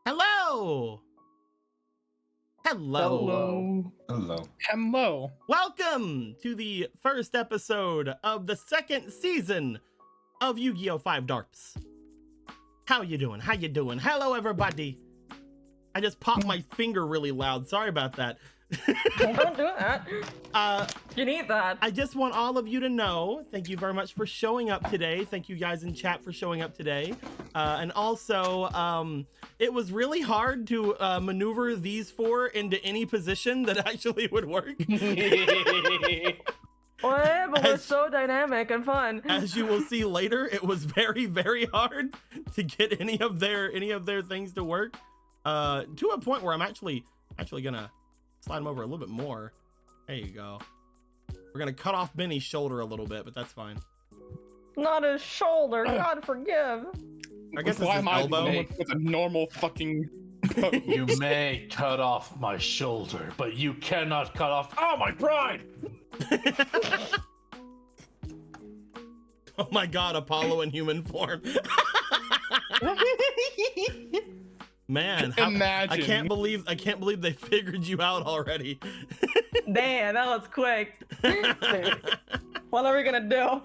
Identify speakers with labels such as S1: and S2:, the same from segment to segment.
S1: Hello! Hello!
S2: Hello.
S3: Hello.
S1: Welcome to the first episode of the second season of Yu-Gi-Oh! 5DARPS. How you doing? How you doing? Hello, everybody! I just popped my finger really loud. Sorry about that.
S4: Don't do that. You need that.
S1: I just want all of you to know, thank you very much for showing up today. Thank you guys in chat for showing up today. And also, it was really hard to maneuver these four into any position that actually would work.
S4: What? But we're so dynamic and fun.
S1: As you will see later, it was very, very hard to get any of their things to work. To a point where I'm actually gonna slide them over a little bit more. There you go. We're gonna cut off Benny's shoulder a little bit, but that's fine.
S4: Not his shoulder. God forgive.
S1: I guess
S3: Why
S1: it's
S3: am
S1: his
S3: I
S1: elbow.
S3: with a normal fucking?
S2: You may cut off my shoulder, but you cannot cut off my pride!
S1: Oh my god, Apollo in human form. Man,
S3: Imagine.
S1: I can't believe they figured you out already.
S4: Damn, that was quick. What are we gonna do?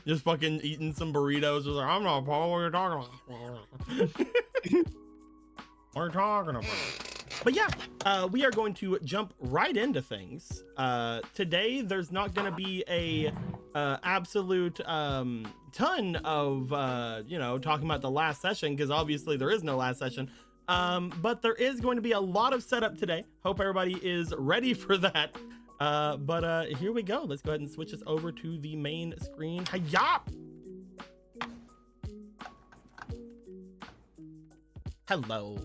S1: Just fucking eating some burritos. Just like, I'm not Apollo, what are you talking about? What are you talking about? But yeah, we are going to jump right into things. Today, there's not going to be a absolute ton of, talking about the last session, because obviously there is no last session. But there is going to be a lot of setup today. Hope everybody is ready for that. But here we go. Let's go ahead and switch this over to the main screen. Hiya! Hello.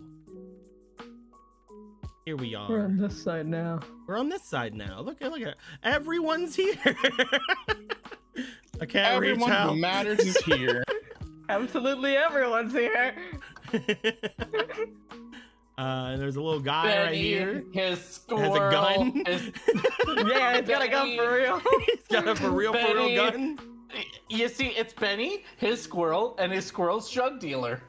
S1: Here we are.
S4: We're on this side now.
S1: We're on this side now. Look at it. Everyone's here. I can't
S3: Everyone
S1: reach out.
S3: who matters is here.
S4: Absolutely everyone's here.
S1: And there's a little guy right here.
S2: His squirrel.
S1: Has a gun.
S4: Yeah, it's got a gun for real.
S1: He's got a for real
S2: Benny.
S1: gun.
S2: You see, it's Benny, his squirrel, and his squirrel's drug dealer.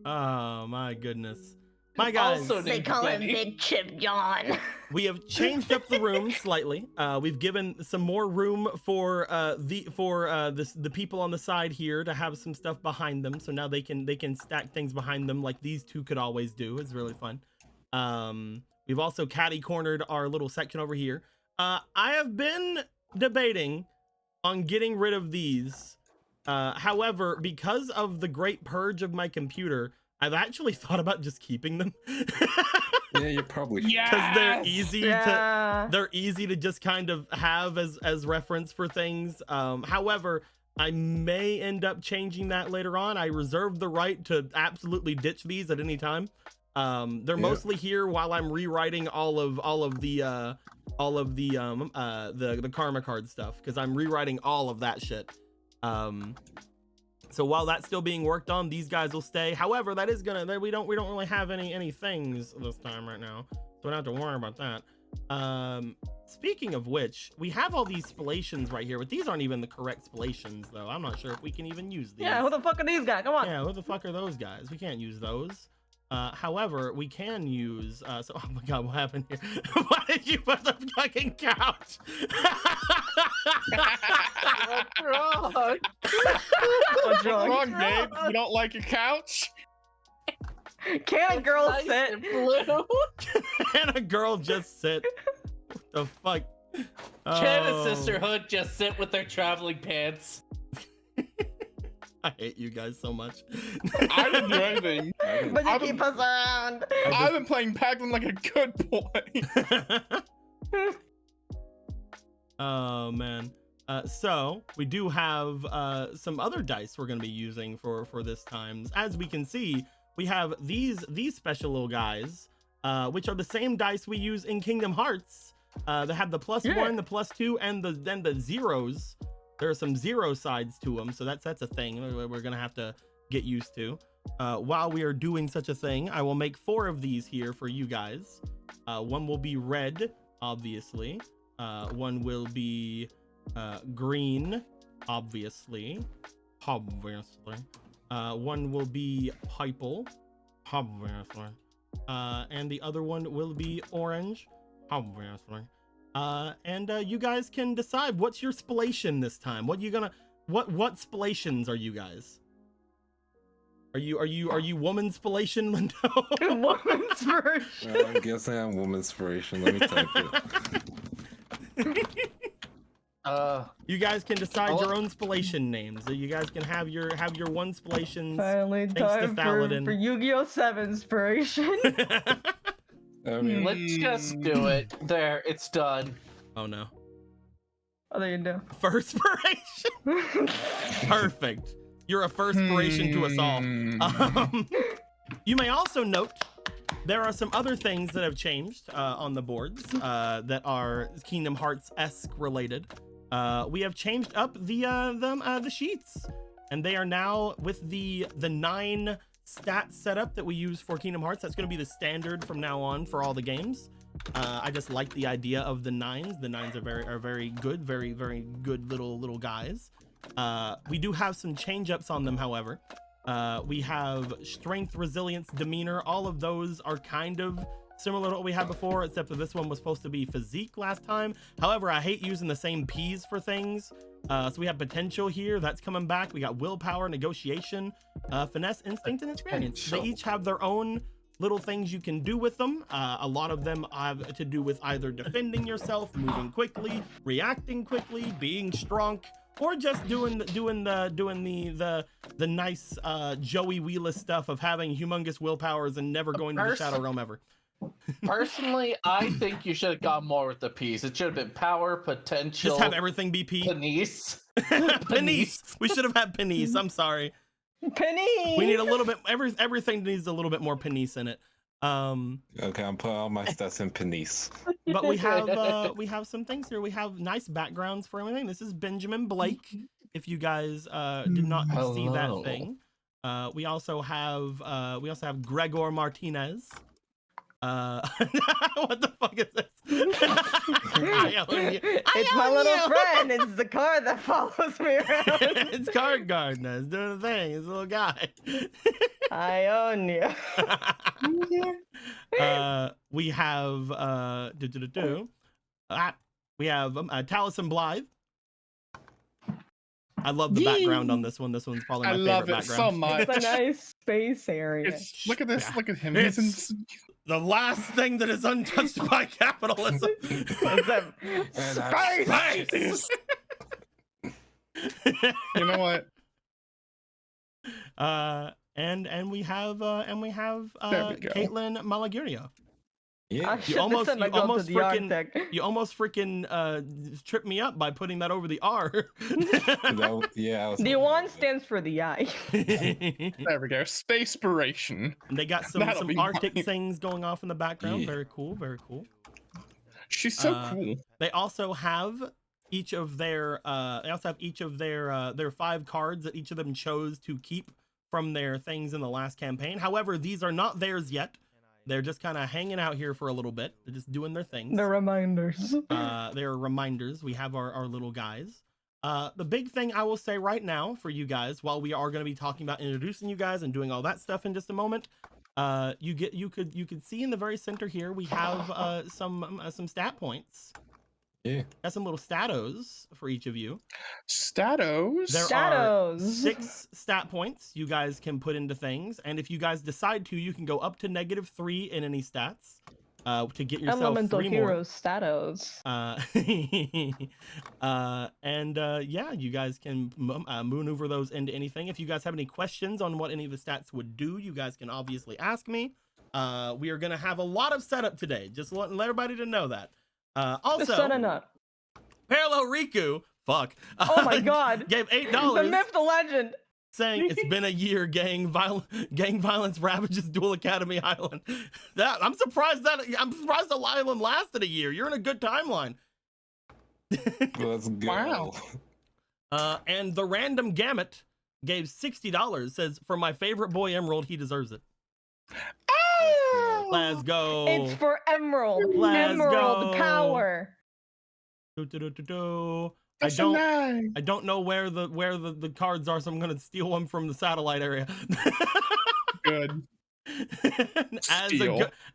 S1: Oh my goodness. My guys.
S2: Also
S5: They
S2: named
S5: call him
S2: Benny.
S5: Big Chip John.
S1: We have changed up the room slightly. We've given some more room for the people on the side here to have some stuff behind them. So now they can stack things behind them like these two could always do. It's really fun. We've also catty cornered our little section over here. I have been debating on getting rid of these. However, because of the great purge of my computer, I've actually thought about just keeping them.
S6: Yeah, you probably should.
S1: Because they're easy
S4: Yeah.
S1: they're easy to just kind of have as reference for things. However, I may end up changing that later on. I reserve the right to absolutely ditch these at any time. They're mostly here while I'm rewriting all of the karma card stuff, because I'm rewriting all of that shit. So while that's still being worked on, these guys will stay. However, that is gonna, we don't really have any things this time right now, so we don't have to worry about that. Speaking of which, we have all these spalations right here, but these aren't even the correct spalations though. I'm not sure if we can even use these.
S4: Yeah, who the fuck are these guys? Come on.
S1: Yeah, who the fuck are those guys? We can't use those. However, we can use, oh my god, what happened here? Why did you put the fucking couch?
S2: What's wrong?
S4: What's
S3: What's wrong,
S4: wrong?
S3: babe? You don't like a couch?
S4: Can a girl
S2: Nice
S4: sit?
S2: and blue.
S1: Can a girl just sit? What the fuck?
S2: Can a
S1: Oh,
S2: sisterhood just sit with their traveling pants?
S1: I hate you guys so much.
S3: I didn't do anything.
S4: But you
S3: I've
S4: keep
S3: been,
S4: us around.
S3: I've been playing Pac-Man like a good boy.
S1: Oh man. So we do have some other dice we're going to be using for this time. As we can see, we have these special little guys, which are the same dice we use in Kingdom Hearts. They have the +1, the +2, and then the zeros. There are some zero sides to them, so that's a thing we're gonna have to get used to. While we are doing such a thing, I will make 4 of these here for you guys. One will be red, obviously. One will be green, obviously. One will be purple, obviously. And the other one will be orange, obviously. And you guys can decide what's your spellation this time. What spellations are you guys? Are you woman spellation, Lindo?
S4: Woman inspiration.
S6: I'm guessing I'm woman inspiration. Let me type it.
S1: You guys can decide your own spellation names. So you guys can have your one spellations.
S4: Finally,
S1: Thanks to
S4: time
S1: Thaladin.
S4: for Yu-Gi-Oh! 7 inspiration.
S6: I mean,
S2: Let's just do it. There, it's done.
S1: Oh no.
S4: Oh, there you go.
S1: First inspiration. Perfect. You're a first inspiration to us all. You may also note there are some other things that have changed on the boards that are Kingdom Hearts-esque related. We have changed up the sheets, and they are now with the 9 stat setup that we use for Kingdom Hearts. That's going to be the standard from now on for all the games. I just like the idea of the 9s. The 9s are very good, very good little guys. We do have some change ups on them, however. We have strength, resilience, demeanor. All of those are kind of similar to what we had before, except that this one was supposed to be physique last time. However, I hate using the same P's for things. So we have potential here. That's coming back. We got willpower, negotiation, finesse, instinct, and experience. They each have their own little things you can do with them. A lot of them have to do with either defending yourself, moving quickly, reacting quickly, being strong, or just doing the nice Joey Wheeler stuff of having humongous willpowers and never going to the Shadow Realm ever.
S2: Personally, I think you should have gone more with the P's. It should have been power, potential.
S1: Just have everything be P.
S2: Penice.
S1: Penice. We should have had Penice. I'm sorry.
S4: Penny.
S1: We need a little bit. Everything needs a little bit more Penice in it.
S6: okay, I'm putting all my stats in Penice.
S1: But we have some things here. We have nice backgrounds for everything. This is Benjamin Blake. If you guys did not see that thing, we also have Gregor Martinez. What the fuck is this?
S4: It's my little friend. It's the car that follows me around.
S1: It's Card Gardener. It's doing the thing. It's a little guy.
S4: I own you.
S1: We have we have Taliesin Blythe. I love the background on this one. This one's probably my favorite background.
S3: So much.
S4: It's a nice space area.
S3: Look at this. Look at him.
S1: It's the last thing that is untouched by capitalism.
S3: Space. You know what?
S1: And we have Caitlin Malagurio.
S6: Yeah.
S1: You almost freaking tripped me up by putting that over the R.
S4: The one stands for the I.
S3: There we go. Spacepiration.
S1: And they got some Arctic things going off in the background. Yeah. Very cool. Very cool.
S3: She's so cool.
S1: They also have each of their 5 cards that each of them chose to keep from their things in the last campaign. However, these are not theirs yet. They're just kind of hanging out here for a little bit. They're just doing their things.
S4: They're reminders.
S1: They're reminders. We have our little guys. The big thing I will say right now for you guys, while we are going to be talking about introducing you guys and doing all that stuff in just a moment, you could see in the very center here we have some stat points.
S6: Yeah.
S1: Got some little statos for each of you.
S3: Statos?
S1: There are 6 stat points you guys can put into things, and if you guys decide to, you can go up to -3 in any stats to get yourself
S4: Elemental
S1: 3
S4: Heroes
S1: more.
S4: statos.
S1: Yeah, you guys can maneuver those into anything. If you guys have any questions on what any of the stats would do, you guys can obviously ask me. We are going to have a lot of setup today, just letting everybody to know that. Also, Parallel Riku, fuck.
S4: Oh my god.
S1: Gave $8.
S4: The myth, the legend.
S1: Saying it's been a year, gang violence ravages Duel Academy Island. I'm surprised the island lasted a year. You're in a good timeline.
S6: Let's go.
S3: Wow.
S1: And the Random Gamut gave $60. Says, for my favorite boy Emerald, he deserves it. Let's go.
S4: It's for Emerald.
S1: Let's
S4: Emerald
S1: go.
S4: power.
S1: I don't know where the cards are, so I'm gonna steal one from the satellite area.
S3: Good.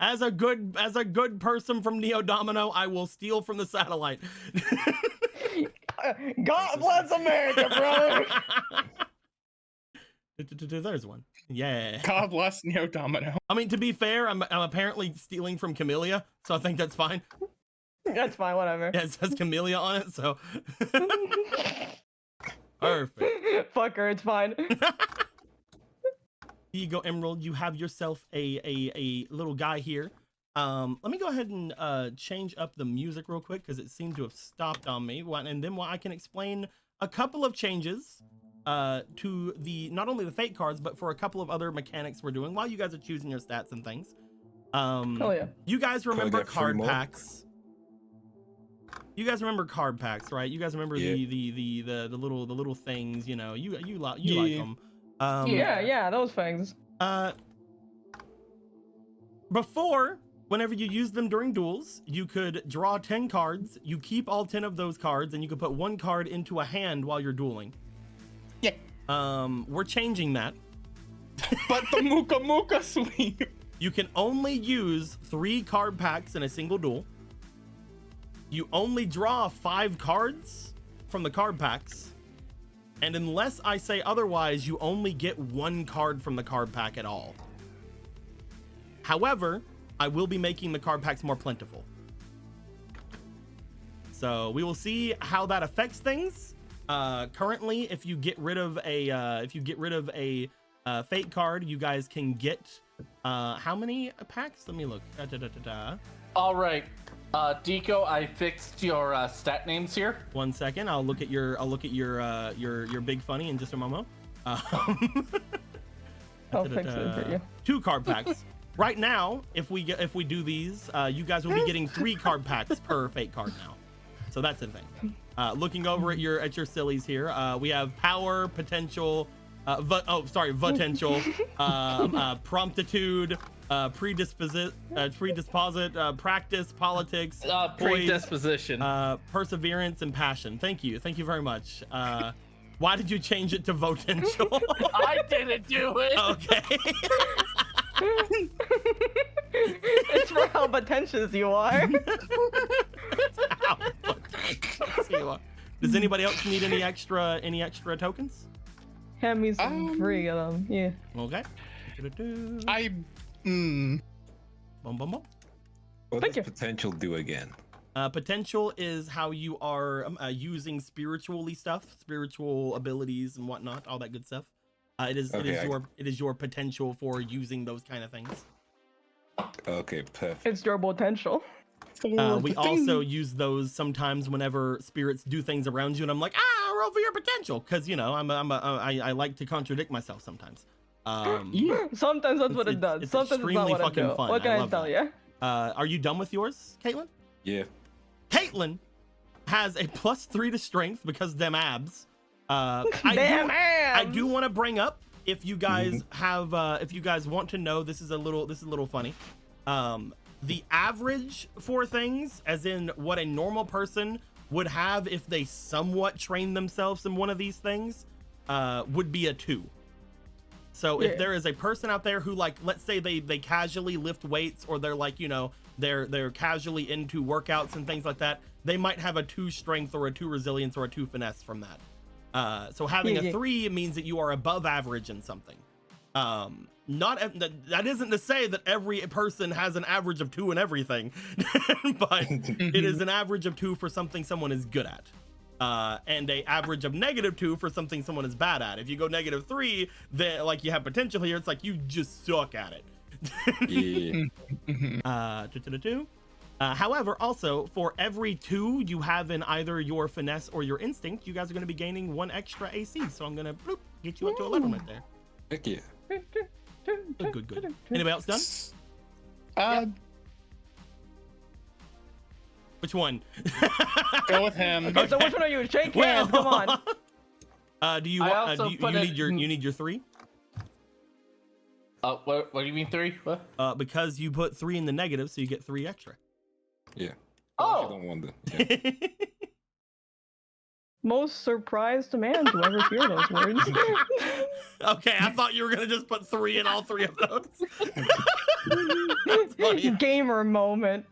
S1: as a good person from Neo Domino, I will steal from the satellite.
S4: God bless America, brother.
S1: There's one. Yeah.
S3: God bless Neo Domino.
S1: I mean, to be fair, I'm apparently stealing from Camellia, so I think that's fine.
S4: That's fine, whatever.
S1: Yeah, it says Camellia on it, so. Perfect.
S4: Fuck her, it's fine.
S1: Here you go, Emerald. You have yourself a little guy here. Let me go ahead and change up the music real quick because it seemed to have stopped on me. And then I can explain a couple of changes to not only the fate cards, but for a couple of other mechanics we're doing while you guys are choosing your stats and things.
S4: Oh yeah.
S1: You guys remember
S6: get
S1: card
S6: 3 more?
S1: packs? You guys remember card packs, right? You guys remember
S6: Yeah.
S1: the little things, you know, you like them.
S4: Yeah, those things.
S1: Before, whenever you use them during duels, you could draw 10 cards, you keep all 10 of those cards, and you could put 1 card into a hand while you're dueling.
S3: Yeah.
S1: We're changing that.
S3: But the Mooka Mooka sweep.
S1: You can only use 3 card packs in a single duel. You only draw 5 cards from the card packs. And unless I say otherwise, you only get 1 card from the card pack at all. However, I will be making the card packs more plentiful. So we will see how that affects things. Currently, if you get rid of a fate card, you guys can get how many packs? Let me look.
S2: All right, Deco, I fixed your stat names here.
S1: 1 second. I'll look at your big funny in just a moment.
S4: I'll fix it for you.
S1: 2 card packs. Right now, if we do these, you guys will be getting 3 card packs per fate card now. So that's the thing. Looking over at your sillies here, we have power, potential, potential, promptitude, predisposit, practice, politics, poise,
S2: Predisposition.
S1: perseverance, and passion. Thank you very much. Why did you change it to potential?
S2: I didn't do it.
S1: Okay.
S4: It's for how pretentious you are.
S1: Does anybody else need any extra tokens?
S4: Hand me some free of them. Yeah.
S1: Okay.
S3: Hmm.
S1: Boom, boom, boom.
S6: What
S4: Thank
S6: does
S4: you.
S6: potential do again?
S1: Potential is how you are using spiritual abilities and whatnot, all that good stuff. It is your potential for using those kind of things.
S6: Okay, perfect.
S4: It's your potential.
S1: We also use those sometimes whenever spirits do things around you, and I'm like, roll for your potential, because you know I like to contradict myself sometimes.
S4: Sometimes that's what it does.
S1: It's
S4: Sometimes it's not
S1: extremely
S4: what it
S1: fucking
S4: do.
S1: fun.
S4: What can I
S1: love
S4: tell
S1: that.
S4: you?
S1: Are you done with yours, Caitlin?
S6: Yeah.
S1: Caitlin has a +3 to strength because them abs. I do want to bring up, if you guys if you guys want to know, this is a little funny. The average for things, as in what a normal person would have if they somewhat train themselves in one of these things, would be a 2. So if there is a person out there who, like, let's say they casually lift weights, or they're like, you know, they're casually into workouts and things like that, they might have a 2 strength or a 2 resilience or a 2 finesse from that. So having a 3 means that you are above average in something. That isn't to say that every person has an average of 2 in everything, but it is an average of 2 for something someone is good at. And a average of -2 for something someone is bad at. If you go -3, then like you have potential here, it's like you just suck at it. However, also for every 2 you have in either your finesse or your instinct, you guys are going to be gaining 1 extra AC. So I'm going to get you up to 11 right there.
S6: Heck yeah.
S1: Good. Anybody else done? Which one?
S3: Go with him.
S4: Okay, so which one are you? Shake hands. Come on.
S1: Do you want? You need your 3?
S2: What do you mean 3? What?
S1: Because you put 3 in the negative, so you get 3 extra.
S6: Yeah.
S2: Oh.
S6: I don't want to. Yeah.
S4: most surprised man to ever hear those words.
S1: Okay, I thought you were gonna just put 3 in all 3 of those. That's funny.
S4: Gamer moment.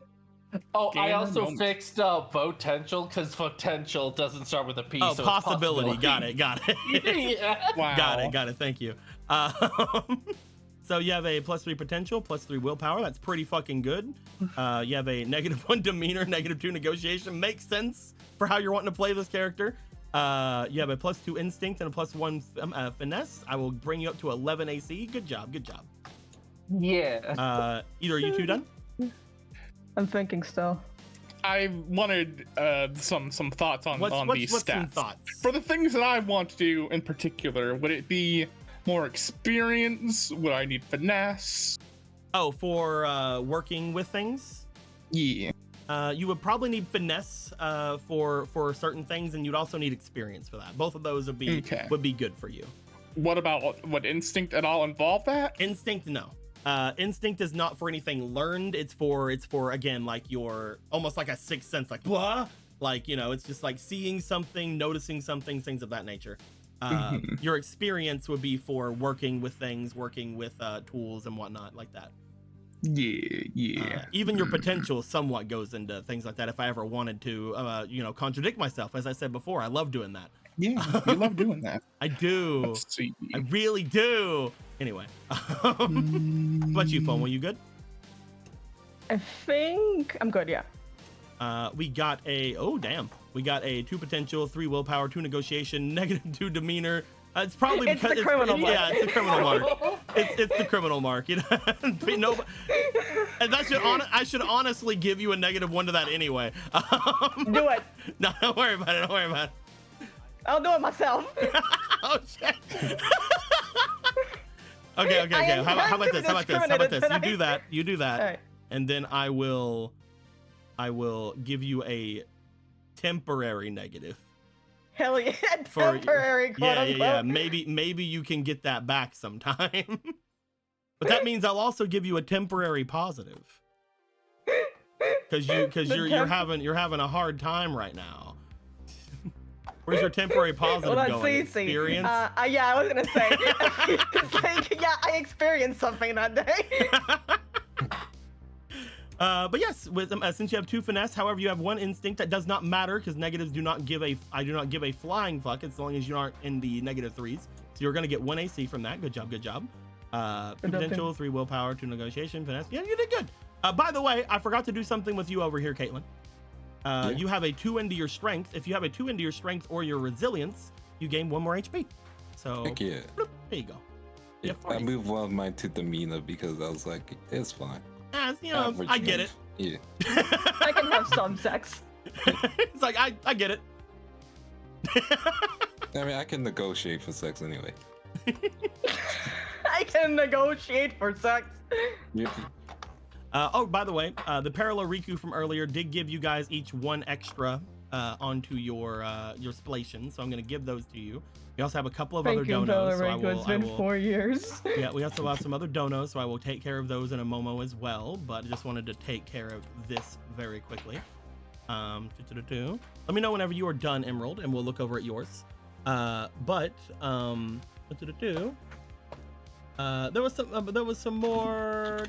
S2: Oh, I
S3: Gamer
S2: also
S3: moment.
S2: fixed potential because potential doesn't start with a P.
S1: Oh,
S2: so
S1: possibility.
S2: It's
S1: Got it.
S2: yeah.
S3: Wow.
S1: Got it. Thank you. So you have a +3 potential, +3 willpower. That's pretty fucking good. You have a -1 demeanor, -2 negotiation. Makes sense for how you're wanting to play this character. You have a +2 instinct and a +1 finesse. I will bring you up to 11 AC. Good job.
S2: Yeah.
S1: Either are you two done?
S4: I'm thinking still.
S3: I wanted some thoughts on these
S1: what's
S3: stats.
S1: some thoughts?
S3: For the things that I want to do in particular, would it be more experience? Would I need finesse?
S1: Oh, for working with things?
S3: Yeah.
S1: You would probably need finesse for certain things, and you'd also need experience for that. Both of those would be
S3: Okay.
S1: good for you.
S3: What about would instinct at all involve that?
S1: Instinct, no. Instinct is not for anything learned. It's for again, like your almost like a sixth sense, like blah, like, you know, it's just like seeing something, noticing something, things of that nature. Your experience would be for working with things, working with tools and whatnot like that.
S3: Yeah.
S1: Even your potential somewhat goes into things like that. If I ever wanted to, contradict myself, as I said before, I love doing that.
S3: Yeah, you love doing that.
S1: I do.
S3: That's sweet.
S1: I really do. Anyway, what about you, Phone? Were you good?
S4: I think I'm good, yeah.
S1: We got a we got a 2 potential, 3 willpower, 2 negotiation, -2 demeanor. It's probably
S4: It's
S1: because
S4: the criminal mark.
S1: Yeah, it's the criminal mark. It's the criminal mark. You know, no, and I should honestly give you a -1 to that anyway.
S4: Do it.
S1: No, don't worry about it. Don't worry about it.
S4: I'll do it myself.
S1: Oh shit. Okay. How about this? You do that,
S4: All right.
S1: and then I will give you a temporary negative.
S4: Hell yeah,
S1: For-
S4: temporary quote
S1: Yeah.
S4: unquote.
S1: Maybe you can get that back sometime. But that means I'll also give you a temporary positive. Because you're having a hard time right now. Where's your temporary positive
S4: Hold on,
S1: going?
S4: see.
S1: Experience?
S4: Yeah, I was gonna say. It's like, yeah, I experienced something that day.
S1: But yes, with since you have 2 finesse, however, you have 1 instinct. That does not matter because negatives do not give a. I do not give a flying fuck as long as you aren't in the -3s. So you're gonna get 1 AC from that. Good job. 2 potential, 3 willpower, 2 negotiation, finesse. Yeah, you did good. By the way, I forgot to do something with you over here, Caitlin. You have a 2 into your strength. If you have a 2 into your strength or your resilience, you gain 1 more HP. So
S6: Heck yeah.
S1: bloop, there you go.
S6: Yeah, I moved one of mine to demeanor because I was like, it's fine.
S1: I get it.
S6: Yeah.
S4: I can have some sex.
S1: It's like I get it.
S6: I mean, I can negotiate for sex anyway.
S4: I can negotiate for sex.
S6: Yeah.
S1: Oh, by the way, the parallel Riku from earlier did give you guys each 1 extra onto your splation, so I'm gonna give those to you. We also have a couple of other
S4: Thank you,
S1: donos. So
S4: Rico. It's been 4 years.
S1: Yeah, we also have some other donos, so I will take care of those in a momo as well. But I just wanted to take care of this very quickly. Let me know whenever you are done, Emerald, and we'll look over at yours. There was some more.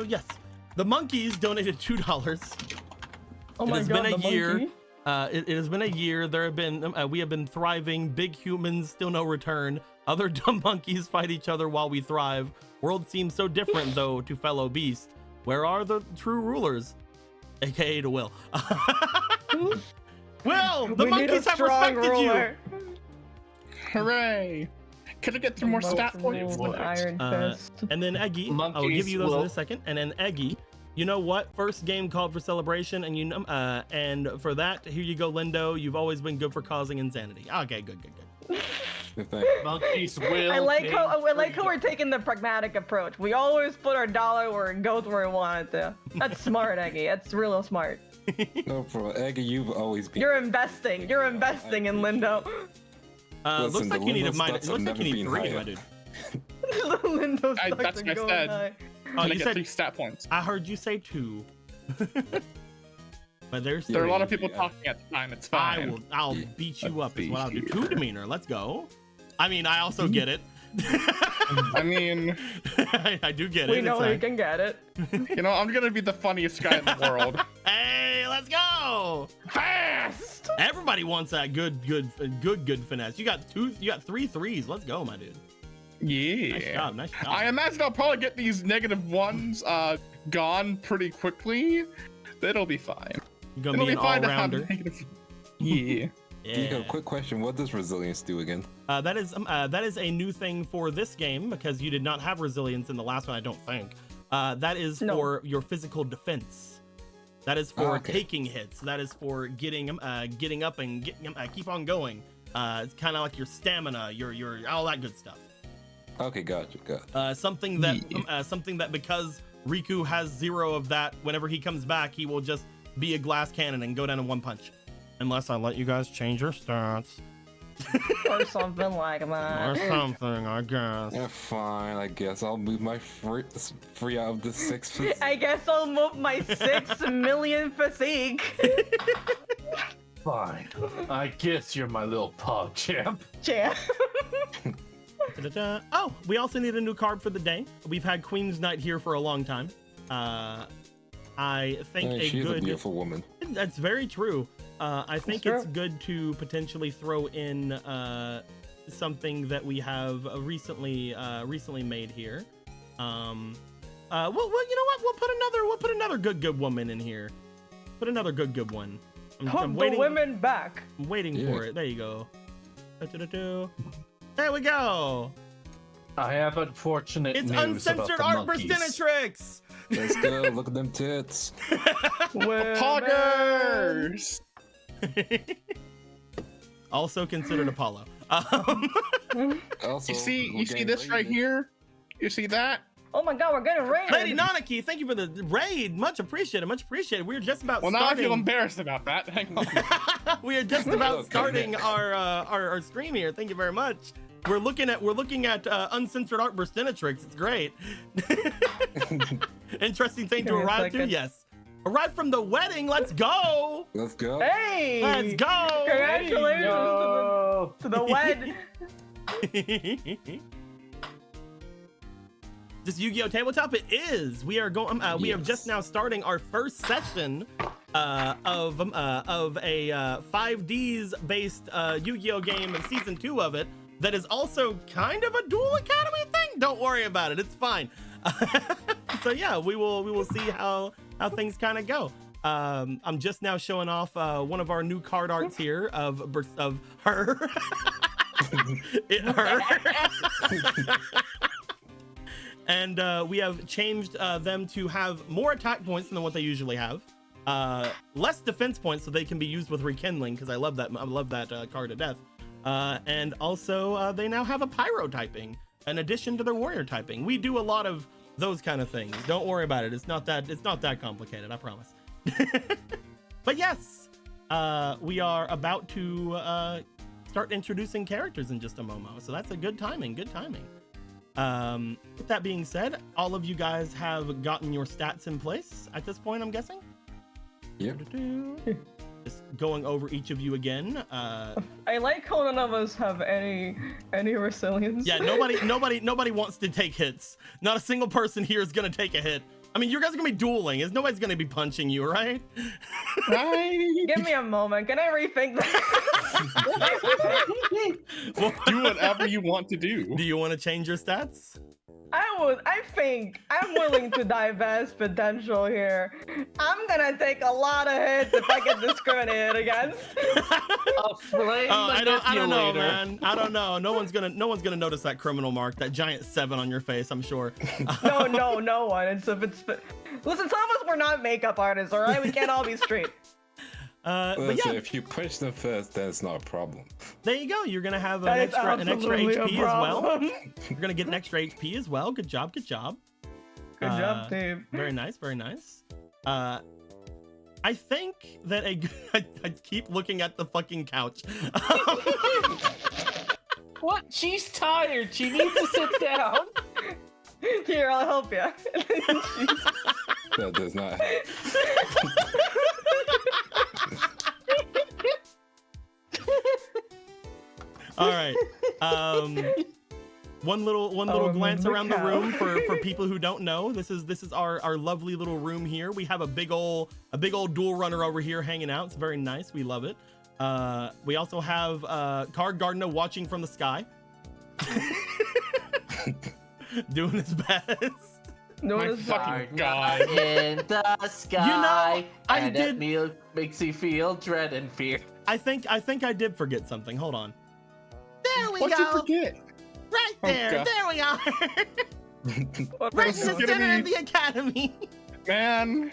S1: Yes, the monkeys donated $2.
S4: Oh my
S1: It has
S4: god,
S1: been a
S4: the
S1: year.
S4: monkey.
S1: It has been a year. There have been we have been thriving. Big humans, still no return. Other dumb monkeys fight each other while we thrive. World seems so different though to fellow beast. Where are the true rulers? AKA to Will. Will, the
S4: We need a
S1: monkeys have
S4: strong
S1: respected
S4: ruler.
S3: Hooray! Can I get through more stat points?
S4: An iron fist.
S1: And then Eggy, I will
S2: Monkeys
S1: give you those in
S2: will-
S1: a second. And then Eggy, you know what? First game called for celebration, and and for that, here you go, Lindo. You've always been good for causing insanity. Okay, good.
S6: Good thing.
S2: Monkeys will.
S4: I like how
S2: freedom.
S4: we're taking the pragmatic approach. We always put our dollar where it goes where we want it to. That's smart, Eggy. That's real smart.
S6: No problem. Eggy, you've always been.
S4: You're investing. You're investing in Lindo.
S1: Looks
S6: Listen,
S1: like
S6: the
S1: you need a
S6: Lindo
S1: minus.
S6: stats
S1: Looks
S6: have
S1: like you
S6: never
S1: need
S6: been
S1: 3,
S6: higher.
S1: my dude.
S4: Lindo's
S3: That's
S4: stocks
S3: what
S4: are
S3: I
S4: going
S3: said.
S4: high.
S1: Oh,
S3: Can I
S1: you
S3: get
S1: said
S3: 3 stat points?
S1: I heard you say 2. But there's
S3: There are a lot of
S1: three.
S3: people talking at the time. It's fine.
S1: I'll beat you up is what I'll do.
S3: Let's see
S1: 2
S3: here.
S1: demeanor. Let's go. I mean, I also get it.
S3: I mean,
S1: I do get it.
S4: We
S1: It's
S4: know you
S1: fine.
S4: can get it.
S3: you know, I'm gonna be the funniest guy in the world.
S1: Hey, let's go!
S4: Fast!
S1: Everybody wants that good finesse. You got 3 threes. Let's go, my dude.
S3: Yeah.
S1: Nice job. Nice job.
S3: I imagine I'll probably get these -1s gone pretty quickly. That'll be fine.
S1: You're gonna
S3: It'll
S1: be an
S3: be fine to have
S1: all-rounder.
S3: negative. Yeah.
S6: Nico,
S1: Yeah.
S6: quick question. What does resilience do again?
S1: That is a new thing for this game because you did not have resilience in the last one, I don't think. That is
S4: No.
S1: for your physical defense. That is for
S6: Okay.
S1: taking hits. That is for getting up and keep on going. It's kind of like your stamina, your all that good stuff.
S6: Okay, gotcha.
S1: Something that because Riku has 0 of that, whenever he comes back, he will just be a glass cannon and go down in 1 punch. Unless I let you guys change your stats.
S4: Or something like
S1: Or
S4: that.
S1: something, I guess.
S6: Yeah, fine. I guess I'll move my free out of the 6.
S4: I guess I'll move my 6 million physique.
S2: Fine. I guess you're my little pog champ.
S4: Champ.
S1: Da-da-da. Oh, we also need a new card for the day. We've had Queen's Night here for a long time. I think
S6: She's a beautiful woman.
S1: That's very true. I think
S4: Sure.
S1: it's good to potentially throw in something that we have recently made here. Well, you know what? We'll put another good woman in here. Put another good one. I'm
S4: Put the
S1: waiting.
S4: women back.
S1: I'm waiting
S6: Yeah.
S1: for it. There you go. Da-da-da-da. There we go.
S2: I have unfortunate
S1: It's
S2: news
S1: uncensored
S2: about the
S1: art
S2: monkeys.
S1: Berstinatrix.
S6: Let's go. Look at them tits.
S4: Women.
S3: Poggers!
S1: Also considered Apollo.
S6: Also,
S3: You see
S6: we're getting
S3: this right
S6: raided.
S3: here? You see that?
S4: Oh my god, we're getting raided.
S1: Lady Nanaki, thank you for the raid. Much appreciated. Much apprecited. We're just about
S3: Well, now I feel
S1: starting.
S3: embarrassed about that. Hang on.
S1: We are just about
S6: Okay.
S1: starting our stream here. Thank you very much. We're looking at uncensored art Berstinatrix. It's great. Interesting thing to
S4: Give me a
S1: arrive to.
S4: second.
S1: Yes. Arrived from the wedding. Let's go.
S6: Let's go.
S4: Hey!
S1: Let's go.
S4: Congratulations
S2: Yo.
S4: to the wed.
S1: This Yu-Gi-Oh! Tabletop, it is. We are going. We are
S6: Yes.
S1: just now starting our first session of a 5Ds based Yu-Gi-Oh! Game and season 2 of it. That is also kind of a Duel Academy thing. Don't worry about it. It's fine. So yeah, we will see how things kind of go. I'm just now showing off one of our new card arts here of her. Her. And we have changed them to have more attack points than what they usually have. Less defense points so they can be used with rekindling because I love that card to death. And also they now have a pyro typing in addition to their warrior typing. We do a lot of those kind of things. Don't worry about it. It's not that complicated, I promise. But yes, we are about to start introducing characters in just a moment. So that's a good timing. Good timing. With that being said, all of you guys have gotten your stats in place at this point, I'm guessing.
S6: Yep.
S1: Just going over each of you again.
S4: I like how none of us have any resilience.
S1: Yeah, nobody wants to take hits. Not a single person here is gonna take a hit. I mean, you guys are gonna be dueling. Nobody's gonna be punching you, right?
S3: Right?
S4: Give me a moment. Can I rethink that?
S1: Well,
S3: Do whatever you want to do.
S1: do you want to change your stats?
S4: I think I'm willing to divest potential here. I'm gonna take a lot of hits if I get discriminated against.
S2: A flame
S1: I don't know,
S2: manipulator.
S1: man. I don't know. No one's gonna notice that criminal mark, that giant 7 on your face, I'm sure.
S4: No one. Listen, some of us were not makeup artists, all right? We can't all be straight.
S1: But
S6: Listen,
S1: yeah,
S6: if you push them first, then it's not a problem.
S1: there you go. You're gonna have
S4: That
S1: an
S4: is
S1: extra
S4: absolutely a
S1: HP as well.
S4: problem.
S1: You're gonna get an extra HP as well. Good job. Good job.
S4: Good job, Dave.
S1: Very nice. Very nice. I think that I keep looking at the fucking couch.
S2: What? She's tired. She needs to sit down.
S4: Here, I'll help you.
S6: That does not help.
S1: All right. One little glance around the room for people who don't know. This is our lovely little room here. We have a big old duel runner over here hanging out. It's very nice. We love it. We also have Card Gardener watching from the sky, doing his best.
S3: My fucking god.
S2: In the sky.
S1: You know, I
S2: and
S1: did.
S2: It makes you feel dread and fear.
S1: I think I did forget something. Hold on. There we
S3: What'd you
S1: go.
S3: forget?
S1: Right
S3: Oh,
S1: there.
S3: God.
S1: There we are.
S4: What
S1: Right in
S3: This
S1: the
S3: is gonna
S1: center of
S3: be-
S1: the academy.
S3: Man,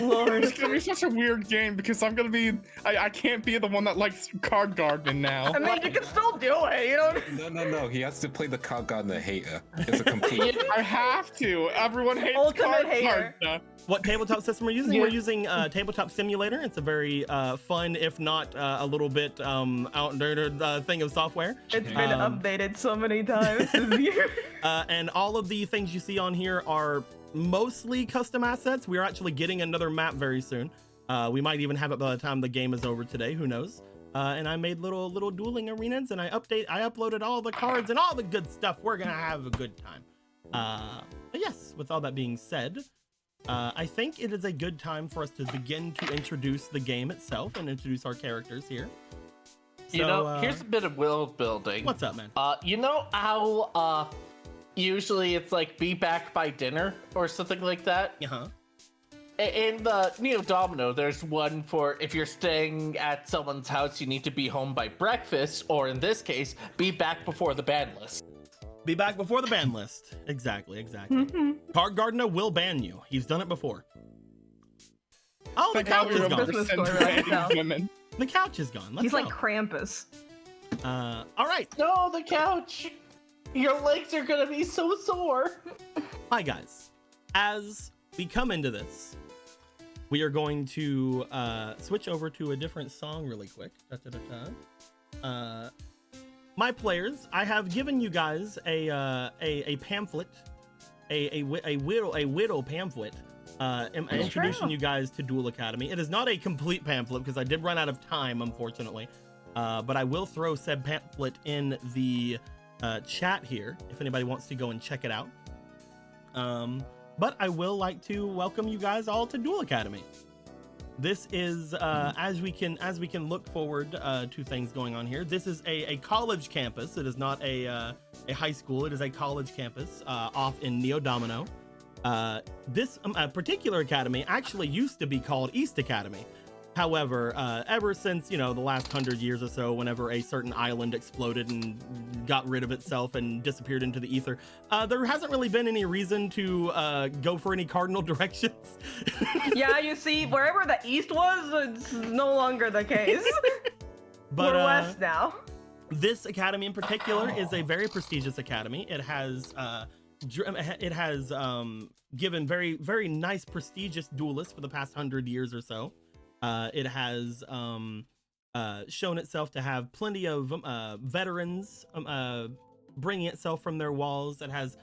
S4: Lord.
S3: it's gonna be such a weird game because I'm gonna be. I can't be the one that likes card gardening now.
S4: I mean, you can still do it, you know?
S6: No. He has to play the Card Gardener hater. It's a complete.
S3: I have to. Everyone hates
S4: Ultimate
S3: card
S4: hater.
S3: gardener.
S1: What tabletop system we're using?
S2: Yeah.
S1: We're using Tabletop Simulator. It's a very fun, if not a little bit outdated thing of software.
S4: It's been updated so many times this year.
S1: And all of the things you see on here are mostly custom assets. We are actually getting another map very soon. We might even have it by the time the game is over today. Who knows? And I made little dueling arenas, and I uploaded all the cards and all the good stuff. We're gonna have a good time. But yes, with all that being said, I think it is a good time for us to begin to introduce the game itself and introduce our characters here.
S2: You know, here's a bit of world building.
S1: What's up, man?
S2: You know how usually it's like be back by dinner or something like that?
S1: Uh-huh.
S2: In the Neo Domino, there's one for if you're staying at someone's house, you need to be home by breakfast, or in this case, be back before the ban list.
S1: Be back before the ban list. Exactly. Card Gardener will ban you. He's done it before. Oh, the
S3: Thank God
S1: couch
S3: we
S1: is
S3: were
S1: gone.
S4: business
S3: oversending
S4: going right now.
S3: women.
S1: The couch is gone. Let's
S4: He's
S1: go.
S4: like Krampus.
S1: All right.
S2: No, the couch! Your legs are gonna be so sore!
S1: Hi, guys. As we come into this, we are going to switch over to a different song really quick. My players, I have given you guys a pamphlet, a widow pamphlet, introducing you guys to Duel Academy. It is not a complete pamphlet because I did run out of time, unfortunately. But I will throw said pamphlet in the chat here if anybody wants to go and check it out. But I will like to welcome you guys all to Duel Academy. This is as we can look forward to things going on here. This is a college campus. It is not a high school. It is a college campus off in Neo Domino. This particular academy actually used to be called East Academy. However, ever since, the last 100 years or so, whenever a certain island exploded and got rid of itself and disappeared into the ether, there hasn't really been any reason to go for any cardinal directions.
S4: Yeah, you see, wherever the east was, it's no longer the case.
S1: But
S4: We're west now.
S1: this academy in particular is a very prestigious academy. It has given very, very nice, prestigious duelists for the past 100 years or so. It has shown itself to have plenty of veterans bringing itself from their walls. It has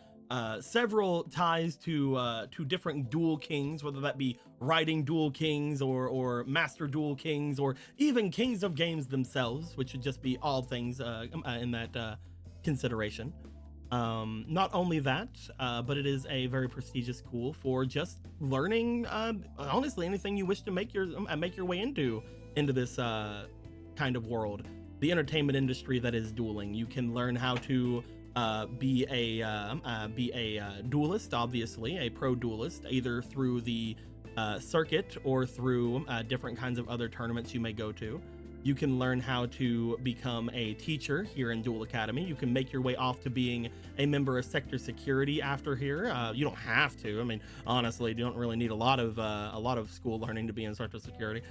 S1: several ties to different duel kings, whether that be writing duel kings or master duel kings, or even kings of games themselves, which would just be all things in that consideration. Not only that, but it is a very prestigious school for just learning, honestly, anything you wish to make your way into this kind of world. The entertainment industry that is dueling. You can learn how to be a duelist, obviously, a pro duelist, either through the circuit or through different kinds of other tournaments you may go to. You can learn how to become a teacher here in Duel Academy. You can make your way off to being a member of Sector Security after here. You don't have to. I mean, honestly, you don't really need a lot of school learning to be in Sector Security.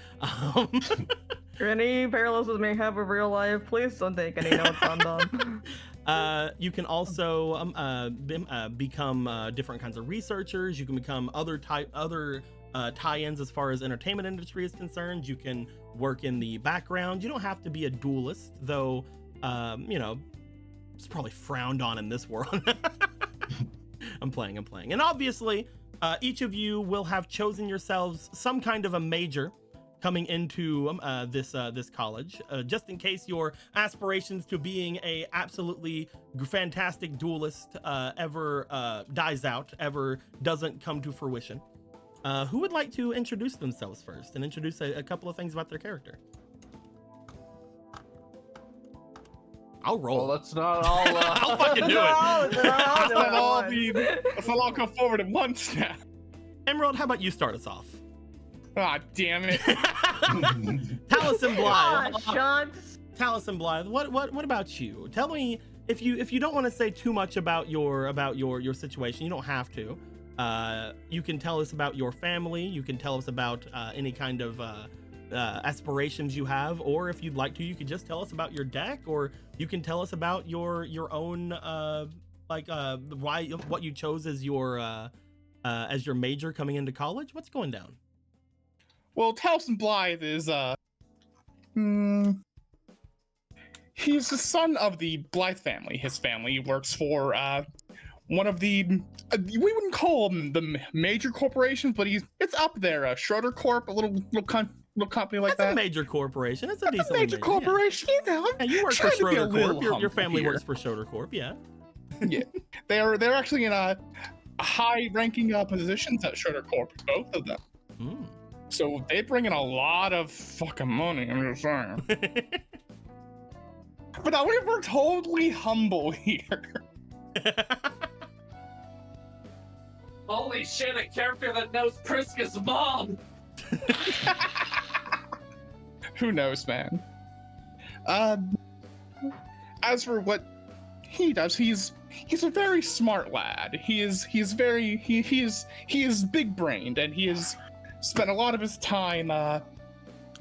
S4: Any parallels we may have with real life, please don't take any notes on them.
S1: You can also become different kinds of researchers. You can become other tie-ins as far as entertainment industry is concerned. You can work in the background. You don't have to be a duelist, though. It's probably frowned on in this world. I'm playing, and obviously, each of you will have chosen yourselves some kind of a major coming into this college, just in case your aspirations to being a absolutely fantastic duelist ever dies out, ever doesn't come to fruition. Who would like to introduce themselves first and introduce a couple of things about their character? I'll roll.
S2: Well, let's not all.
S1: I'll fucking do it.
S3: Let's not all come forward at once now.
S1: Emerald, how about you start us off?
S3: Ah, damn it.
S1: Taliesin Blythe.
S4: Sean.
S1: Taliesin Blythe, what about you? Tell me, if you don't want to say too much about your situation, you don't have to. You can tell us about your family. You can tell us about any kind of aspirations you have, or if you'd like to, you could just tell us about your deck, or you can tell us about your own why what you chose as your major coming into college. What's going down?
S3: Well, Taliesin Blythe is he's the son of the Blythe family. His family works for one of the we wouldn't call them the major corporations, but it's up there. Schroeder Corp, a little company like
S1: That's
S3: that.
S1: A major corporation. It's a
S3: That's
S1: decent
S3: major corporation.
S1: Yeah.
S3: You know,
S1: And you work for
S3: trying to be a
S1: Schroeder
S3: little
S1: Corp. Your
S3: humble
S1: family
S3: here.
S1: works for Schroeder Corp. Yeah.
S3: Yeah, they're actually in a high-ranking positions at Schroeder Corp. Both of them.
S1: Mm.
S3: So they bring in a lot of fucking money. I'm just saying. But now we're totally humble here.
S2: Holy shit! A character that knows Priska's mom.
S3: Who knows, man? As for what he does, he's a very smart lad. He is big brained, and he has spent a lot of his time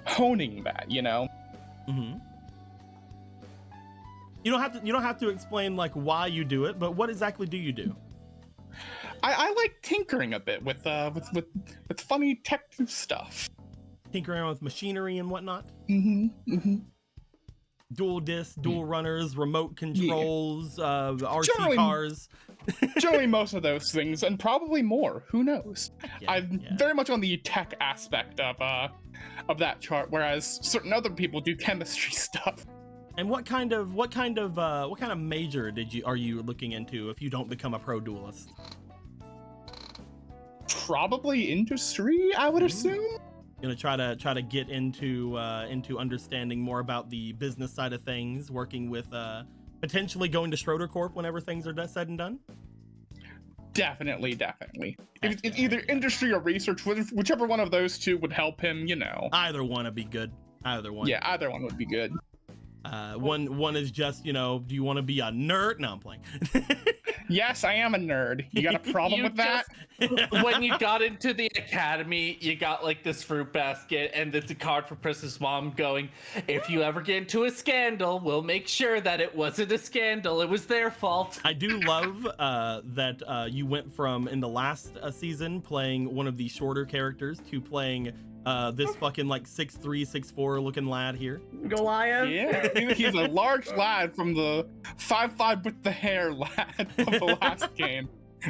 S3: honing that. You know.
S1: Mm-hmm. You don't have to explain like why you do it, but what exactly do you do?
S3: I like tinkering a bit with funny tech stuff.
S1: Tinkering around with machinery and whatnot.
S3: Mm-hmm. Mm-hmm.
S1: Dual discs, dual runners, remote controls, RC
S3: Generally-
S1: cars.
S3: Generally, most of those things, and probably more. Who knows?
S1: Yeah,
S3: I'm
S1: yeah.
S3: very much on the tech aspect of that chart, whereas certain other people do chemistry stuff.
S1: And what kind of major are you looking into if you don't become a pro duelist?
S3: Probably industry, I would assume.
S1: Gonna try to get into understanding more about the business side of things, working with potentially going to Schroeder Corp whenever things are said and done.
S3: Definitely. It's either industry or research, whichever one of those two would help him. You know.
S1: Either one would be good. Either one.
S3: Yeah, either one would be good.
S1: One is just, do you want to be a nerd? No, I'm playing.
S3: Yes, I am a nerd. You got a problem with that?
S2: When you got into the academy, you got like this fruit basket, and it's a card for Princess Mom going, if you ever get into a scandal, we'll make sure that it wasn't a scandal. It was their fault.
S1: I do love that you went from, in the last season, playing one of the shorter characters to playing this fucking like 6'3", 6'4" looking lad here.
S4: Goliath.
S3: Yeah, he's a large lad from the 5'5" with the hair lad of the last game.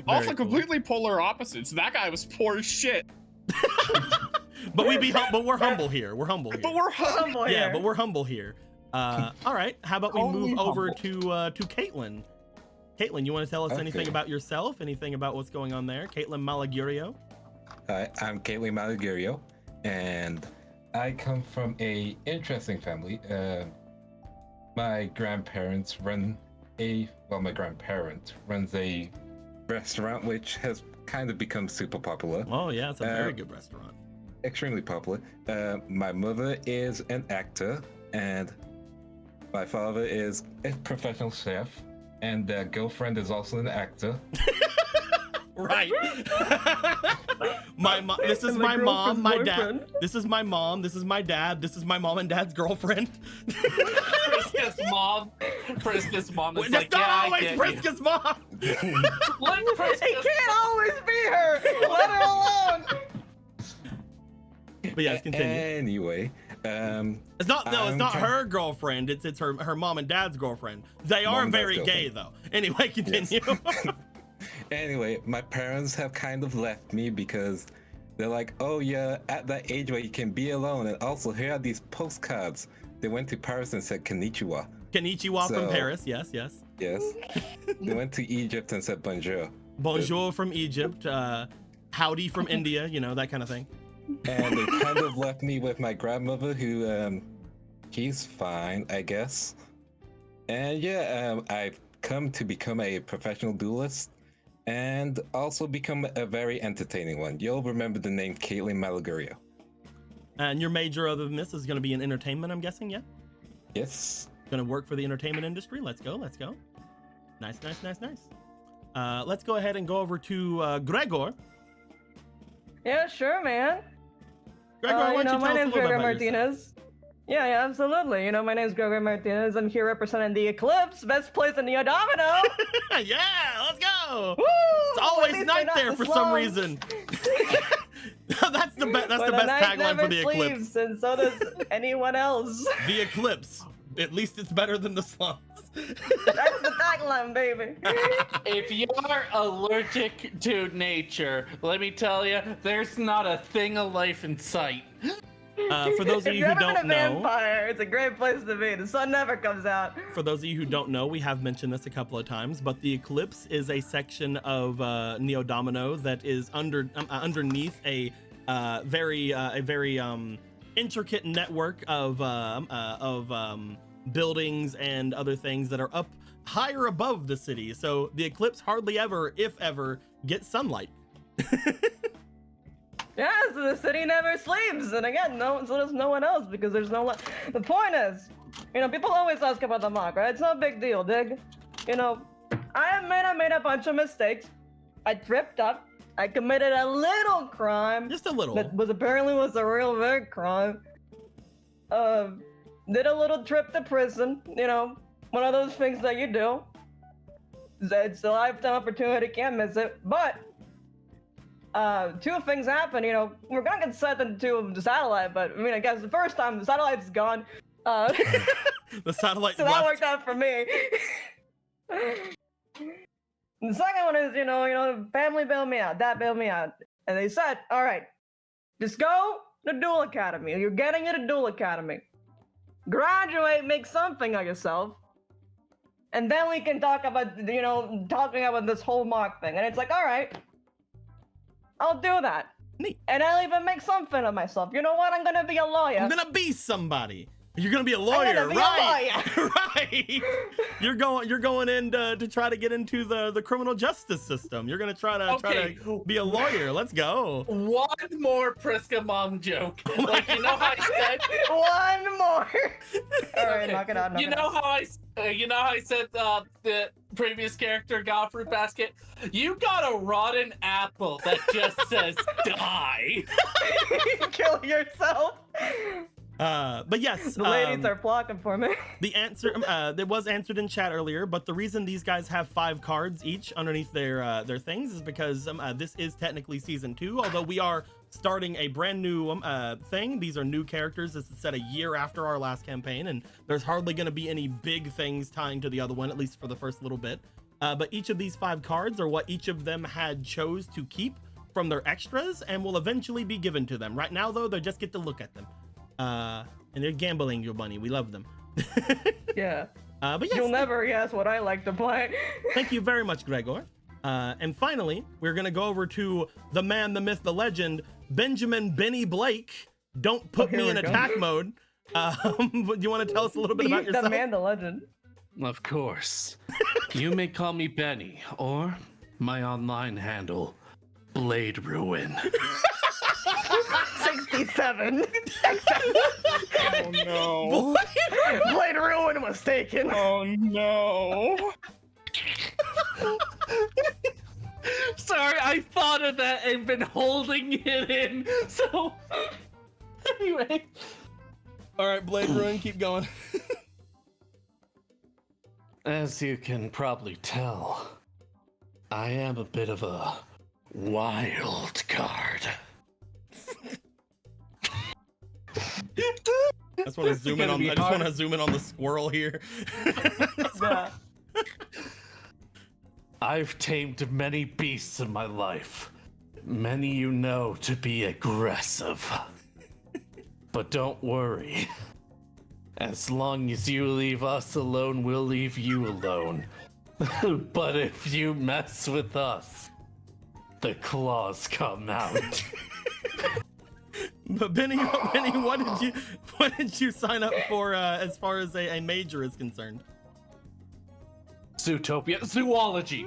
S3: Also
S1: cool.
S3: completely polar opposites. That guy was poor as shit.
S1: But we're humble here. We're humble here.
S3: But we're humble.
S1: Yeah, but we're humble here. All right, how about we
S3: Totally
S1: move over
S3: humble.
S1: to Caitlin? Caitlin, you want to tell us anything about yourself? Anything about what's going on there? Caitlin Malagurio.
S6: Hi, I'm Caitlin Malagurio, and I come from a interesting family. My grandparent runs a restaurant which has kind of become super popular.
S1: Oh yeah, it's a very good restaurant.
S6: Extremely popular. My mother is an actor, and my father is a professional chef, and their girlfriend is also an actor.
S1: Right. This is my mom, my dad. This is my mom. This is my dad. This is my mom and dad's girlfriend.
S2: Priska's mom. Priska's mom is
S1: It's
S2: like,
S1: not
S2: yeah,
S1: always
S2: I get
S1: Priska's mom.
S2: Let
S4: It
S2: Priska's
S4: can't always be her. Let her alone.
S1: But yes, continue.
S6: Anyway,
S1: It's not her girlfriend. It's her mom and dad's girlfriend. They are
S6: and dad's
S1: very gay
S6: girlfriend.
S1: though. Anyway, continue.
S6: Anyway, my parents have kind of left me because They're like, oh, yeah, at that age where you can be alone. And also, here are these postcards. They went to Paris and said konnichiwa.
S1: Konnichiwa from
S6: So-
S1: Paris. Yes, yes.
S6: Yes. They went to Egypt and said bonjour.
S1: Bonjour from Egypt. Howdy from India. You know, that kind of thing.
S6: And they kind of left me with my grandmother, who, she's fine, I guess. And yeah, I've come to become a professional duelist and also become a very entertaining one. You'll remember the name Caitlin Malagurio.
S1: And your major other than this is going to be in entertainment, I'm guessing, yeah?
S6: Yes.
S1: Going to work for the entertainment industry. Let's go, let's go. Nice, nice, nice, nice. Let's go ahead and go over to Gregor.
S4: Yeah, sure, man.
S1: Gregor, why don't you tell
S4: my
S1: us a
S4: name's
S1: little bit
S4: Gregor
S1: about yourself?
S4: Martinez. Yeah, absolutely. You know, my name's Gregor Martinez. I'm here representing the Eclipse, best place in Neo Domino.
S1: Yeah, let's go.
S4: Woo!
S1: It's always
S4: At least
S1: night
S4: they're not
S1: there
S4: the
S1: for some
S4: slums.
S1: reason. That's the best
S4: Where the
S1: best
S4: night
S1: tagline
S4: never
S1: for the Eclipse.
S4: sleeps, and so does anyone else.
S1: The Eclipse. At least it's better than the slums.
S4: That's the tagline, baby.
S2: If you're allergic to nature, let me tell you, there's not a thing of life in sight.
S1: For those of
S4: If
S1: you
S4: you're
S1: who
S4: ever
S1: don't
S4: a
S1: know,
S4: vampire, it's a great place to be. The sun never comes out.
S1: for those of you who don't know, we have mentioned this a couple of times, but the Eclipse is a section of Neo Domino that is underneath a very intricate network of buildings and other things that are up higher above the city. So the Eclipse hardly ever, if ever, gets sunlight.
S4: Yeah, so the city never sleeps, and again, so does no one else because there's no. The point is, you know, people always ask about the mock, right? It's no big deal, dig? You know, I admit I made a bunch of mistakes. I tripped up. I committed a little crime.
S1: Just a little.
S4: That apparently was a real big crime. Did a little trip to prison. You know, one of those things that you do. It's a lifetime opportunity, can't miss it. But two things happen. You know, we're gonna get sent into the satellite, but I mean, I guess the first time the satellite's gone.
S1: The satellite
S4: So
S1: left.
S4: that worked out for me. The second one is, you know, family bailed me out, dad bailed me out. And they said, all right, just go to Duel Academy. You're getting into Duel Academy. Graduate, make something of yourself. And then we can talk about, you know, talking about this whole mock thing. And it's like, all right, I'll do that.
S1: Neat.
S4: And I'll even make something of myself. You know what? I'm gonna be a lawyer.
S1: I'm gonna be somebody. You're gonna be a
S4: I'm
S1: lawyer,
S4: gonna be
S1: right?
S4: a lawyer.
S1: Right. You're going in to try to get into the criminal justice system. You're gonna try to be a lawyer. Let's go.
S2: One more Priska mom joke. Like, you know how I said,
S4: One more. All right,
S2: Okay.
S4: knock it out. Knock
S2: you
S4: it
S2: know
S4: out.
S2: how I said the previous character got a fruit basket? You got a rotten apple that just says die.
S4: Kill yourself.
S1: But yes,
S4: The ladies are flocking for me.
S1: the answer that was answered in chat earlier. But the reason these guys have 5 cards each underneath their things is because this is technically season 2. Although we are starting a brand new thing. These are new characters. This is set a year after our last campaign, and there's hardly going to be any big things tying to the other one, at least for the first little bit. But each of these 5 cards are what each of them had chose to keep from their extras and will eventually be given to them. Right now, though, they just get to look at them. And they're gambling your money. We love them.
S4: Yeah.
S1: But yes,
S4: You'll never guess what I like to play.
S1: thank you very much, Gregor. And finally, we're going to go over to the man, the myth, the legend, Benjamin Benny Blake. Don't put
S4: here
S1: me
S4: we
S1: in
S4: go.
S1: attack mode. Do you want to tell us a little bit about yourself?
S4: The man, the legend.
S2: Of course. You may call me Benny, or my online handle, Blade Ruin.
S4: 67.
S3: Oh no.
S4: Blade Ruin was taken.
S3: Oh no.
S2: Sorry, I thought of that and been holding it in. So, anyway.
S1: All right, Blade Ruin, keep going.
S2: As you can probably tell, I am a bit of a wild card.
S1: I just want to zoom in on. I just want to zoom in on the squirrel here.
S4: Yeah.
S2: I've tamed many beasts in my life. many you know to be aggressive. But don't worry. As long as you leave us alone, we'll leave you alone. But if you mess with us, the claws come out.
S1: But Benny, what did you sign up for as far as a major is concerned?
S2: Zootopia, zoology.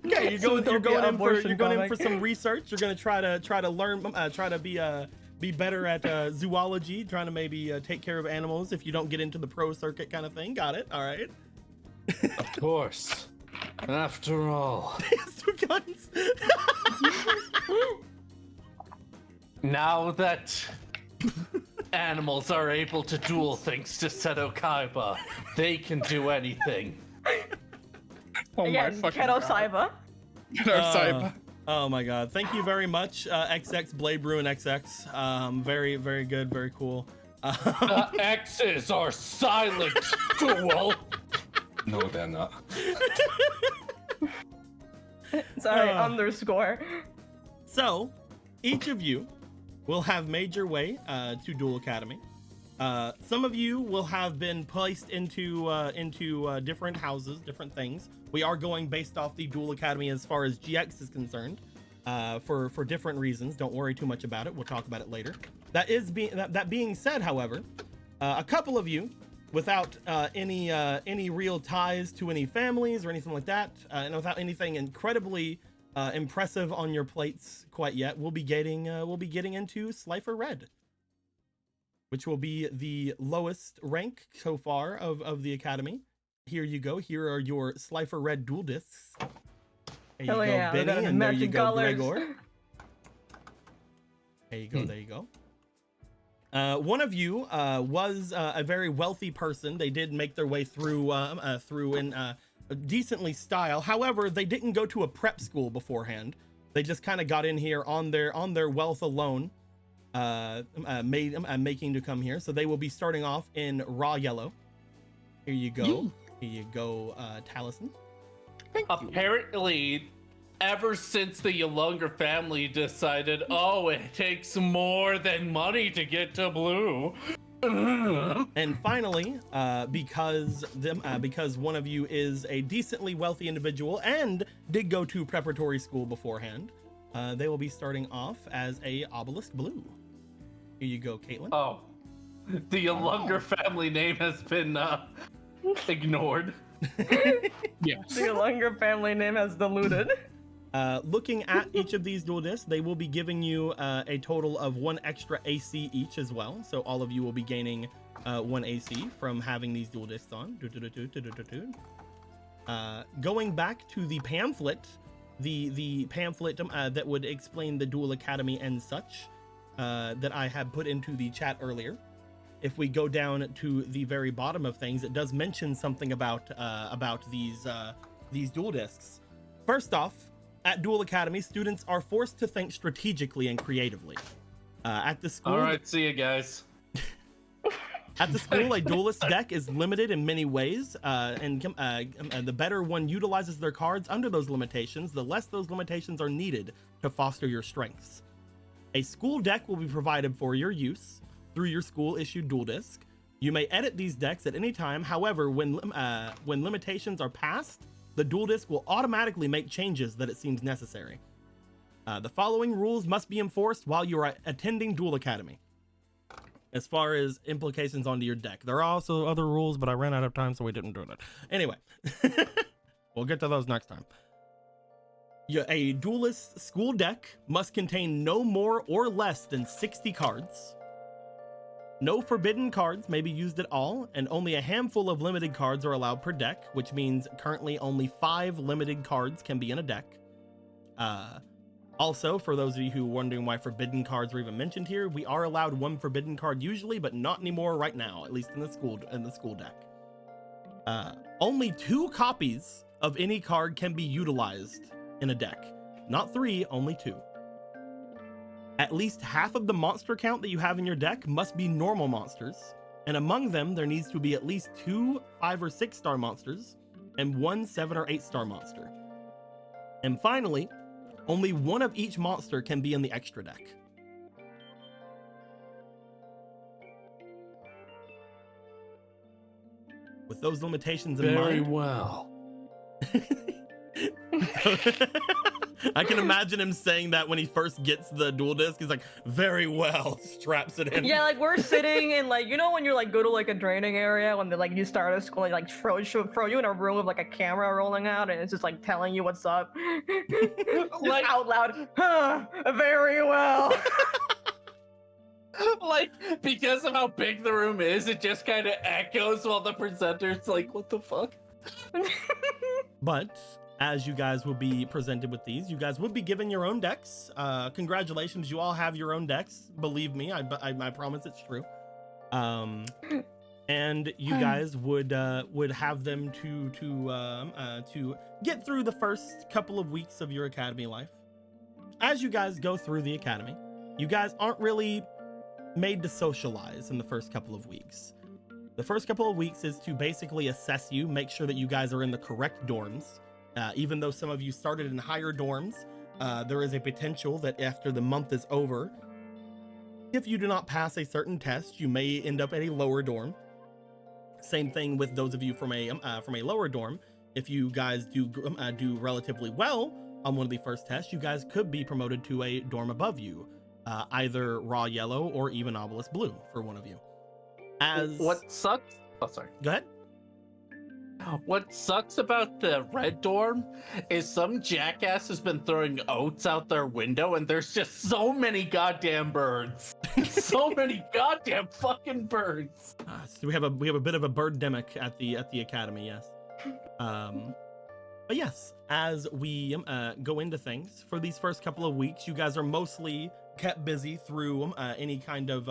S1: Okay, you're going in for some
S4: comic.
S1: research. You're gonna try to learn, try to be better at zoology, trying to maybe take care of animals if you don't get into the pro circuit kind of thing. Got it. All right.
S2: Of course. After all,
S1: Two guns.
S2: now that animals are able to duel thanks to Seto Kaiba, they can do anything.
S3: Oh my
S4: Again,
S3: fucking
S4: Keto
S3: god.
S4: Saiba.
S3: Keto Saiba.
S1: Oh my god. Thank you very much, XX Blade Bruin XX. Very, very good, very cool.
S2: The X's are silent, Duel.
S6: No, they're not.
S4: Sorry, underscore.
S1: So, each of you will have made your way to Duel Academy. Some of you will have been placed into different houses, different things. We are going based off the Duel Academy as far as GX is concerned, for different reasons. Don't worry too much about it. We'll talk about it later. That being said, however, a couple of you, without any real ties to any families or anything like that, and without anything incredibly impressive on your plates quite yet, we'll be getting into Slifer Red, which will be the lowest rank so far of the academy. Here you go. Here are your Slifer Red dual discs. There you
S4: Hell
S1: go,
S4: yeah, we got
S1: Benny,
S4: the
S1: and there you
S4: matching
S1: go,
S4: colors.
S1: Gregor. There you go. There you go. One of you was a very wealthy person. They did make their way through in decently style. However, they didn't go to a prep school beforehand. They just kind of got in here on their wealth alone, making to come here. So they will be starting off in raw yellow. Here you go. Here you go, Taliesin.
S2: Apparently, ever since the Younger family decided, oh, it takes more than money to get to blue.
S1: And finally, because one of you is a decently wealthy individual and did go to preparatory school beforehand, they will be starting off as a obelisk blue. Here you go, Caitlin.
S2: Oh, the Younger family name has been ignored.
S3: Yes.
S4: The Lunger family name has diluted.
S1: Looking at each of these dual discs, they will be giving you a total of 1 extra AC each as well. So all of you will be gaining 1 AC from having these dual discs on. Going back to the pamphlet, the pamphlet that would explain the Duel Academy and such, that I had put into the chat earlier. If we go down to the very bottom of things, it does mention something about these dual discs. First off, at Duel Academy, students are forced to think strategically and creatively. At the school,
S2: All right, see you guys.
S1: At the school, a duelist deck is limited in many ways, and the better one utilizes their cards under those limitations, the less those limitations are needed to foster your strengths. A school deck will be provided for your use through your school-issued duel disc. You may edit these decks at any time. However, when limitations are passed, the duel disc will automatically make changes that it seems necessary. The following rules must be enforced while you are attending Duel Academy, as far as implications onto your deck. There are also other rules, but I ran out of time, so we didn't do that. Anyway, we'll get to those next time. A duelist school deck must contain no more or less than 60 cards. No forbidden cards may be used at all, and only a handful of limited cards are allowed per deck, which means currently only 5 limited cards can be in a deck. Also, for those of you who are wondering why forbidden cards are even mentioned here, we are allowed 1 forbidden card usually, but not anymore right now, at least in the school deck. Only 2 copies of any card can be utilized in a deck. Not 3, only 2. At least half of the monster count that you have in your deck must be normal monsters, and among them there needs to be at least 2 5 or 6 star monsters and 1 7 or 8 star monster. And finally, Only one of each monster can be in the extra deck. With those limitations in
S2: Very
S1: mind,
S2: well.
S1: I can imagine him saying that when he first gets the dual disc. He's like, very well, straps it in.
S4: Yeah, like we're sitting in like, you know when you like go to like a training area when they like you start a school, like throw you in a room with like a camera rolling out and it's just like telling you what's up. Just
S2: Like-
S4: out loud. Huh, very well.
S2: Like, because of how big the room is, it just kind of echoes while the presenter's like, what the fuck?
S1: But as you guys will be presented with these, you guys would be given your own decks. Congratulations, you all have your own decks. Believe me, I promise it's true. And you guys would have them to get through the first couple of weeks of your academy life. As you guys go through the academy, you guys aren't really made to socialize in the first couple of weeks. The first couple of weeks is to basically assess you, make sure that you guys are in the correct dorms. Even though some of you started in higher dorms, there is a potential that after the month is over, if you do not pass a certain test, you may end up at a lower dorm. Same thing with those of you from a lower dorm. If you guys do relatively well on one of the first tests, you guys could be promoted to a dorm above you, either raw yellow or even obelisk blue for one of you.
S2: What sucks? Oh, sorry.
S1: Go ahead.
S2: What sucks about the red dorm is some jackass has been throwing oats out their window and there's just so many goddamn birds. So many goddamn fucking birds.
S1: So we have a bit of a birdemic at the academy, yes. But yes, as we go into things for these first couple of weeks, you guys are mostly kept busy through any kind of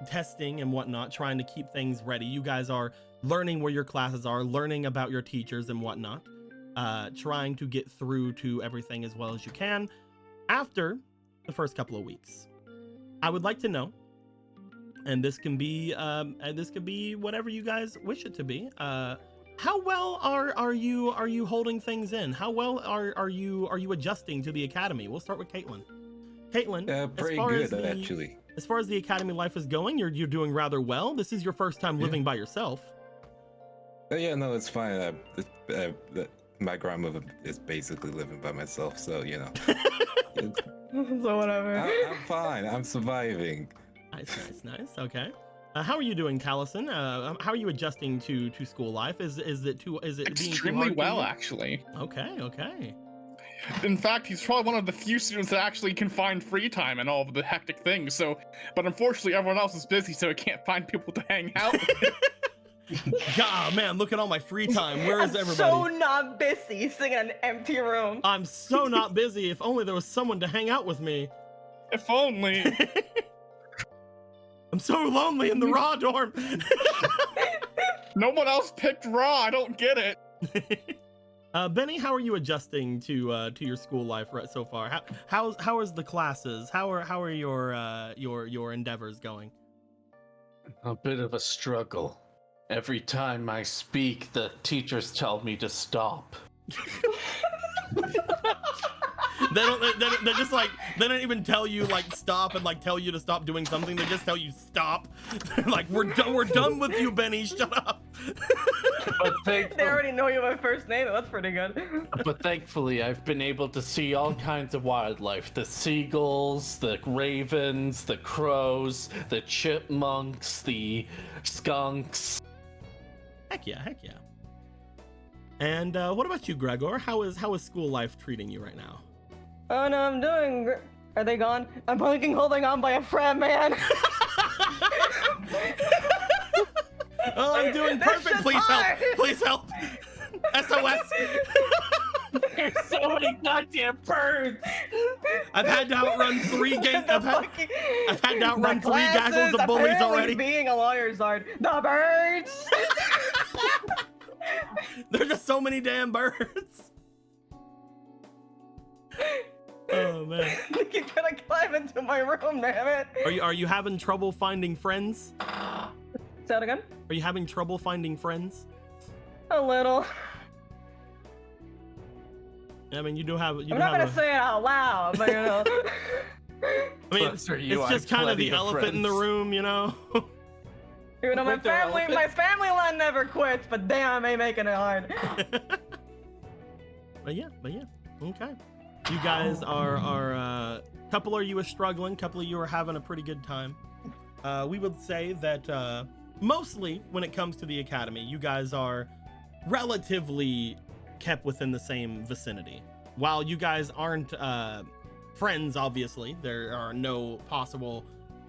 S1: testing and whatnot, trying to keep things ready. You guys are learning where your classes are, learning about your teachers and whatnot, trying to get through to everything as well as you can. After the first couple of weeks, I would like to know, and this can be whatever you guys wish it to be. How well are you holding things in? How well are you adjusting to the academy? We'll start with Caitlin. Caitlin,
S6: pretty good actually.
S1: As far as the academy life is going, you're doing rather well. This is your first time living by yourself.
S6: Oh yeah, no, it's fine. My grandmother is basically living by myself, so you know.
S4: So whatever.
S6: I'm fine. I'm surviving.
S1: Nice. Okay. How are you doing, Callison? How are you adjusting to school life? Is it
S3: Extremely
S1: being too hard
S3: well,
S1: for you?
S3: actually.
S1: Okay.
S3: In fact, he's probably one of the few students that actually can find free time and all of the hectic things. So, but unfortunately, everyone else is busy, so he can't find people to hang out with.
S1: God, man, look at all my free time. Where is everybody?
S4: So not busy, sitting in an empty room.
S1: I'm so not busy. If only there was someone to hang out with me.
S3: If only.
S1: I'm so lonely in the raw dorm.
S3: No one else picked Raw. I don't get it.
S1: Benny, how are you adjusting to your school life so far? How is the classes? How are your endeavors going?
S2: A bit of a struggle. Every time I speak, the teachers tell me to stop.
S1: They're just like, they don't even tell you like stop and like tell you to stop doing something. They just tell you stop. They're like, we're done with you, Benny. Shut up.
S2: But
S4: They already know you by first name. That's pretty good.
S2: But thankfully, I've been able to see all kinds of wildlife. The seagulls, the ravens, the crows, the chipmunks, the skunks.
S1: Heck yeah. And what about you, Gregor? How is school life treating you right now?
S4: Oh no, I'm doing. Are they gone? I'm fucking holding on by a friend, man.
S1: Oh, I'm doing
S4: This
S1: perfect.
S4: shit's
S1: Please help.
S4: hard.
S1: Please help. SOS.
S2: There's so many goddamn birds.
S1: I've had to outrun three gaggles of
S4: The
S1: bullies
S4: apparently
S1: already.
S4: Being a lawyer's hard. The birds.
S1: There's just so many damn birds. Oh man.
S4: You're gonna climb into my room, damn it.
S1: Are you having trouble finding friends?
S4: Say that again?
S1: Are you having trouble finding friends?
S4: A little.
S1: I mean, you do have.
S4: I'm not gonna say it out loud, but you know.
S1: I mean,
S2: Closer you,
S1: it's
S2: I
S1: just kind of
S2: plenty
S1: the
S2: of
S1: elephant in the
S2: friends.
S1: room, you know.
S4: You know, my
S2: Wait, there are
S4: family line never quits, but damn, they making it hard.
S1: But yeah, okay. You guys are couple of you are struggling, couple of you are having a pretty good time. We would say that mostly when it comes to the academy, you guys are relatively kept within the same vicinity. While you guys aren't friends, obviously, there are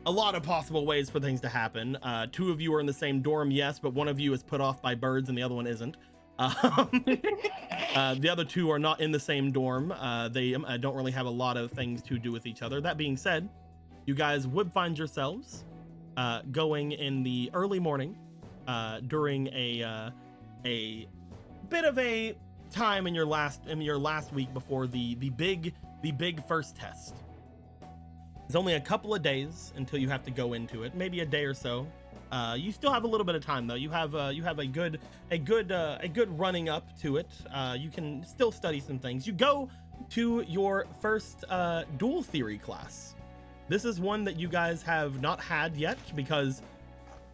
S1: a lot of possible ways for things to happen. Two of you are in the same dorm, yes, but one of you is put off by birds and the other one isn't. The other two are not in the same dorm. They don't really have a lot of things to do with each other. That being said, you guys would find yourselves going in the early morning during a bit of a time in your last week before the big first test. It's only a couple of days until you have to go into it, maybe a day or so. You still have a little bit of time though. You have a good running up to it. You can still study some things. You go to your first dual theory class. This is one that you guys have not had yet because,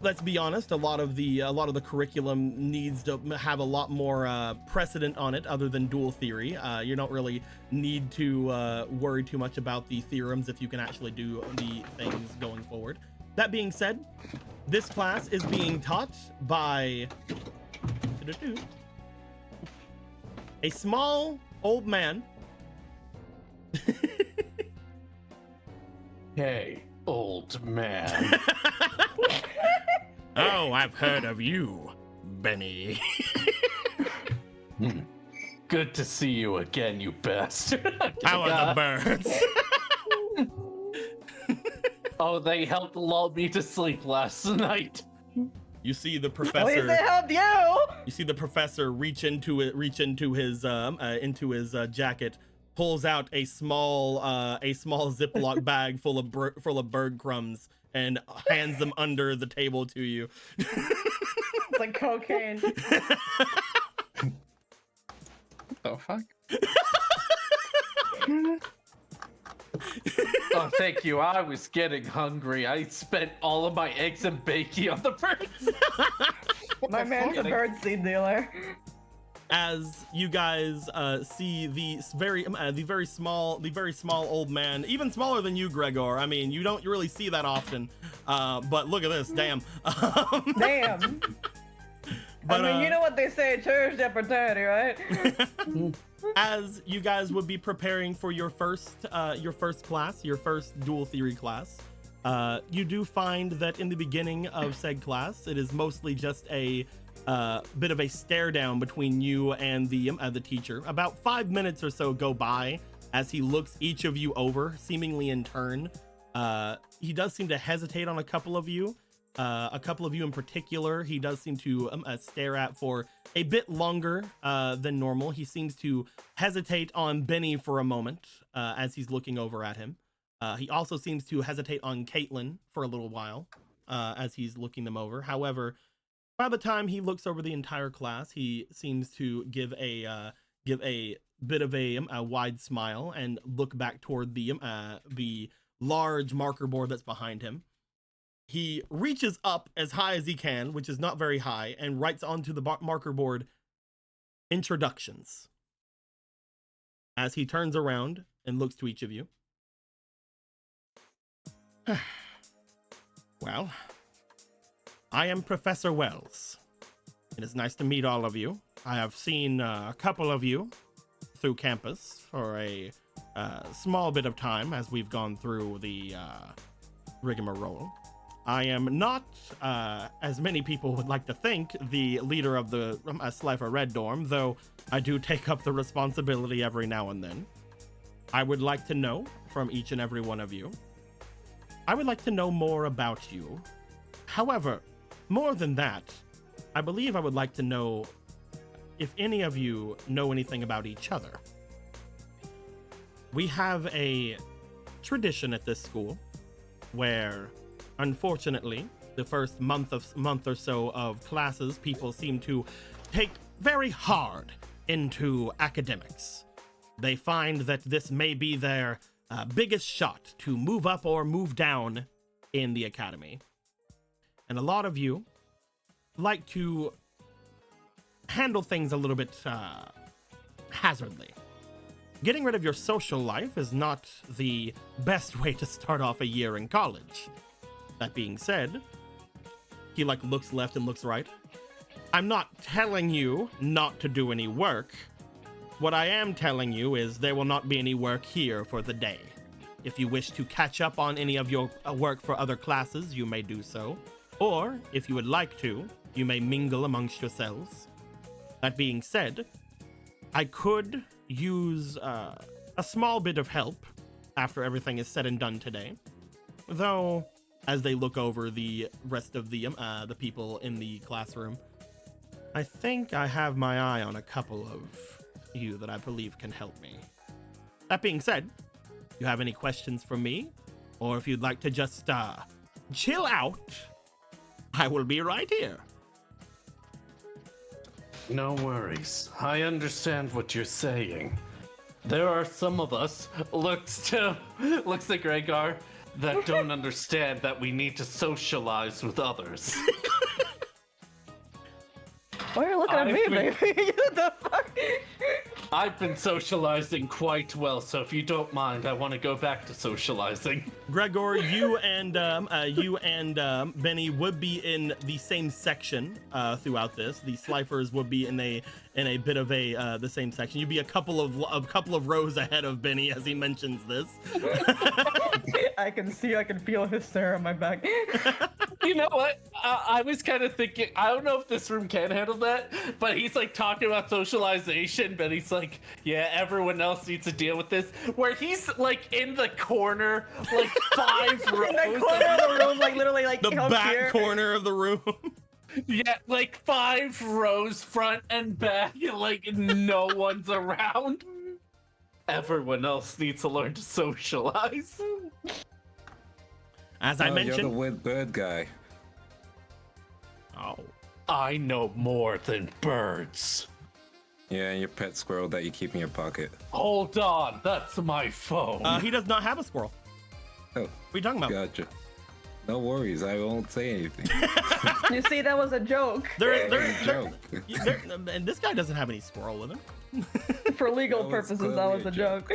S1: let's be honest, a lot of the curriculum needs to have a lot more precedent on it other than dual theory. You don't really need to worry too much about the theorems if you can actually do the things going forward. That being said, this class is being taught by a small old man.
S2: Hey, old man.
S1: Oh, I've heard of you, Benny.
S2: Good to see you again, you bastard.
S1: How are the birds?
S2: Oh, they helped lull me to sleep last night.
S1: You see the
S4: At least
S1: professor.
S4: they helped you.
S1: You see the professor reach into his jacket, pulls out a small Ziploc bag full of bird crumbs, and hands them under the table to you.
S4: It's like cocaine.
S3: What the fuck?
S2: Oh, thank you. I was getting hungry. I spent all of my eggs and bacon on the birds.
S4: My man's a bird seed dealer.
S1: As you guys see the very small old man, even smaller than you, Gregor. I mean, you don't really see that often, but look at this, damn.
S4: Damn.
S1: But,
S4: I mean, you know what they say, cherish the opportunity, right?
S1: As you guys would be preparing for your first class, your first dual theory class, you do find that in the beginning of said class, it is mostly just a bit of a stare down between you and the teacher. About 5 minutes or so go by as he looks each of you over, seemingly in turn. He does seem to hesitate on a couple of you. A couple of you in particular, he does seem to stare at for a bit longer than normal. He seems to hesitate on Benny for a moment as he's looking over at him. He also seems to hesitate on Caitlin for a little while as he's looking them over. However, by the time he looks over the entire class, he seems to give a bit of a wide smile and look back toward the large marker board that's behind him. He reaches up as high as he can, which is not very high, and writes onto the marker board, "Introductions." As he turns around and looks to each of you. Well, I am Professor Wells. It is nice to meet all of you. I have seen a couple of you through campus for a small bit of time as we've gone through the rigmarole. I am not, as many people would like to think, the leader of the Slifer Red Dorm, though I do take up the responsibility every now and then. I would like to know from each and every one of you. I would like to know more about you. However, more than that, I believe I would like to know if any of you know anything about each other. We have a tradition at this school where, unfortunately, the first month or so of classes, people seem to take very hard into academics. they find that this may be their biggest shot to move up or move down in the academy. And a lot of you like to handle things a little bit hazardly. Getting rid of your social life is not the best way to start off a year in college. That being said, he looks left and looks right. I'm not telling you not to do any work. What I am telling you is there will not be any work here for the day. If you wish to catch up on any of your work for other classes, you may do so. Or, if you would like to, you may mingle amongst yourselves. That being said, I could use a small bit of help after everything is said and done today. Though, as they look over the rest of the people in the classroom, I think I have my eye on a couple of you that I believe can help me. That being said, you have any questions for me? Or if you'd like to just chill out, I will be right here.
S2: No worries. I understand what you're saying. There are some of us, looks to Gregor, that don't understand that we need to socialize with others.
S4: Why are you looking at me, baby? What the fuck?
S2: I've been socializing quite well, so if you don't mind, I want to go back to socializing.
S1: Gregor, you and Benny would be in the same section throughout this. The Slifers would be in a bit of the same section. You'd be a couple of rows ahead of Benny as he mentions this.
S4: I can feel his stare on my back.
S2: You know what? I was kind of thinking, I don't know if this room can handle that, but he's like talking about socialization, but he's like, yeah, everyone else needs to deal with this. Where he's like in the corner, like 5 rows.
S4: In the corner of the room, like literally like
S1: The back corner of the room.
S2: Yeah, like 5 rows front and back, and like no one's around. Everyone else needs to learn to socialize.
S1: As I mentioned,
S6: you're the weird bird guy.
S1: Oh,
S2: I know more than birds.
S6: Yeah, and your pet squirrel that you keep in your pocket.
S2: Hold on, that's my phone.
S1: he does not have a squirrel.
S6: Oh,
S1: What are you talking about?
S6: gotcha. No worries, I won't say anything.
S4: You see, that was a joke.
S6: Joke.
S1: And this guy doesn't have any squirrel with him.
S4: For legal
S6: That was
S4: purposes, that was a
S6: clearly a
S4: joke.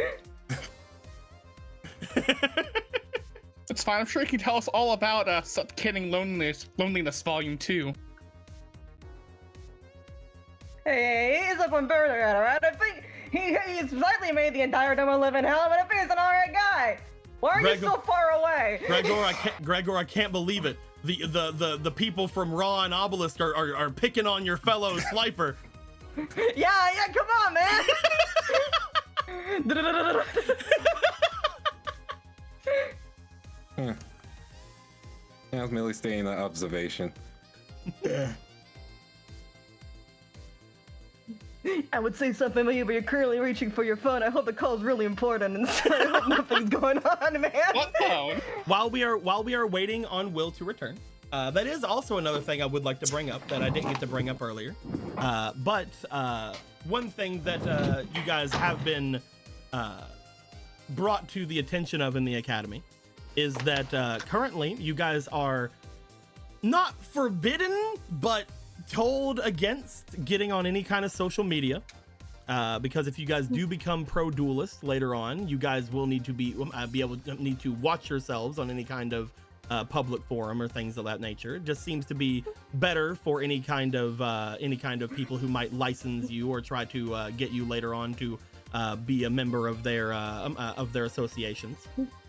S3: It's fine. I'm sure he can tell us all about Suffocating Loneliness Volume 2.
S4: Hey, he's up on Burger, alright? I think he's slightly made the entire time I live in hell, but I think he's an alright guy. Why are you so far away?
S1: Gregor, I can't believe it. The people from Raw and Obelisk are picking on your fellow Slifer.
S4: Yeah, come on, man.
S6: Yeah, I was merely stating an observation.
S4: I would say something about you, but you're currently reaching for your phone. I hope the call's really important, and I hope nothing's going on, man.
S3: What phone?
S1: While we are waiting on Will to return, that is also another thing I would like to bring up that I didn't get to bring up earlier. But one thing that you guys have been brought to the attention of in the academy is that currently you guys are not forbidden, but told against getting on any kind of social media, because if you guys do become pro duelists later on, you guys will need to need to watch yourselves on any kind of public forum or things of that nature. It just seems to be better for any kind of people who might license you or try to get you later on to be a member of their associations.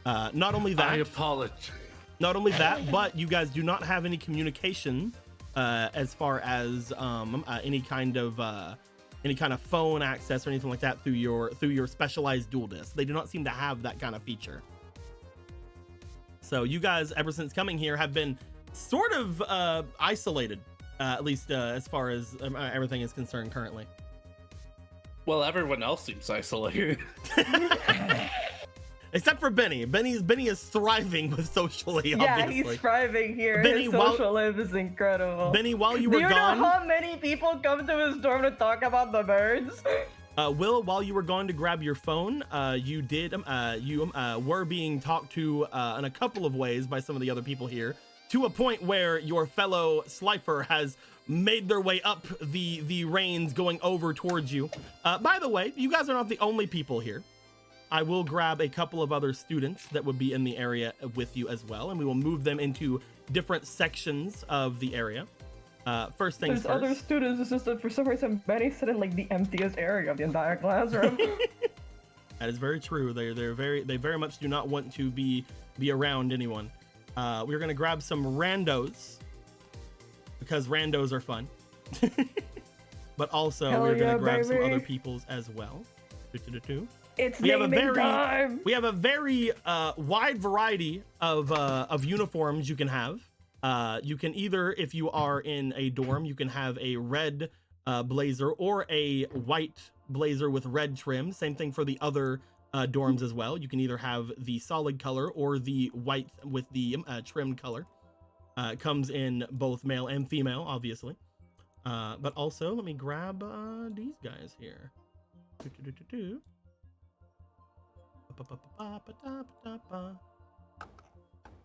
S1: Not only that,
S2: I apologize.
S1: Not only that, but you guys do not have any communication as far as any kind of phone access or anything like that through your specialized dual disc. They do not seem to have that kind of feature. So you guys, ever since coming here, have been sort of isolated, at least as far as everything is concerned currently.
S2: Well, everyone else seems isolated.
S1: Except for Benny. Benny is thriving with socially,
S4: Yeah,
S1: obviously.
S4: he's thriving here.
S1: Benny,
S4: his social life is incredible.
S1: Benny, while you were
S4: Do you
S1: gone...
S4: know how many people come to his dorm to talk about the birds?
S1: Will, while you were going to grab your phone, you were being talked to in a couple of ways by some of the other people here, to a point where your fellow Slifer has made their way up the reins going over towards you. By the way, you guys are not the only people here. I will grab a couple of other students that would be in the area with you as well, and we will move them into different sections of the area. First things
S4: There's
S1: first.
S4: other students, it's just that for some reason Benny's sitting like the emptiest area of the entire classroom.
S1: That is very true. They very much do not want to be around anyone. We're gonna grab some randos because randos are fun. But also
S4: Hell
S1: we're
S4: yeah,
S1: gonna grab some
S4: baby.
S1: other people's as well.
S4: It's
S1: We have a
S4: naming time!
S1: We have a very wide variety of uniforms you can have. You can either, if you are in a dorm, you can have a red blazer or a white blazer with red trim. Same thing for the other dorms as well. You can either have the solid color or the white with the trimmed color. It comes in both male and female, obviously. But also, let me grab these guys here.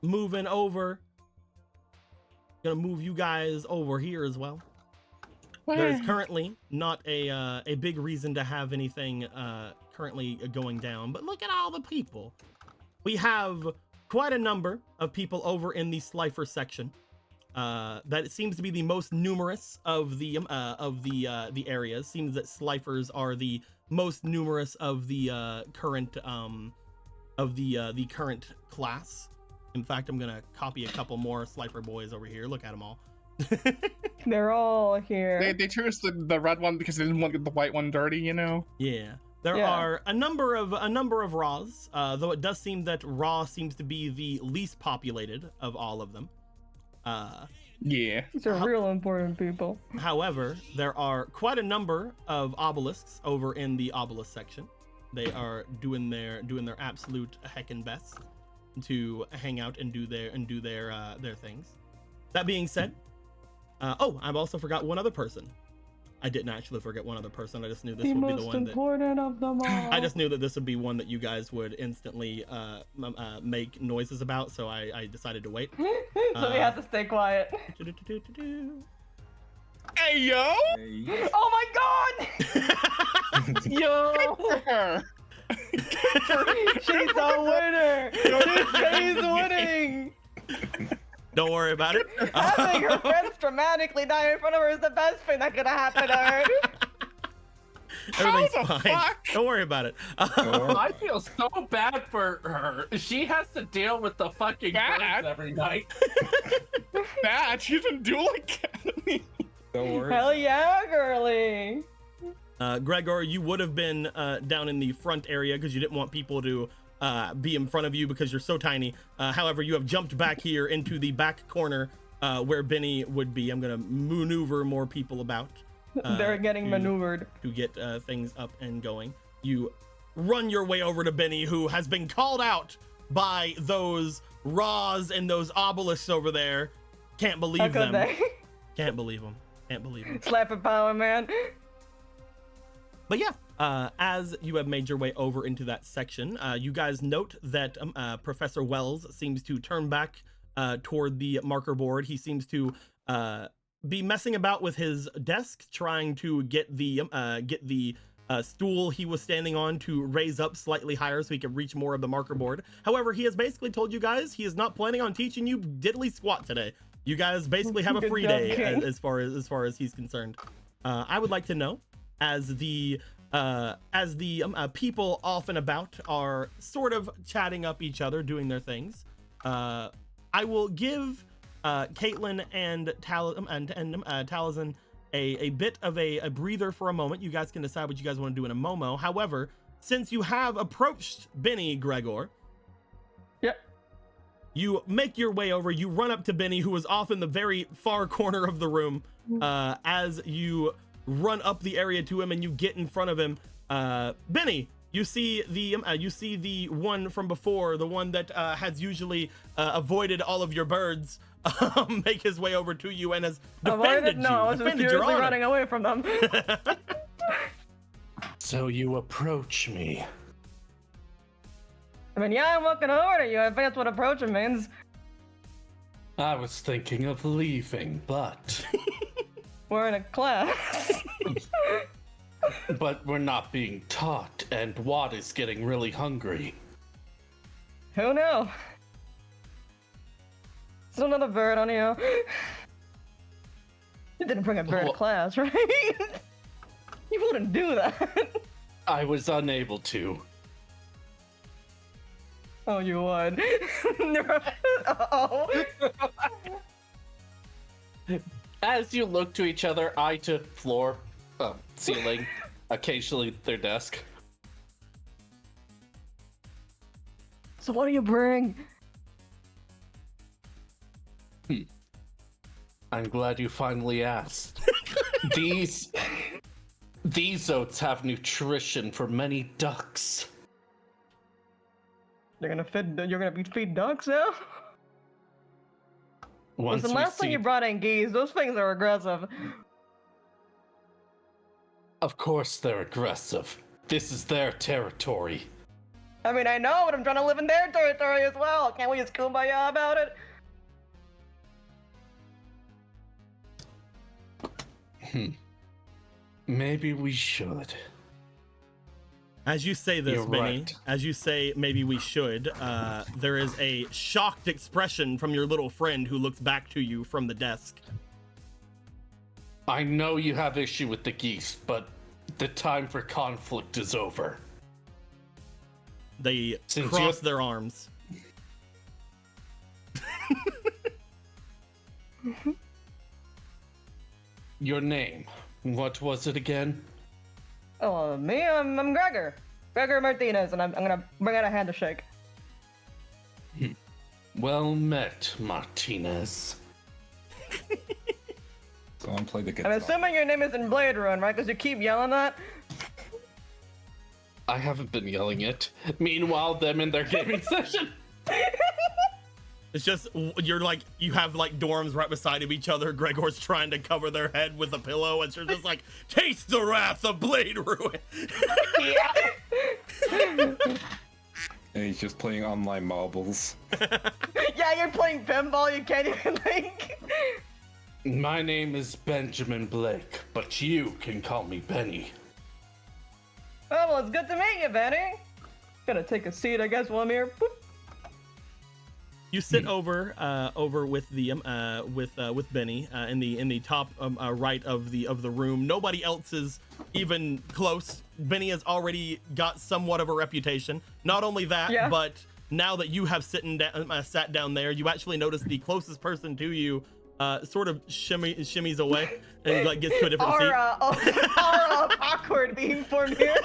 S1: Moving over. Gonna move you guys over here as well. There's currently not a big reason to have anything currently going down, but look at all the people. We have quite a number of people over in the Slifer section. That seems to be the most numerous of the areas. Seems that Slifers are the most numerous of the current class. In fact, I'm gonna copy a couple more Slifer boys over here. Look at them all.
S4: They're all here.
S3: They chose the red one because they didn't want to get the white one dirty, you know?
S1: Yeah. There are a number of Raws, though it does seem that Raw seems to be the least populated of all of them.
S3: Yeah.
S4: These are real important people.
S1: However, there are quite a number of obelisks over in the obelisk section. They are doing their absolute heckin' best to hang out and do their things. That being said, I've also forgot one other person. I didn't actually forget one other person. I just knew this would be the one that.
S4: Important of them all.
S1: I just knew that this would be one that you guys would instantly make noises about, so I decided to wait.
S4: So we have to stay quiet.
S3: Hey, yo!
S6: Hey.
S4: Oh my god! Yo! She's a winner! She's winning!
S1: Don't worry about it.
S4: Having her friends dramatically die in front of her is the best thing that could happen to her.
S1: Everything's
S3: How the
S1: fine.
S3: fuck?
S1: Don't worry about it.
S2: I feel so bad for her. She has to deal with the fucking
S3: Bad?
S2: birds every night.
S3: Bad, she's in Duel Academy.
S6: Don't worry.
S4: Hell yeah, girly!
S1: Gregor, you would have been down in the front area because you didn't want people to be in front of you because you're so tiny. However, you have jumped back here into the back corner where Benny would be. I'm gonna maneuver more people about.
S4: They're getting maneuvered.
S1: To get things up and going. You run your way over to Benny, who has been called out by those Raws and those obelisks over there. Can't believe them. Can't believe them. Can't believe them.
S4: Slap and power, man.
S1: But yeah, as you have made your way over into that section, you guys note that Professor Wells seems to turn back toward the marker board. He seems to be messing about with his desk, trying to get the stool he was standing on to raise up slightly higher so he could reach more of the marker board. However, he has basically told you guys he is not planning on teaching you diddly squat today. You guys basically have a free day as far as he's concerned. I would like to know, as the people off and about are sort of chatting up each other, doing their things, I will give Caitlin and Taliesin a bit of a breather for a moment. You guys can decide what you guys want to do in a Momo. However, since you have approached Benny, Gregor,
S4: Yep.
S1: you make your way over. You run up to Benny, who is off in the very far corner of the room. As you run up the area to him and you get in front of him, Benny, you see the one from before, the one that has usually avoided all of your birds, make his way over to you and has defended
S4: No, I was just
S1: your
S4: furiously
S1: honor.
S4: running away from them.
S2: So you approach me.
S4: I mean, yeah, I'm walking over to you. I think that's what approaching means.
S2: I was thinking of leaving, but
S4: We're in a class.
S2: but we're not being taught, and Watt is getting really hungry.
S4: Who knew? There's another bird on you. You didn't bring a bird to class, right? You wouldn't do that.
S2: I was unable to.
S4: Oh, you would. Uh-oh.
S2: As you look to each other, eye to floor, ceiling, occasionally their desk.
S4: So what do you bring?
S2: I'm glad you finally asked. These oats have nutrition for many ducks.
S4: You're gonna feed ducks now?
S2: Once
S4: Listen,
S2: we
S4: last time
S2: see-
S4: you brought in geese, those things are aggressive.
S2: Of course they're aggressive. This is their territory.
S4: I mean, I know, but I'm trying to live in their territory as well. Can't we just kumbaya about it?
S2: Maybe we should.
S1: As you say this,
S2: You're
S1: Benny,
S2: right.
S1: as you say maybe we should, there is a shocked expression from your little friend who looks back to you from the desk.
S2: I know you have issue with the geese, but the time for conflict is over.
S1: They
S2: Since
S1: cross
S2: you-
S1: their arms.
S2: Your name, what was it again?
S4: Oh, me? I'm Gregor. Gregor Martinez, and I'm gonna bring out a hand to shake.
S2: Well met, Martinez.
S6: Someone play the guitar.
S4: I'm assuming your name isn't Blade Run, right? Because you keep yelling that.
S2: I haven't been yelling it. Meanwhile, them in their gaming session.
S1: It's just, you have like dorms right beside of each other. Gregor's trying to cover their head with a pillow, and she's just like, taste the wrath of Blade Ruin.
S6: And he's just playing online marbles.
S4: Yeah, you're playing pinball, you can't even think.
S2: My name is Benjamin Blake, but you can call me Benny.
S4: Oh, well, it's good to meet you, Benny. Gonna take a seat, I guess, while I'm here. Boop.
S1: You sit over with the with Benny in the top right of the room. Nobody else is even close. Benny has already got somewhat of a reputation. Not only that,
S4: Yeah.
S1: but now that you have sat down there, you actually notice the closest person to you sort of shimmies away and like gets to a different seat.
S4: Aura of awkward being formed here.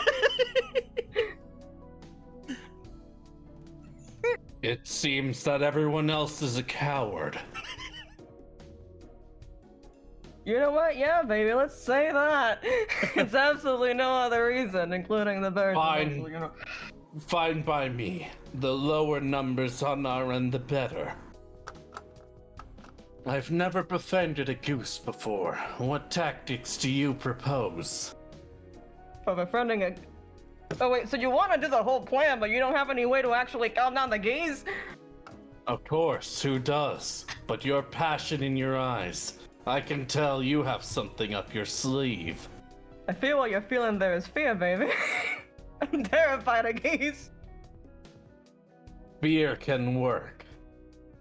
S2: It seems that everyone else is a coward.
S4: You know what? Yeah, baby, let's say that. It's absolutely no other reason, including the birds.
S2: Fine.
S4: You know.
S2: Fine by me. The lower numbers on our end, the better. I've never befriended a goose before. What tactics do you propose?
S4: For befriending a... Oh wait, so you want to do the whole plan, but you don't have any way to actually calm down the geese?
S2: Of course, who does? But your passion in your eyes. I can tell you have something up your sleeve.
S4: I feel what you're feeling there is fear, baby. I'm terrified of geese.
S2: Fear can work.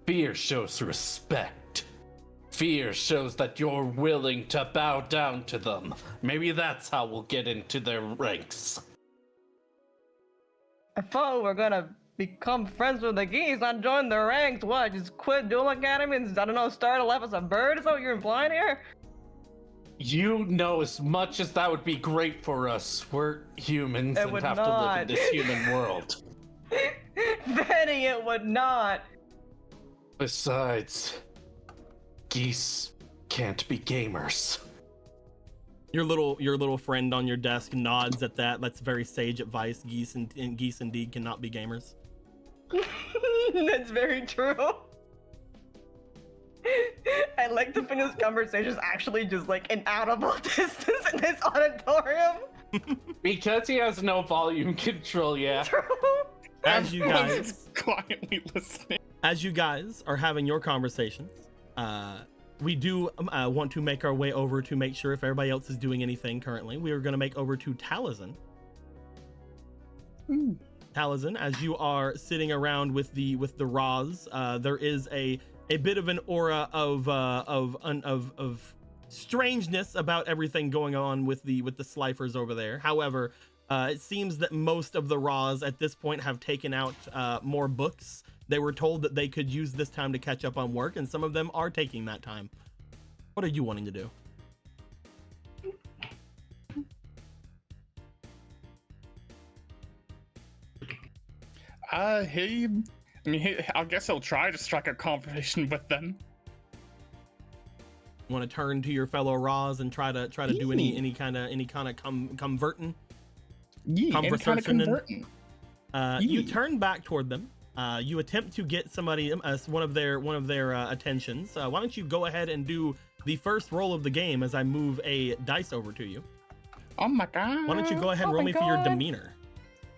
S2: Fear shows respect. Fear shows that you're willing to bow down to them. Maybe that's how we'll get into their ranks.
S4: I thought we were gonna become friends with the geese, not join their ranks. What, just quit Duel Academy and, I don't know, start a life as a bird? Is that what you're implying here?
S2: You know as much as that would be great for us. We're humans
S4: It
S2: and
S4: would
S2: have to live
S4: not.
S2: in this human world.
S4: Benny, it would not.
S2: Besides, geese can't be gamers.
S1: Your little friend on your desk nods at that. That's very sage advice. Geese indeed cannot be gamers.
S4: That's very true. I like to think this conversation is actually just like an audible distance in this auditorium.
S2: Because he has no volume control, yeah.
S1: As you
S3: Everyone's
S1: guys,
S3: just quietly listening.
S1: as you guys are having your conversations, we do want to make our way over to make sure if everybody else is doing anything currently. We are going to make over to Talazin. Talazin, as you are sitting around with the Roz, there is a bit of an aura of strangeness about everything going on with the Slifers over there. However, it seems that most of the Roz at this point have taken out more books. They were told that they could use this time to catch up on work, and some of them are taking that time. What are you wanting to do?
S3: I guess he'll try to strike a conversation with them.
S1: Want to turn to your fellow Roz and try to do any kind of converting?
S3: Yeah, any kind of converting.
S1: You turn back toward them. You attempt to get somebody one of their attentions. Why don't you go ahead and do the first roll of the game as I move a dice over to you?
S3: Oh my god.
S1: Why don't you go ahead and roll me for your demeanor?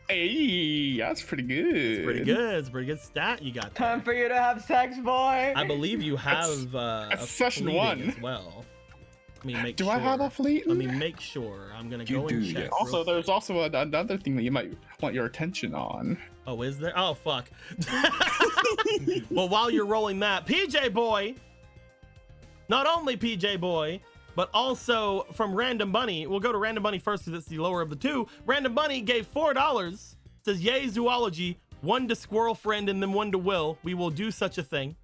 S3: Hey, that's pretty good.
S1: It's pretty good. It's a pretty good stat you got there.
S4: Time for you to have sex, boy.
S1: I believe you have a
S3: session
S1: fleeting
S3: one
S1: as well. Let me make
S3: Do
S1: sure.
S3: I have a fleet?
S1: Let me make sure. I'm gonna
S6: You
S1: go
S6: do,
S1: and check.
S6: yes.
S1: real
S3: Also,
S1: quick.
S3: there's also another thing that you might want your attention on.
S1: Oh, is there? Oh, fuck. Well, while you're rolling that, PJ Boy, not only PJ Boy, but also from Random Bunny. We'll go to Random Bunny first because it's the lower of the two. Random Bunny gave $4. Says, yay, zoology. One to Squirrel Friend and then one to Will. We will do such a thing.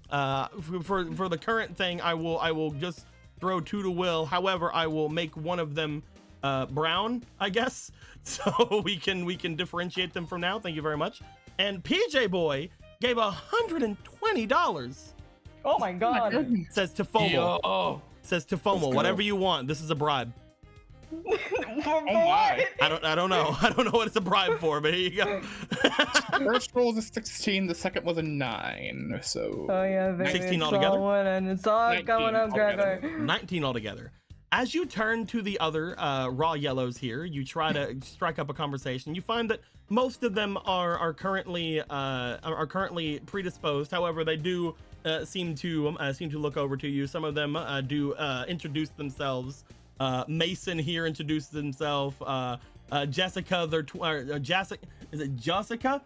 S1: For the current thing, I will just throw 2 to Will. However, I will make one of them brown, I guess, so we can differentiate them from now. Thank you very much. And PJ Boy gave $120.
S4: Oh my god.
S1: Says to FOMO.
S2: Yo.
S1: Says to FOMO.
S6: go.
S1: Whatever you want. This is a bribe.
S4: For
S3: my.
S4: what?
S1: I don't know. I don't know what it's a bribe for, but here you go.
S3: First roll was a 16, the second was a 9. So
S4: Oh yeah, baby.
S1: 16
S4: it's
S1: altogether?
S4: all winning. It's all
S3: 19
S4: coming up,
S3: altogether.
S4: Gregor.
S1: 19 altogether. As you turn to the other raw yellows here, you try to strike up a conversation. You find that most of them are currently predisposed. However, they do seem to look over to you. Some of them do introduce themselves. Mason here introduces himself. Jessica, Jessica, is it Jessica?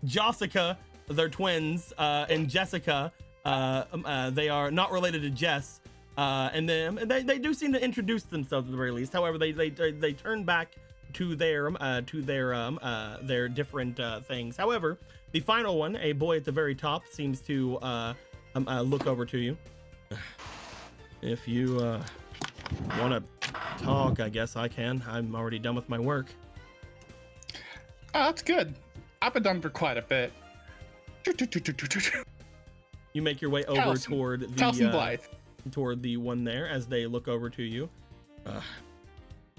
S1: Jessica, they're twins. And Jessica, they are not related to Jess. And then they do seem to introduce themselves at the very least. However, they turn back to their different things. However, the final one, a boy at the very top, seems to look over to you. If you want to talk, I guess I can. I'm already done with my work.
S3: Oh, that's good. I've been done for quite a bit.
S1: You make your way over
S3: Taliesin.
S1: toward
S3: Taliesin Blythe.
S1: toward the one there as they look over to you.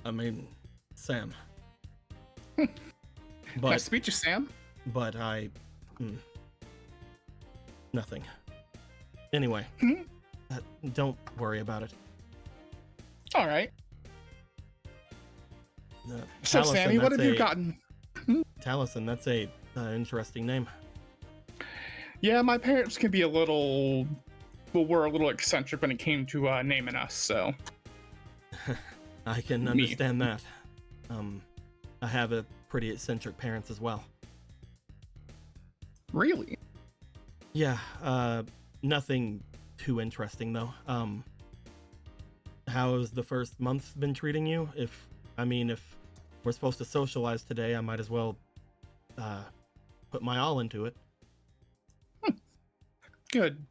S1: I mean, Sam.
S3: Nice to meet you, Sam.
S1: But nothing. Anyway, don't worry about it.
S3: All right. So,
S1: Taliesin,
S3: Sammy, what
S1: that's
S3: have you
S1: a-
S3: gotten?
S1: Taliesin, that's a interesting name.
S3: Yeah, my parents can be a little. Well, we're a little eccentric when it came to naming us, so.
S1: I can
S3: Me.
S1: understand that. I have a pretty eccentric parents as well.
S3: Really?
S1: Yeah, nothing too interesting though. How has the first month been treating you? If we're supposed to socialize today, I might as well put my all into it.
S3: Good.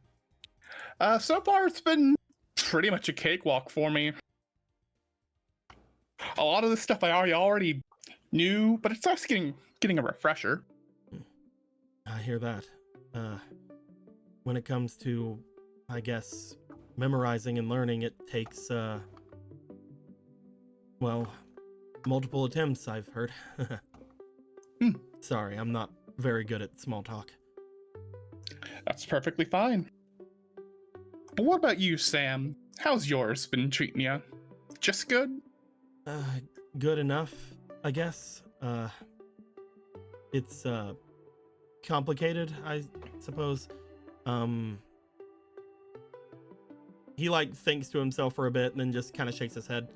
S3: So far, it's been pretty much a cakewalk for me. A lot of the stuff I already knew, but it's just getting a refresher.
S1: I hear that. When it comes to, I guess, memorizing and learning, it takes, multiple attempts, I've heard. Sorry, I'm not very good at small talk.
S3: That's perfectly fine. But what about you, Sam? How's yours been treating you? Just good?
S1: good enough, I guess. It's complicated, I suppose. He like thinks to himself for a bit and then just kind of shakes his head.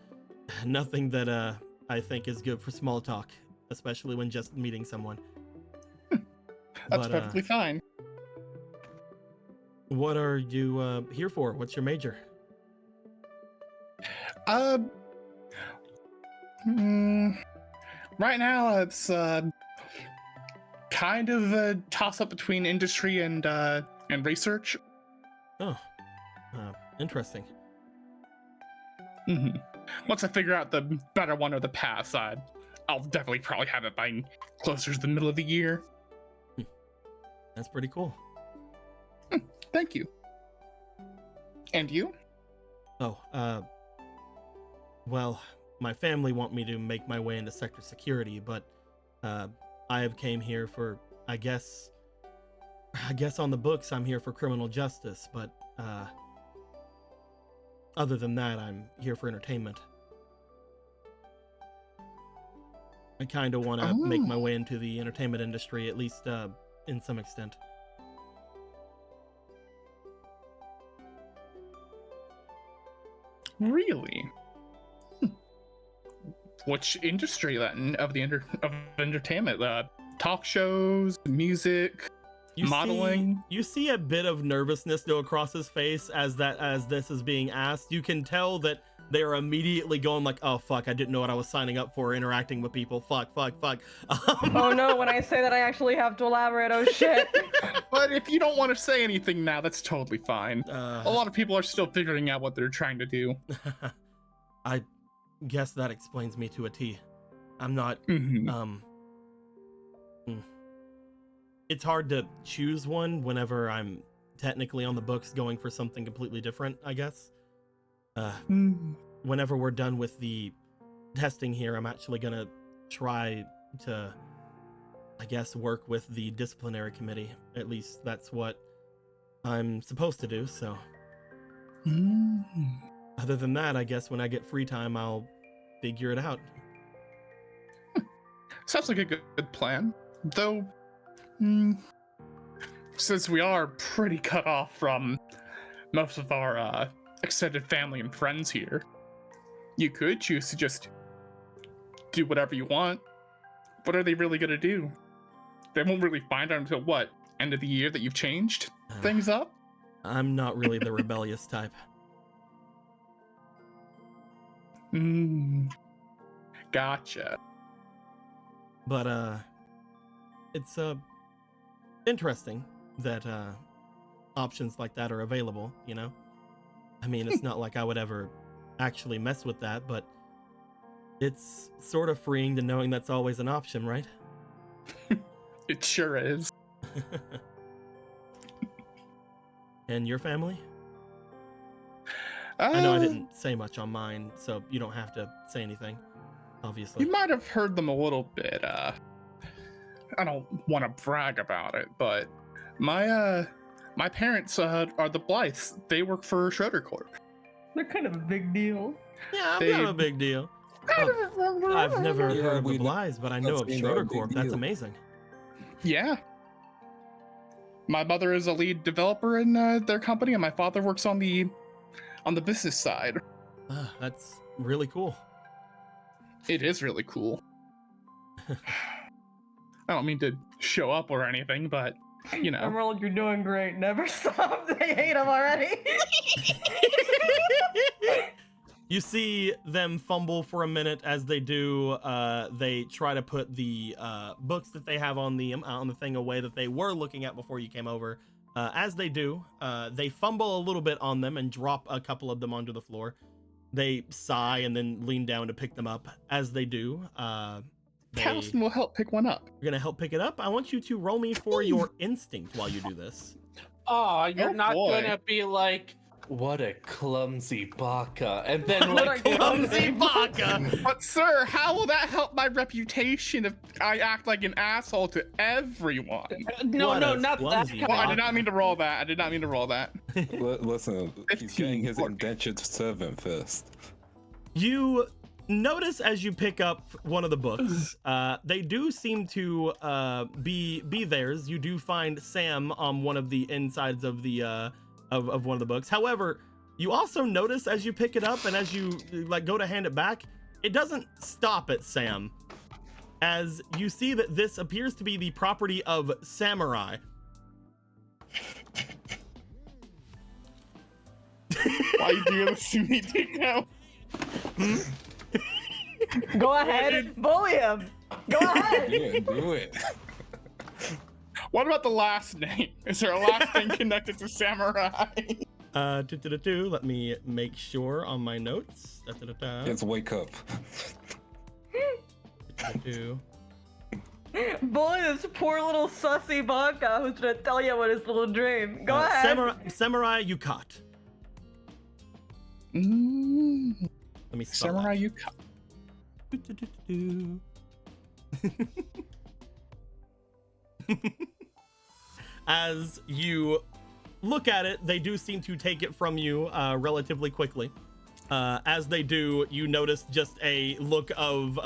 S1: Nothing that I think is good for small talk, especially when just meeting someone.
S3: That's perfectly fine.
S1: What are you here for? What's your major?
S3: Right now it's kind of a toss up between industry and research.
S1: Oh, interesting.
S3: Once I figure out the better one or the path side, I'll definitely probably have it by closer to the middle of the year.
S1: That's pretty cool.
S3: Thank you. And you?
S1: Oh, well, my family want me to make my way into sector security, but I have came here for, I guess on the books I'm here for criminal justice, but other than that, I'm here for entertainment. I kind of want to make my way into the entertainment industry, at least in some extent.
S3: Really? Which industry then of entertainment? Talk shows, music, modeling.
S1: You see a bit of nervousness go across his face as this is being asked. You can tell that they are immediately going like, "Oh fuck, I didn't know what I was signing up for, interacting with people. Fuck."
S4: Oh no, when I say that I actually have to elaborate, oh shit.
S3: But if you don't want to say anything now, that's totally fine. A lot of people are still figuring out what they're trying to do.
S1: I guess that explains me to a T. I'm not it's hard to choose one whenever I'm technically on the books going for something completely different, I guess. Whenever we're done with the testing here, I'm actually gonna try to, I guess, work with the disciplinary committee. At least that's what I'm supposed to do, so. Other than that, I guess when I get free time, I'll figure it out.
S3: Sounds like a good plan. Though, since we are pretty cut off from most of our extended family and friends here, you could choose to just do whatever you want. What are they really gonna do? They won't really find out until what? End of the year that you've changed things up?
S1: I'm not really the rebellious type.
S3: Gotcha.
S1: But it's interesting that options like that are available, you know? I mean, it's not like I would ever actually mess with that, but it's sort of freeing to knowing that's always an option, right?
S3: It sure is.
S1: And your family? I know I didn't say much on mine, so you don't have to say anything, obviously.
S3: You might have heard them a little bit. I don't want to brag about it, but my parents are the Blythes. They work for Schroeder Corp.
S4: They're kind of a big deal.
S1: Yeah, I'm kind of a big deal. I've never heard of the Blythes, but I know of Schroeder Corp. That's amazing.
S3: Yeah. My mother is a lead developer in their company, and my father works on the business side.
S1: That's really cool.
S3: It is really cool. I don't mean to show up or anything, but, you know.
S4: Emerald, you're doing great. Never stop. They hate him already.
S1: You see them fumble for a minute as they do. They try to put the books that they have on the thing away that they were looking at before you came over. As they do, they fumble a little bit on them and drop a couple of them onto the floor. They sigh and then lean down to pick them up. As they do,
S3: Talisman will help pick one up.
S1: You're gonna help pick it up. I want you to roll me for your instinct while you do this.
S2: Oh, you're not
S3: boy.
S2: gonna be like, what a clumsy baka, and then
S4: What
S2: like
S4: a clumsy
S1: baka.
S3: But sir, how will that help my reputation if I act like an asshole to everyone?
S2: no,
S1: What
S2: no,
S1: a
S2: not that.
S1: clumsy
S3: Well, I
S1: baka.
S3: did not mean to roll that.
S6: Listen, he's
S3: 15,
S6: getting his
S3: 14.
S6: indentured servant first.
S1: You notice as you pick up one of the books, they do seem to be theirs. You do find Sam on one of the insides of the of one of the books. However, you also notice as you pick it up and as you like go to hand it back, it doesn't stop at Sam, as you see that this appears to be the property of Samurai.
S3: Why you do this to me now?
S4: Go ahead, bully him. Go ahead.
S6: Yeah, do it.
S3: What about the last name? Is there a last name connected to Samurai?
S1: Let me make sure on my notes.
S6: Let's wake up.
S4: Bully this poor little sussy baka who's gonna tell you about his little dream. Go ahead.
S1: Samurai Yukat. Let me spell
S3: Samurai
S1: that.
S3: Yuka.
S1: As you look at it, they do seem to take it from you relatively quickly. As they do, you notice just a look of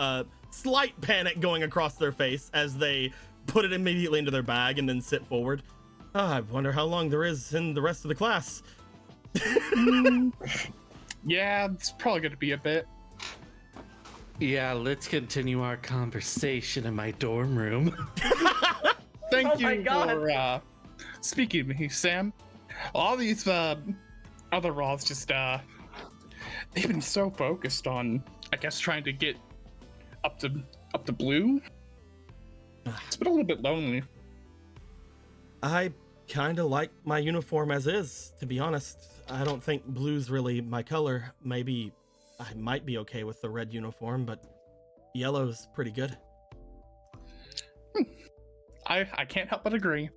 S1: slight panic going across their face as they put it immediately into their bag and then sit forward. I wonder how long there is in the rest of the class.
S3: Yeah, it's probably gonna be a bit.
S2: Yeah, let's continue our conversation in my dorm room.
S3: Thank
S4: Oh my
S3: you
S4: God.
S3: for speaking to me, Sam. All these other Roths just they've been so focused on, I guess, trying to get up to blue. It's been a little bit lonely.
S1: I kind of like my uniform as is, to be honest. I don't think blue's really my color. Maybe I might be okay with the red uniform, but yellow's pretty good.
S3: I can't help but agree.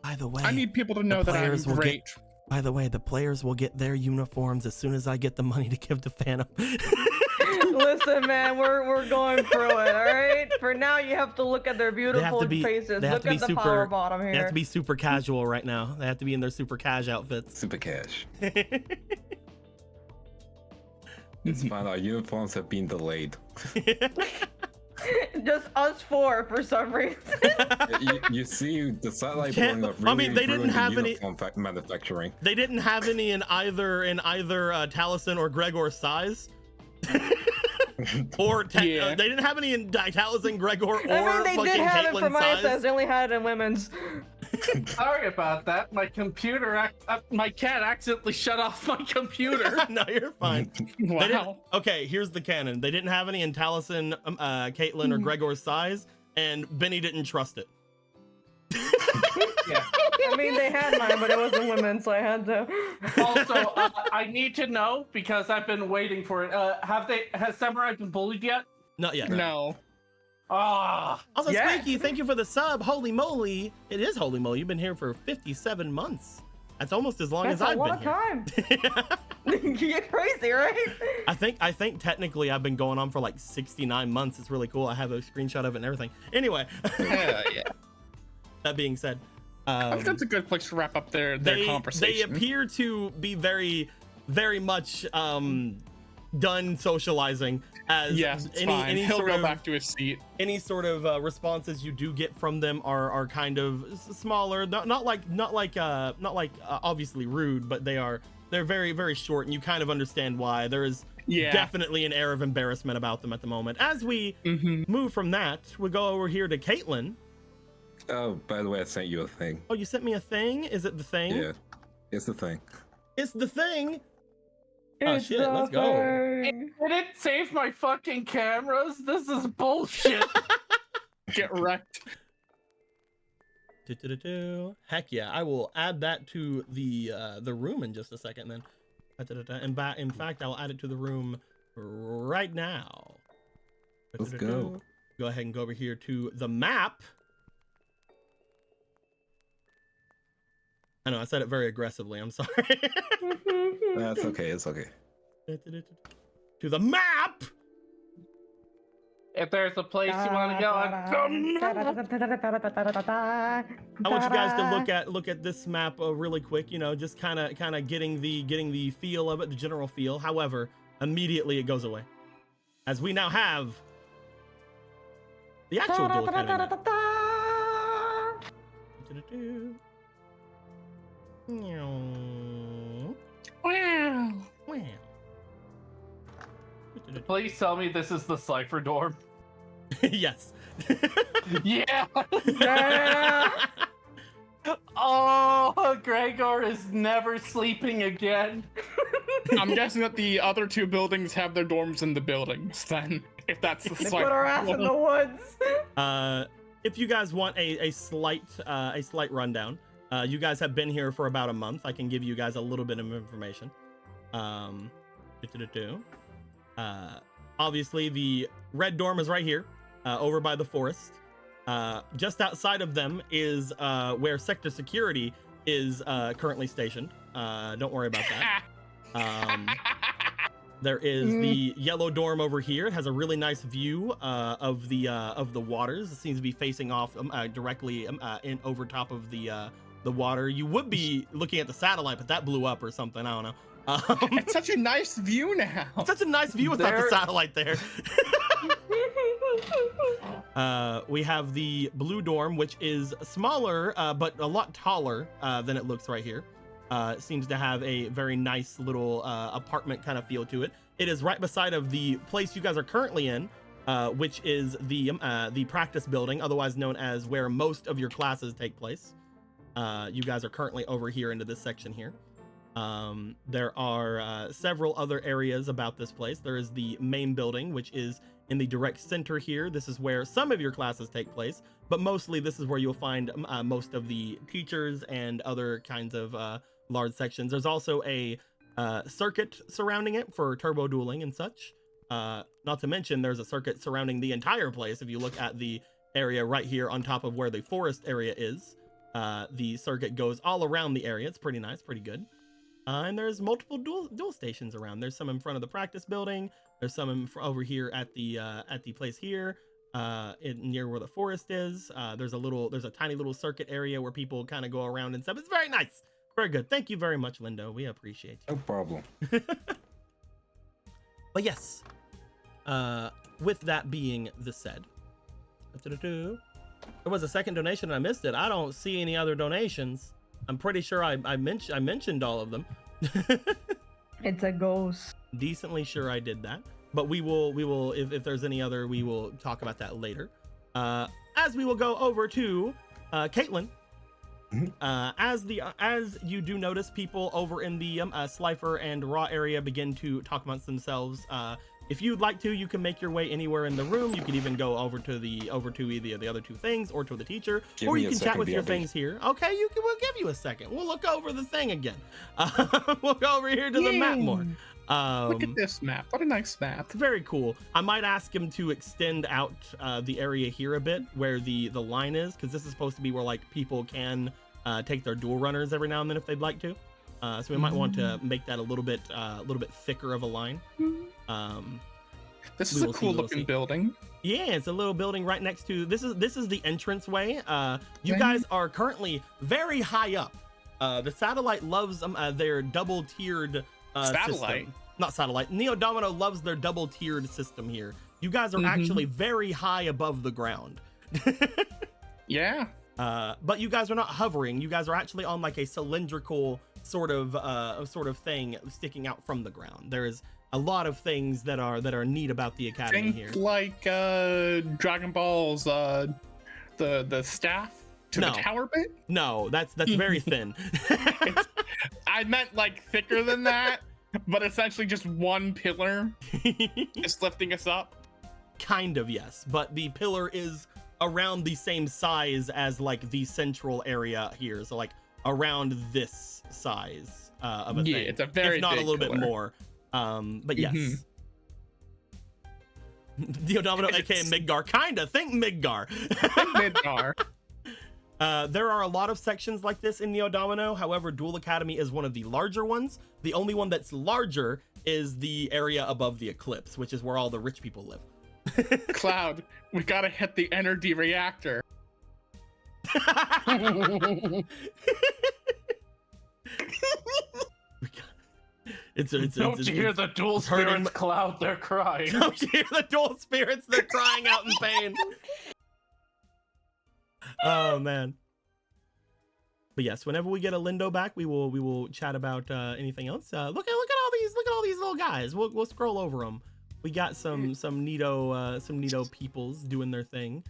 S1: By the way,
S3: I need people to know that I'm
S1: players will
S3: great.
S1: by the way, the players will get their uniforms as soon as I get the money to give to Phantom.
S4: Listen, man, we're going through it, all right? For now, you have to look at their beautiful faces.
S1: They have
S4: Look
S1: to be
S4: at the
S1: super,
S4: power bottom
S1: They have
S4: here.
S1: to be super casual right now. They have to be in their super cash outfits.
S6: Super cash. It's fine. Our uniforms have been delayed.
S4: Just us four for some reason.
S6: You see the satellite
S1: Can't-
S6: blowing up really
S1: I mean, they didn't
S6: ruined the
S1: have any-
S6: uniform manufacturing.
S1: They didn't have any in either Taliesin or Gregor's size. Or
S3: Yeah.
S1: they didn't have any in Taliesin, Gregor, or
S4: I mean, they
S1: fucking
S4: did have it for
S1: Caitlin's
S4: my
S1: size.
S4: size. They only had it in women's.
S2: Sorry about that. My my cat accidentally shut off my computer.
S1: No, you're fine. They didn't-
S3: Wow.
S1: okay, here's the canon. They didn't have any in Taliesin, Caitlin, or Gregor's size, and Benny didn't trust it.
S2: Yeah.
S4: I mean, they had mine, but it wasn't women, so I had to.
S2: Also, I need to know because I've been waiting for it. Has Samurai been bullied yet?
S1: Not yet.
S3: No.
S2: Ah,
S1: Also,
S4: Yeah.
S1: Squeaky, thank you for the sub. Holy moly. It is holy moly. You've been here for 57 months. That's almost as long
S4: That's
S1: as
S4: a
S1: I've
S4: long
S1: been here.
S4: time. You're crazy, right?
S1: I think technically I've been going on for like 69 months. It's really cool. I have a screenshot of it and everything. Anyway,
S3: Yeah.
S1: that being said,
S3: I think that's a good place to wrap up their
S1: they
S3: conversation.
S1: appear to be very, very much done socializing. As
S3: Yes, it's fine. He'll
S1: sort
S3: go
S1: of,
S3: back to his seat.
S1: any sort of responses you do get from them are kind of smaller, not like obviously rude, but they're very, very short, and you kind of understand why. There is
S3: Yeah.
S1: definitely an air of embarrassment about them at the moment. As we move from that, we go over here to Caitlin.
S6: Oh, by the way, I sent you a thing.
S1: Oh, you sent me a thing? Is it the thing?
S6: Yeah, it's the thing.
S1: It's the thing. Oh,
S4: It's
S1: shit, let's go.
S4: nothing.
S2: it didn't save my fucking cameras. This is bullshit.
S3: Get wrecked.
S1: Heck yeah, I will add that to the room in just a second then. In fact, I'll add it to the room right now.
S6: Let's go.
S1: Go ahead and go over here to the map. I know I said it very aggressively. I'm sorry.
S6: That's okay. It's okay.
S1: To the map.
S2: If there's a place you want to go,
S1: I want you guys to look at this map really quick. You know, just kind of getting the feel of it, the general feel. However, immediately it goes away, as we now have the actual Duel Academy map.
S3: Wow.
S2: please tell me this is the Cypher dorm.
S1: Yes.
S2: Yeah.
S4: Yeah.
S2: Oh, Gregor is never sleeping again.
S3: I'm guessing that the other two buildings have their dorms in the buildings then, if that's the
S4: They
S3: site.
S4: put our ass in the woods.
S1: If you guys want a slight rundown, you guys have been here for about a month. I can give you guys a little bit of information. Obviously the red dorm is right here, over by the forest. Just outside of them is where sector security is currently stationed. Don't worry about that. There is the yellow dorm over here. It has a really nice view of the waters. It seems to be facing off directly in over top of the water. You would be looking at the satellite, but that blew up or something. I don't know.
S3: It's such a nice view now.
S1: It's such a nice view without the satellite there. We have the blue dorm, which is smaller, but a lot taller than it looks right here. It seems to have a very nice little apartment kind of feel to it. It is right beside of the place you guys are currently in, which is the practice building, otherwise known as where most of your classes take place. You guys are currently over here into this section here. There are several other areas about this place. There is the main building, which is in the direct center here. This is where some of your classes take place, but mostly this is where you'll find most of the teachers and other kinds of large sections. There's also a circuit surrounding it for turbo dueling and such. Not to mention there's a circuit surrounding the entire place. If you look at the area right here on top of where the forest area is, the circuit goes all around the area. It's pretty nice, pretty good. And there's multiple duel stations around. There's some in front of the practice building. There's some over here at the place here, near where the forest is. There's a tiny little circuit area where people kind of go around and stuff. It's very nice, very good. Thank you very much, Lindo. We appreciate you.
S6: No problem.
S1: But yes, with that being the said, there was a second donation and I missed it. I don't see any other donations. I'm pretty sure I mentioned all of them.
S4: It's a ghost.
S1: Decently sure I did that, but we will if there's any other, we will talk about that later. As we will go over to Caitlin. As you do notice, people over in the Slifer and Raw area begin to talk amongst themselves. If you'd like to, you can make your way anywhere in the room. You can even go over to either the other two things or to the teacher, or you can chat with your things here. Okay, we'll give you a second. We'll look over the thing again. We'll go over here to the map more.
S3: Look at this map. What a nice map.
S1: It's very cool. I might ask him to extend out the area here a bit where the line is, because this is supposed to be where like people can take their dual runners every now and then if they'd like to. So we might want to make that a little bit thicker of a line.
S3: This is a cool looking building.
S1: Yeah, it's a little building right next to this is the entrance way. You guys are currently very high up. The satellite loves their double tiered system. Not satellite. Neo Domino loves their double tiered system here. You guys are actually very high above the ground.
S3: Yeah.
S1: But you guys are not hovering. You guys are actually on like a cylindrical sort of thing sticking out from the ground. There is a lot of things that are neat about the academy here.
S3: Like Dragon Ball's the staff to the tower bit?
S1: No, that's very thin.
S3: I meant like thicker than that, but essentially just one pillar is lifting us up.
S1: Kind of, yes, but the pillar is around the same size as like the central area here, so like around this size of a thing.
S3: Yeah, it's a very
S1: if not
S3: big
S1: a little
S3: pillar.
S1: bit more. But yes. Diodomino, aka Midgar, kinda. Think Midgar.
S3: Midgar.
S1: There are a lot of sections like this in Neo Domino. However, Duel Academy is one of the larger ones. The only one that's larger is the area above the Eclipse, which is where all the rich people live.
S3: Cloud, we gotta hit the energy reactor.
S2: Don't you hear the dual
S1: hurting
S2: spirits, Cloud? They're crying.
S1: Don't you hear the dual spirits? They're crying out in pain. Oh man. But yes, whenever we get a Lindo back, we will chat about anything else. Look at all these little guys. We'll scroll over them. We got some neato peoples doing their thing.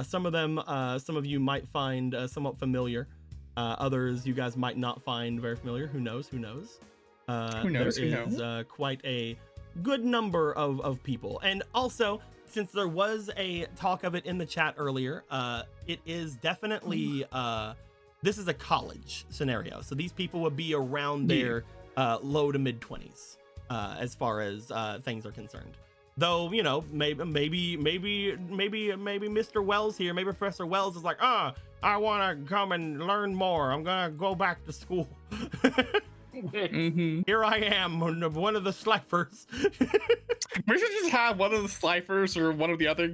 S1: Some of them, some of you might find somewhat familiar. Others you guys might not find very familiar. Who knows? Who knows? There is quite a good number of people. And also, since there was a talk of it in the chat earlier, it is definitely this is a college scenario. So these people would be around their low to mid 20s as far as things are concerned. Though, you know, maybe Mr. Wells here, maybe Professor Wells is like, I want to come and learn more. I'm gonna go back to school. Here I am, one of the Slifers.
S3: We should just have one of the Slifers or one of the other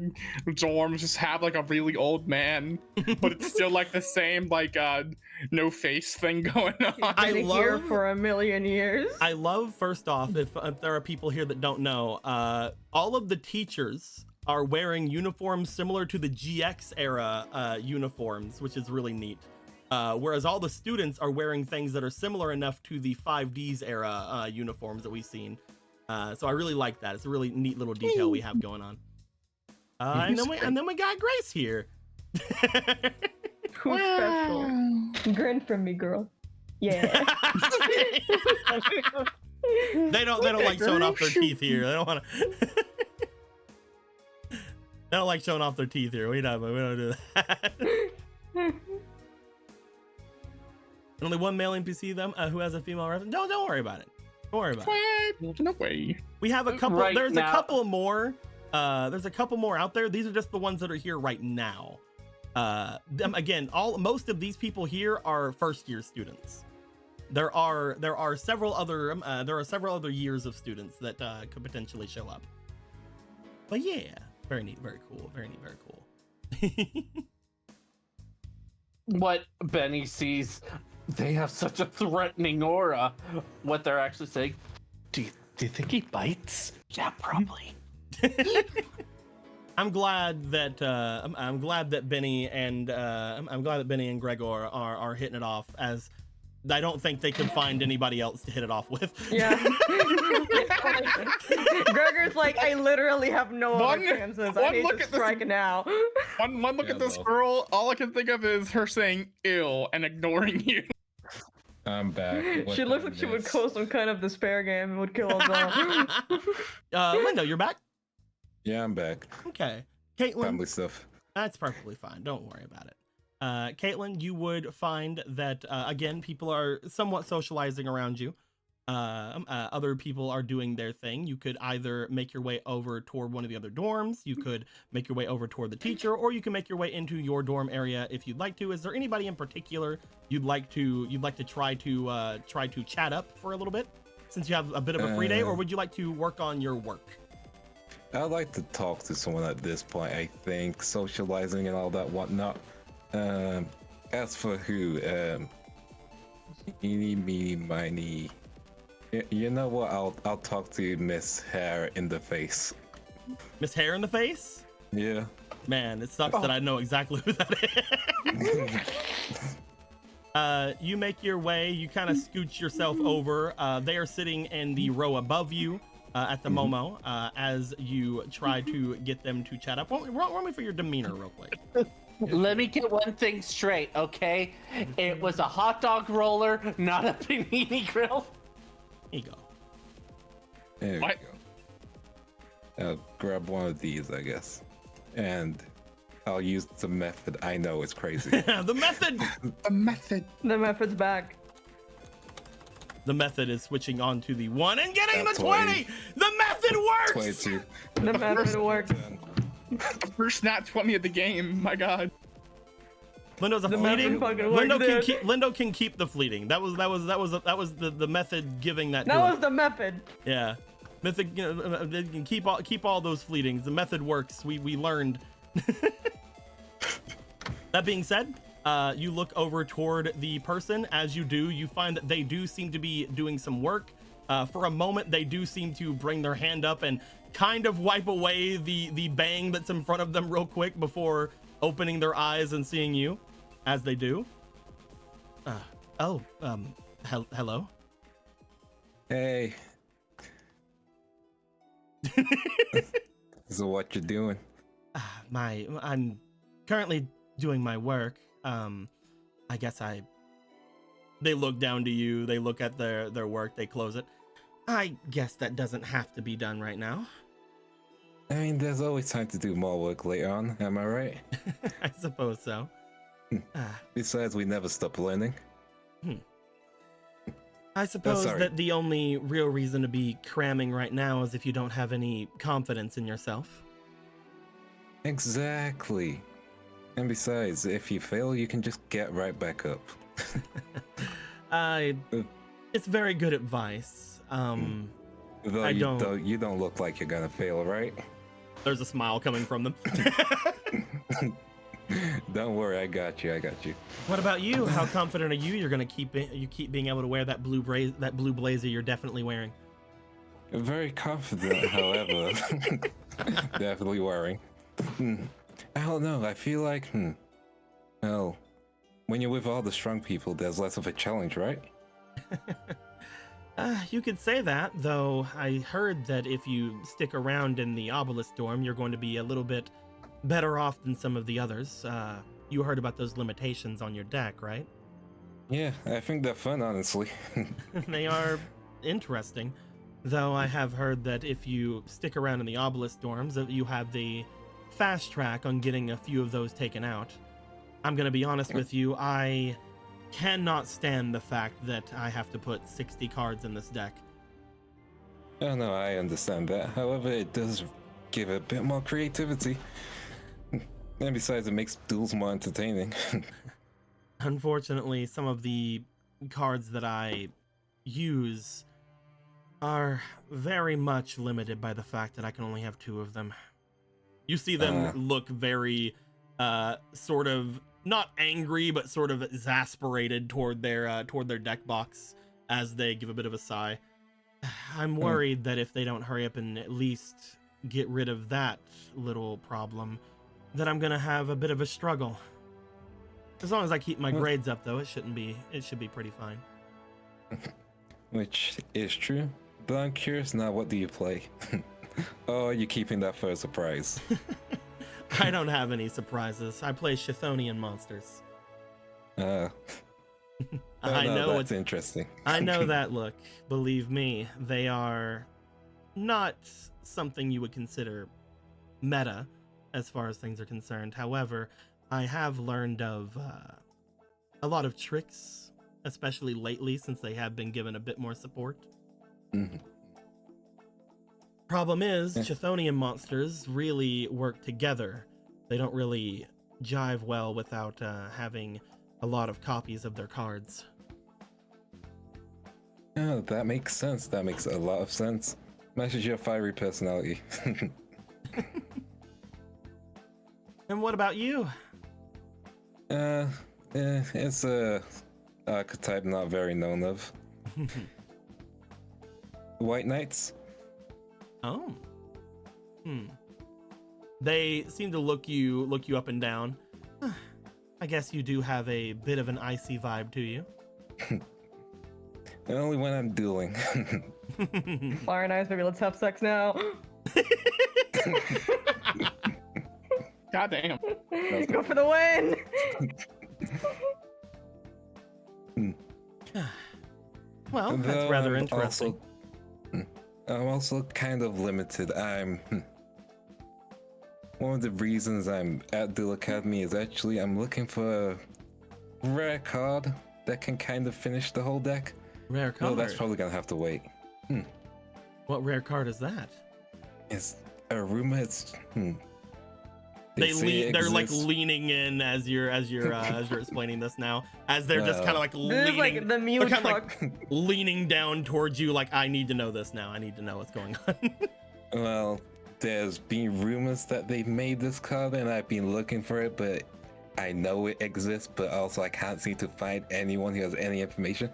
S3: dorms just have like a really old man, but it's still like the same like no face thing going on.
S4: I've been here for a million years.
S1: I love, first off, if there are people here that don't know, all of the teachers are wearing uniforms similar to the GX era uniforms, which is really neat. Whereas all the students are wearing things that are similar enough to the 5Ds era uniforms that we've seen. So I really like that. It's a really neat little detail we have going on. And then we got Grace here.
S4: Who's special? Grin from me, girl. Yeah.
S1: They don't like showing off their teeth here. They don't want to. They don't like showing off their teeth here. We don't do that. Only one male NPC them who has a female reference. Don't worry about it. Don't worry about it.
S3: No way.
S1: We have a couple.
S2: Right
S1: There's
S2: now.
S1: a couple more. There's a couple more out there. These are just the ones that are here right now. Again, most of these people here are first year students. There are several other years of students that could potentially show up. But yeah, very neat, very cool, very neat, very cool.
S2: What Benny sees, they have such a threatening aura. What they're actually saying, do you think he bites? Yeah, probably.
S1: I'm glad that Benny and Gregor are hitting it off, as I don't think they can find anybody else to hit it off with.
S4: Yeah. Gregor's like, I literally have no other chances. I need to strike now.
S3: One look at this girl, all I can think of is her saying "ill" and ignoring you.
S6: I'm back.
S4: She looks like she would call some kind of despair game and would kill us all.
S1: Lindo, you're back?
S6: Yeah, I'm back.
S1: Okay. Caitlin,
S6: Family stuff.
S1: that's perfectly fine. Don't worry about it. Caitlin, you would find that, again, people are somewhat socializing around you. Other people are doing their thing. You could either make your way over toward one of the other dorms, you could make your way over toward the teacher, or you can make your way into your dorm area if you'd like to. Is there anybody in particular you'd like to try to chat up for a little bit, since you have a bit of a free day, or would you like to work on your work?
S6: I'd like to talk to someone at this point. I think socializing and all that whatnot. As for who, eeny, meeny, miny. You know what? I'll talk to Miss Hair in the face.
S1: Miss Hair in the face?
S6: Yeah.
S1: Man, it sucks that I know exactly who that is. You make your way. You kind of scooch yourself over. They are sitting in the row above you at the Momo as you try to get them to chat up. Run me for your demeanor real quick.
S2: Let me get one thing straight, okay? It was a hot dog roller, not a panini grill.
S1: Here you go.
S6: There we
S3: What?
S6: go. I'll grab one of these, I guess. And I'll use the method I know is crazy.
S1: The method!
S3: The method.
S4: The method's back.
S1: The method is switching on to the 1 and getting
S6: That's
S1: the 20!
S6: 20.
S1: The method works!
S6: 22.
S4: The method works.
S3: The first nat 20 of the game. My God.
S1: Lindo's a
S4: The
S1: fleeting.
S4: method fucking works, dude.
S1: Lindo can keep the fleeting. That was the method giving that.
S4: That
S1: to
S4: was
S1: it.
S4: the method.
S1: Yeah. Mythic, they can keep all those fleetings. The method works. We learned. That being said, you look over toward the person. As you do, you find that they do seem to be doing some work. For a moment, they do seem to bring their hand up and kind of wipe away the bang that's in front of them real quick before opening their eyes and seeing you, as they do. Hello.
S6: Hey. So what you doing?
S1: I'm currently doing my work. I guess they look down to you, they look at their work, they close it. I guess that doesn't have to be done right now.
S6: I mean, there's always time to do more work later on, am I right?
S1: I suppose so.
S6: Besides, we never stop learning.
S1: I suppose
S6: sorry.
S1: that the only real reason to be cramming right now is if you don't have any confidence in yourself.
S6: Exactly. And besides, if you fail, you can just get right back up.
S1: It's very good advice.
S6: Though you don't look like you're gonna fail, right?
S1: There's a smile coming from them.
S6: Don't worry, I got you.
S1: What about you? How confident are you? You're gonna keep being able to wear that blue blazer you're definitely wearing.
S6: Very confident, however. Definitely wearing. I don't know. I feel like, well, when you're with all the strong people, there's less of a challenge, right?
S1: You could say that, though I heard that if you stick around in the obelisk dorm, you're going to be a little bit better off than some of the others. You heard about those limitations on your deck, right?
S6: Yeah, I think they're fun, honestly.
S1: They are interesting, though I have heard that if you stick around in the obelisk dorms, that you have the fast track on getting a few of those taken out. I'm going to be honest with you, I cannot stand the fact that I have to put 60 cards in this deck.
S6: Oh no, I understand that. However, it does give a bit more creativity. And besides, it makes duels more entertaining.
S1: Unfortunately, some of the cards that I use are very much limited by the fact that I can only have 2 of them. You see them look very sort of not angry, but sort of exasperated toward their deck box as they give a bit of a sigh. I'm worried that if they don't hurry up and at least get rid of that little problem, that I'm gonna have a bit of a struggle. As long as I keep my grades up, though, it should be pretty fine.
S6: Which is true, but I'm curious now, what do you play? Oh, are you keeping that for a surprise?
S1: I don't have any surprises. I play Chthonian monsters.
S6: I know that's interesting.
S1: I know that look. Believe me, they are not something you would consider meta as far as things are concerned. However, I have learned of a lot of tricks, especially lately since they have been given a bit more support. Problem is, Chthonian monsters really work together. They don't really jive well without having a lot of copies of their cards.
S6: Oh, that makes sense. That makes a lot of sense. Matches your fiery personality.
S1: And what about you?
S6: It's a archetype not very known of. White Knights.
S1: Oh. They seem to look you up and down. I guess you do have a bit of an icy vibe to you.
S6: Only when I'm dueling.
S4: Fire nice, maybe let's have sex now.
S3: God damn.
S4: Go for the win!
S1: Well, that's rather interesting.
S6: I'm also kind of limited. One of the reasons I'm at Duel Academy is actually I'm looking for a rare card that can kind of finish the whole deck.
S1: Rare card?
S6: Well, that's probably gonna have to wait.
S1: What rare card is that?
S6: It's a rumor. It's
S1: They're like leaning in as you're explaining this now, as they're just kind of like
S4: This is
S1: leaning,
S4: like the Mew
S1: they're
S4: truck.
S1: kinda like leaning down towards you. Like, I need to know this now. I need to know what's going on.
S6: Well, there's been rumors that they've made this card, and I've been looking for it, but I know it exists, but also I can't seem to find anyone who has any information.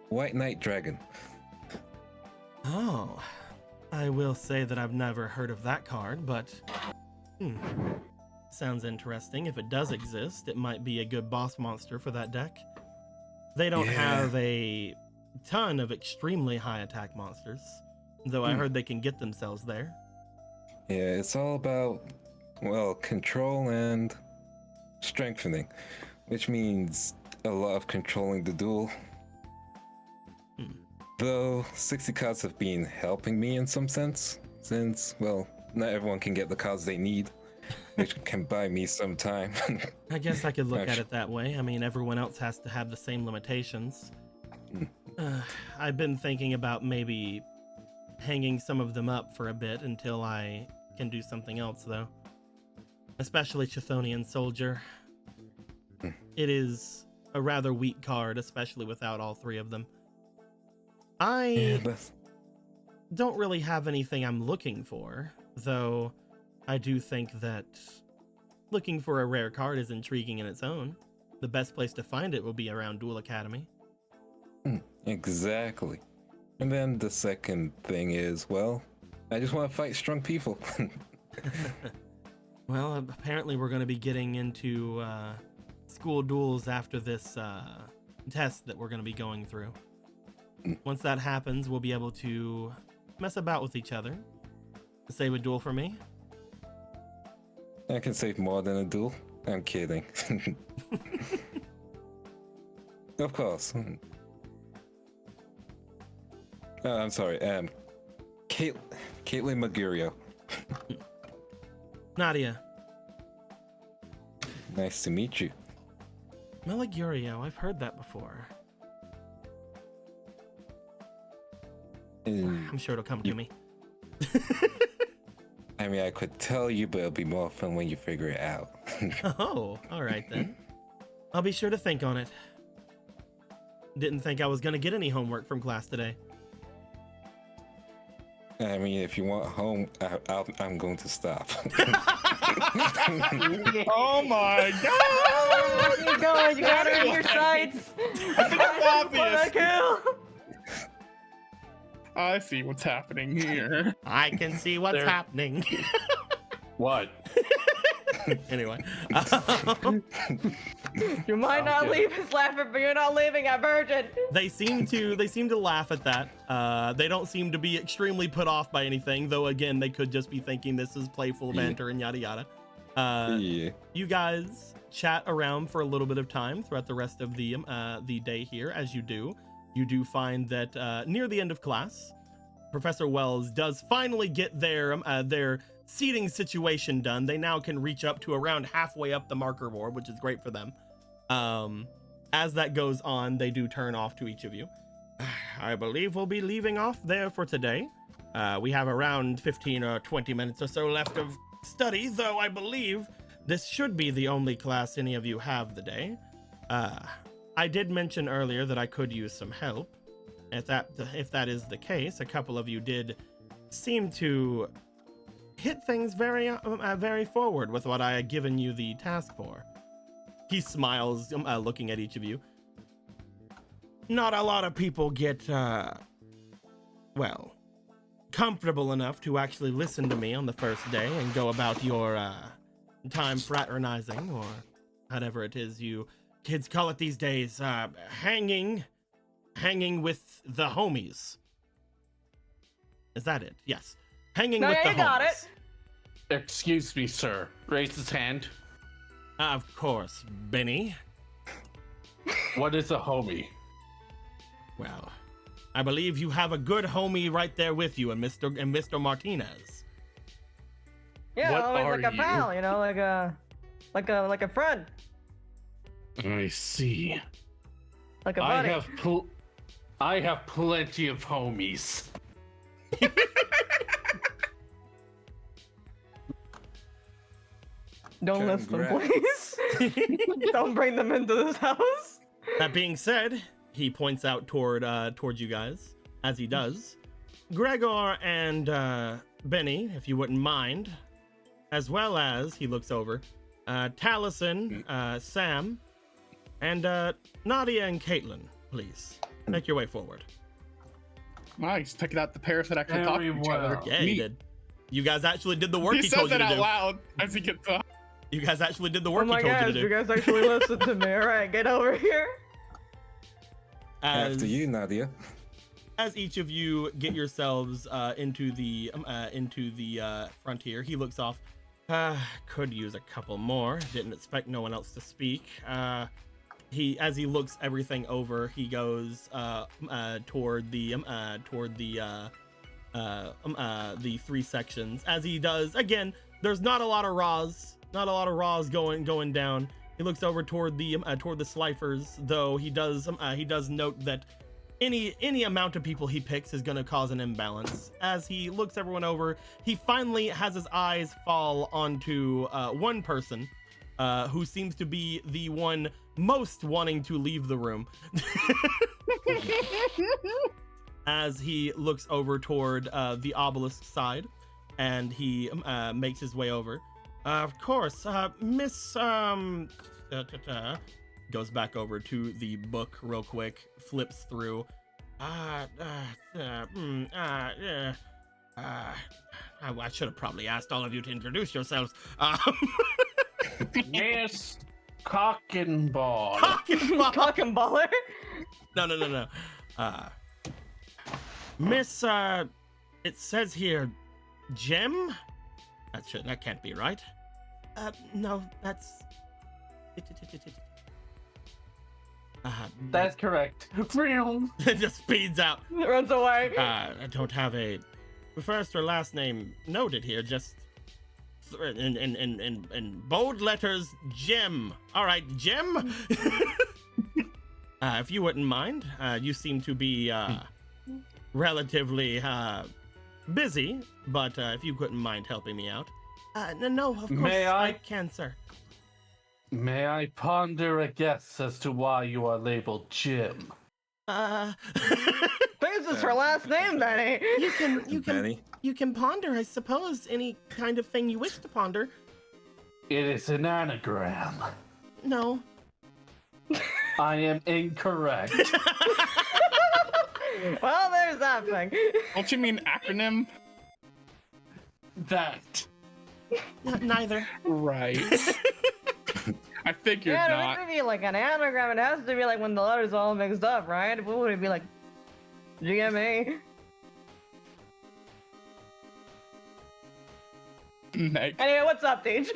S6: White Knight Dragon.
S1: Oh, I will say that I've never heard of that card, but sounds interesting. If it does exist, it might be a good boss monster for that deck. They don't have a ton of extremely high attack monsters, though I heard they can get themselves there.
S6: Yeah, it's all about, well, control and strengthening, which means a lot of controlling the duel. Though 60 cards have been helping me in some sense, since, well, not everyone can get the cards they need, which can buy me some time.
S1: I guess I could look at it that way. I mean, everyone else has to have the same limitations. I've been thinking about maybe hanging some of them up for a bit until I can do something else, though. Especially Chthonian Soldier. It is a rather weak card, especially without all three of them. I don't really have anything I'm looking for, though I do think that looking for a rare card is intriguing in its own. The best place to find it will be around Duel Academy.
S6: Exactly. And then the second thing is, well, I just want to fight strong people.
S1: Well, apparently we're going to be getting into school duels after this test that we're going to be going through. Once that happens, we'll be able to mess about with each other. Save a duel for me.
S6: I can save more than a duel. I'm kidding. Of course. Oh, I'm sorry. Caitlin Magurio.
S1: Nadia.
S6: Nice to meet you.
S1: Meligurio, I've heard that before. I'm sure it'll come to me.
S6: I mean, I could tell you, but it'll be more fun when you figure it out.
S1: Oh, all right then. I'll be sure to think on it. Didn't think I was going to get any homework from class today.
S6: I mean, if you want home, I'm going to stop.
S3: Oh my god!
S4: Oh, you going? You got her in your sights.
S3: I think it's obvious.
S4: Kill.
S3: I see what's happening here.
S1: I can see what's happening.
S2: What?
S1: Anyway.
S4: You might not leave us laughing, but you're not leaving at Virgin.
S1: They seem to laugh at that. They don't seem to be extremely put off by anything, though again, they could just be thinking this is playful banter and yada yada. You guys chat around for a little bit of time throughout the rest of the day here. As you do find that near the end of class, Professor Wells does finally get their seating situation done. They now can reach up to around halfway up the marker board, which is great for them. As that goes on, they do turn off to each of you. I believe we'll be leaving off there for today. We have around 15 or 20 minutes or so left of study, though I believe this should be the only class any of you have the day. I did mention earlier that I could use some help. If that is the case, a couple of you did seem to hit things very forward with what I had given you the task for. He smiles, looking at each of you. Not a lot of people get, well, comfortable enough to actually listen to me on the first day and go about your time fraternizing, or whatever it is you kids call it these days, hanging with the homies. Is that it? Yes. Hanging with the homies.
S4: Got it.
S2: Excuse me, sir. Raise his hand.
S1: Of course, Benny.
S2: What is a homie?
S1: Well, I believe you have a good homie right there with you, and Mr. Martinez.
S4: Yeah,
S2: What
S4: always
S2: are
S4: like a
S2: you?
S4: pal, you know, like a friend,
S2: I see.
S4: like a buddy.
S2: I have plenty of homies.
S4: Don't list them,
S6: Congrats.
S4: please. Don't bring them into this house.
S1: That being said, he points out towards you guys. As he does, Gregor and Benny, if you wouldn't mind, as well as he looks over, Taliesin, Sam, and Nadia and Caitlin, please make your way forward.
S3: Nice, picking out the pairs that actually talk to each other.
S1: Yeah, he did. You guys actually did the work
S3: He
S1: he
S3: says
S1: told you
S3: that
S1: to
S3: out
S1: do.
S3: loud as he gets up.
S1: You guys actually did the
S4: Oh
S1: work he
S4: my
S1: told you
S4: gosh,
S1: to do.
S4: you guys actually listen to me. All right, get over here.
S6: After you, Nadia.
S1: As each of you get yourselves into the frontier, he looks off. Could use a couple more. Didn't expect no one else to speak. As he looks everything over, he goes toward the three sections. As he does, again, there's not a lot of raws going down. He looks over toward the Slifers, though he does note that any amount of people he picks is going to cause an imbalance. As he looks everyone over, he finally has his eyes fall onto one person who seems to be the one most wanting to leave the room. As he looks over toward the obelisk side, and he makes his way over. Of course, Miss goes back over to the book real quick, flips through. I should have probably asked all of you to introduce yourselves.
S2: Yes, cock and ball.
S1: Cock and ball.
S4: Baller.
S1: No. Miss, it says here, Gem? That can't be right. No, that's...
S2: That's correct.
S1: It just speeds out.
S4: Runs away.
S1: I don't have a first or last name noted here, just in bold letters, Gem. All right, Gem? If you wouldn't mind, you seem to be relatively busy, but if you couldn't mind helping me out. No, of course
S2: May I?
S1: can, sir.
S2: May I ponder a guess as to why you are labeled Jim?
S4: This is her last name, Benny.
S6: Benny.
S1: You can ponder, I suppose, any kind of thing you wish to ponder.
S2: It is an anagram.
S1: No.
S2: I am incorrect.
S4: Well, there's that thing.
S3: Don't you mean acronym?
S2: That.
S1: Neither.
S3: Right. I figured
S4: Yeah,
S3: not.
S4: it would be like an anagram. It has to be like when the letters are all mixed up, right? What would it be like? GMA?
S3: Meg.
S4: Anyway, what's up, Deej?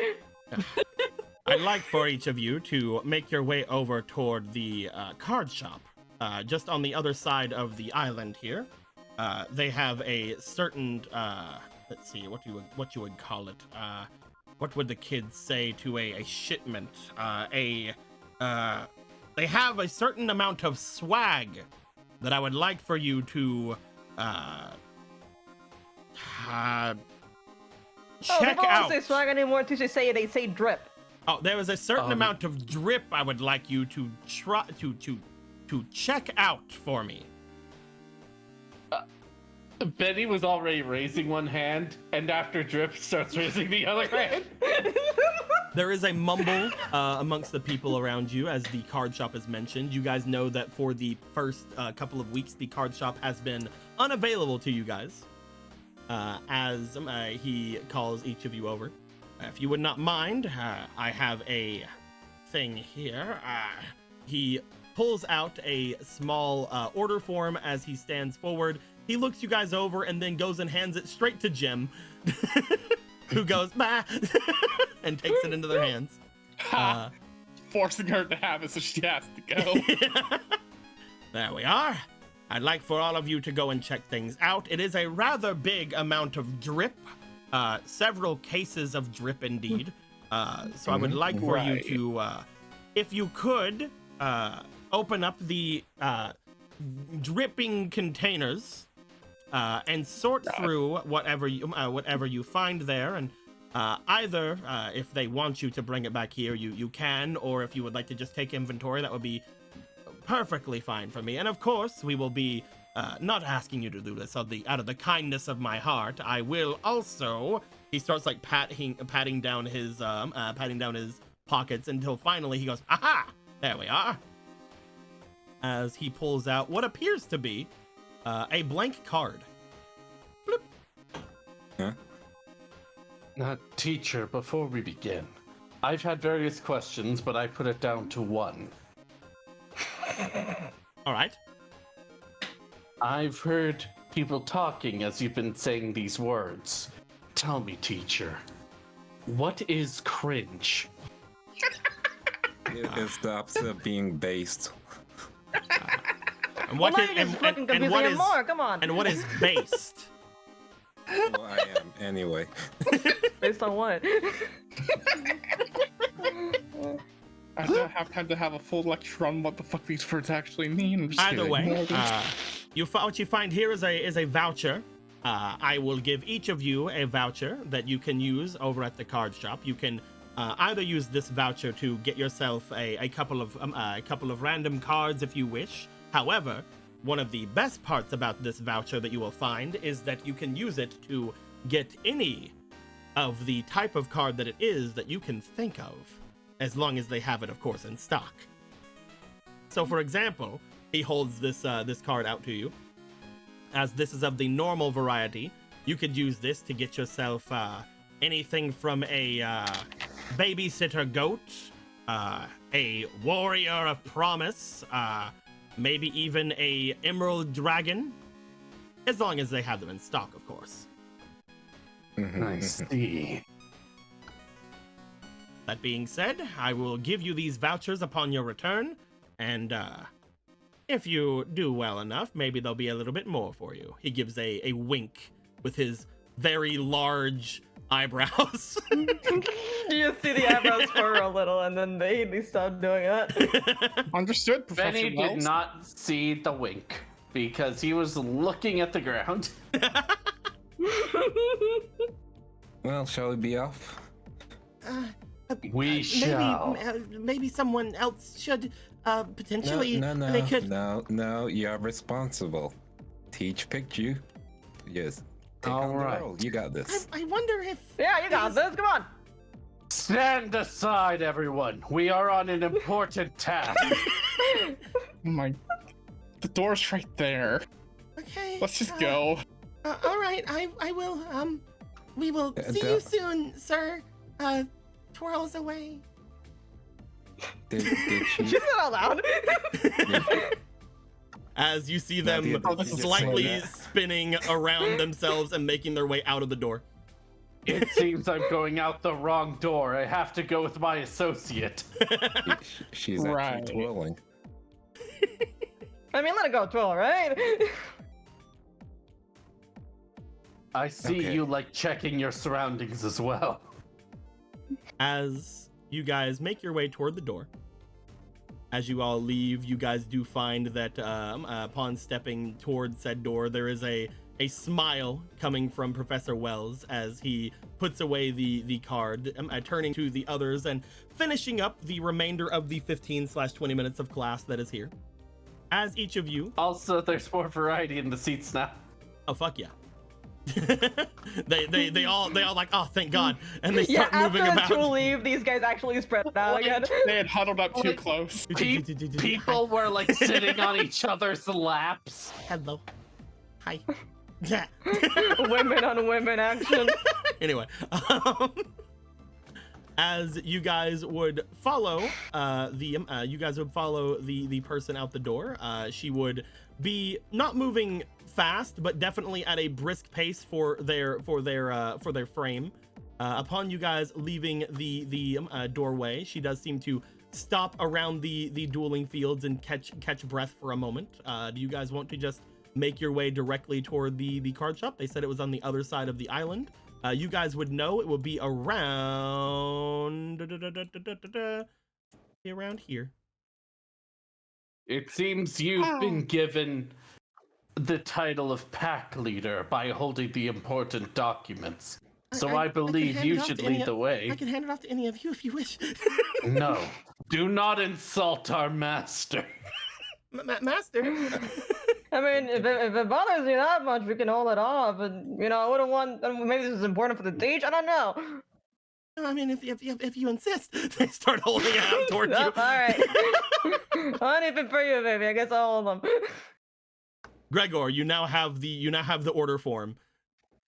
S1: I'd like for each of you to make your way over toward the card shop, just on the other side of the island here. They have a certain, let's see, what you would call it. What would the kids say to a shipment? They have a certain amount of swag that I would like for you to check
S4: people
S1: out.
S4: don't say swag anymore. They say drip.
S1: Oh, there is a certain amount of drip I would like you to try to check out for me.
S2: Benny was already raising one hand, and after Drip starts raising the other hand.
S1: There is a mumble amongst the people around you as the card shop is mentioned. You guys know that for the first couple of weeks, the card shop has been unavailable to you guys. As he calls each of you over. If you would not mind, I have a thing here. He pulls out a small order form as he stands forward. He looks you guys over and then goes and hands it straight to Jim, who goes, bah, and takes it into their hands.
S3: Forcing her to have it so she has to go.
S1: There we are. I'd like for all of you to go and check things out. It is a rather big amount of drip, several cases of drip indeed. So I would like for you to, if you could, open up the dripping containers and sort through whatever you find there, and Either if they want you to bring it back here, you can, or if you would like to just take inventory, that would be perfectly fine for me. And of course, we will be not asking you to do this out of the kindness of my heart. I will also. He starts like patting down his pockets until finally he goes, aha! There we are. As he pulls out what appears to be a blank card. Bloop.
S6: Huh?
S2: Teacher, before we begin, I've had various questions, but I put it down to one.
S1: All right.
S2: I've heard people talking as you've been saying these words. Tell me, teacher, what is cringe?
S6: It stops being based.
S1: And what
S4: Well,
S1: is,
S4: now you're just fucking confusing him more. Come on.
S1: and what is based?
S6: Well, I am anyway.
S4: Based on what?
S3: I don't have time to have a full lecture on what the fuck these words actually mean. I'm just
S1: Either
S3: kidding.
S1: way, what you find here is a voucher. I will give each of you a voucher that you can use over at the card shop. You can either use this voucher to get yourself a couple of random cards if you wish. However, one of the best parts about this voucher that you will find is that you can use it to get any of the type of card that it is that you can think of, as long as they have it, of course, in stock. So, for example, he holds this card out to you. As this is of the normal variety, you could use this to get yourself anything from a babysitter goat, a warrior of promise, maybe even a emerald dragon, as long as they have them in stock, of course.
S2: I see.
S1: That being said, I will give you these vouchers upon your return, and if you do well enough, maybe there'll be a little bit more for you. He gives a wink with his very large eyebrows.
S4: You just see the eyebrows furrow a little, and then they stop doing that.
S3: Understood, Professor
S2: Benny
S3: Wells.
S2: did not see the wink because he was looking at the ground.
S6: Well, shall we be off?
S2: We shall.
S1: Maybe someone else should potentially.
S6: No,
S1: They could.
S6: no, you're responsible. Teach picked you. Yes. Take
S2: All
S6: on
S2: right.
S6: the role. You got this.
S1: I wonder if.
S4: Yeah, you got this. Come on.
S2: Stand aside, everyone. We are on an important task.
S3: Oh my. The door's right there.
S1: Okay.
S3: Let's just go.
S1: All right. I will. We will see you soon, sir. Twirls away.
S6: Did
S4: She
S6: she?
S4: said it out loud.
S1: As you see
S6: Now,
S1: them
S6: did you
S1: slightly
S6: say that?
S1: spinning around themselves and making their way out of the door.
S2: It seems I'm going out the wrong door. I have to go with my associate.
S6: She's
S3: Right.
S6: actually twirling.
S4: I mean, let it go, twirl, right?
S2: I see
S6: Okay.
S2: you like checking your surroundings as well.
S1: As you guys make your way toward the door, as you all leave, you guys do find that upon stepping toward said door, there is a smile coming from Professor Wells as he puts away the card, turning to the others and finishing up the remainder of the 15/20 minutes of class that is here. As each of you,
S2: Also, there's more variety in the seats now.
S1: oh fuck yeah. they all like, oh thank God, and they
S4: Yeah,
S1: start
S4: after
S1: moving
S4: the two
S1: about.
S4: leave, these guys actually spread out again.
S3: They had huddled up too
S2: Like-
S3: close.
S2: People were like sitting on each other's laps.
S1: Hello, hi. Yeah.
S4: Women on women action.
S1: Anyway, as you guys would follow the person out the door, she would be not moving fast, but definitely at a brisk pace for their frame. Upon you guys leaving the doorway, she does seem to stop around the dueling fields and catch breath for a moment. Do you guys want to just make your way directly toward the card shop? They said it was on the other side of the island. You guys would know it will be around be around here.
S2: It seems you've been given the title of pack leader by holding the important documents. So I believe you should lead the way.
S1: I can hand it off to any of you if you wish.
S2: No, do not insult our master.
S1: Master.
S4: I mean, if it bothers you that much, we can hold it off. And you know, I wouldn't want. Maybe this is important for the teach. I don't know.
S1: I mean, if you insist, they start holding it out towards you.
S4: All right. Anything for you, baby. I guess I'll hold them.
S1: Gregor, you now have the order form.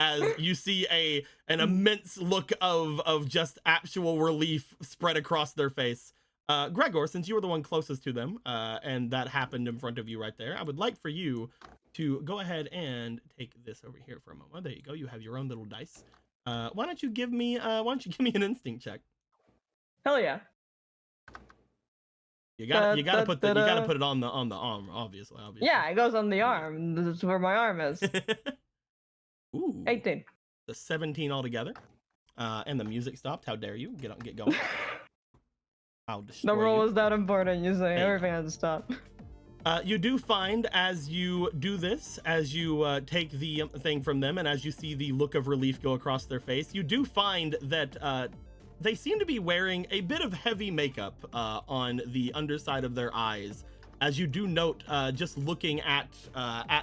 S1: As you see an immense look of just actual relief spread across their face. Gregor, since you were the one closest to them, and that happened in front of you right there, I would like for you to go ahead and take this over here for a moment. There you go. You have your own little dice. Why don't you give me an instinct check?
S4: Hell yeah.
S1: You gotta put it on the arm, obviously.
S4: Yeah, it goes on the arm. This is where my arm is.
S1: Ooh.
S4: 18.
S1: The 17 altogether. And the music stopped. How dare you? Get going. I'll destroy
S4: The roll
S1: you.
S4: is that important, you say.
S1: There you
S4: Everything has to stop.
S1: You do find as you do this, as you take the thing from them, and as you see the look of relief go across their face, you do find that they seem to be wearing a bit of heavy makeup on the underside of their eyes. As you do note, just looking at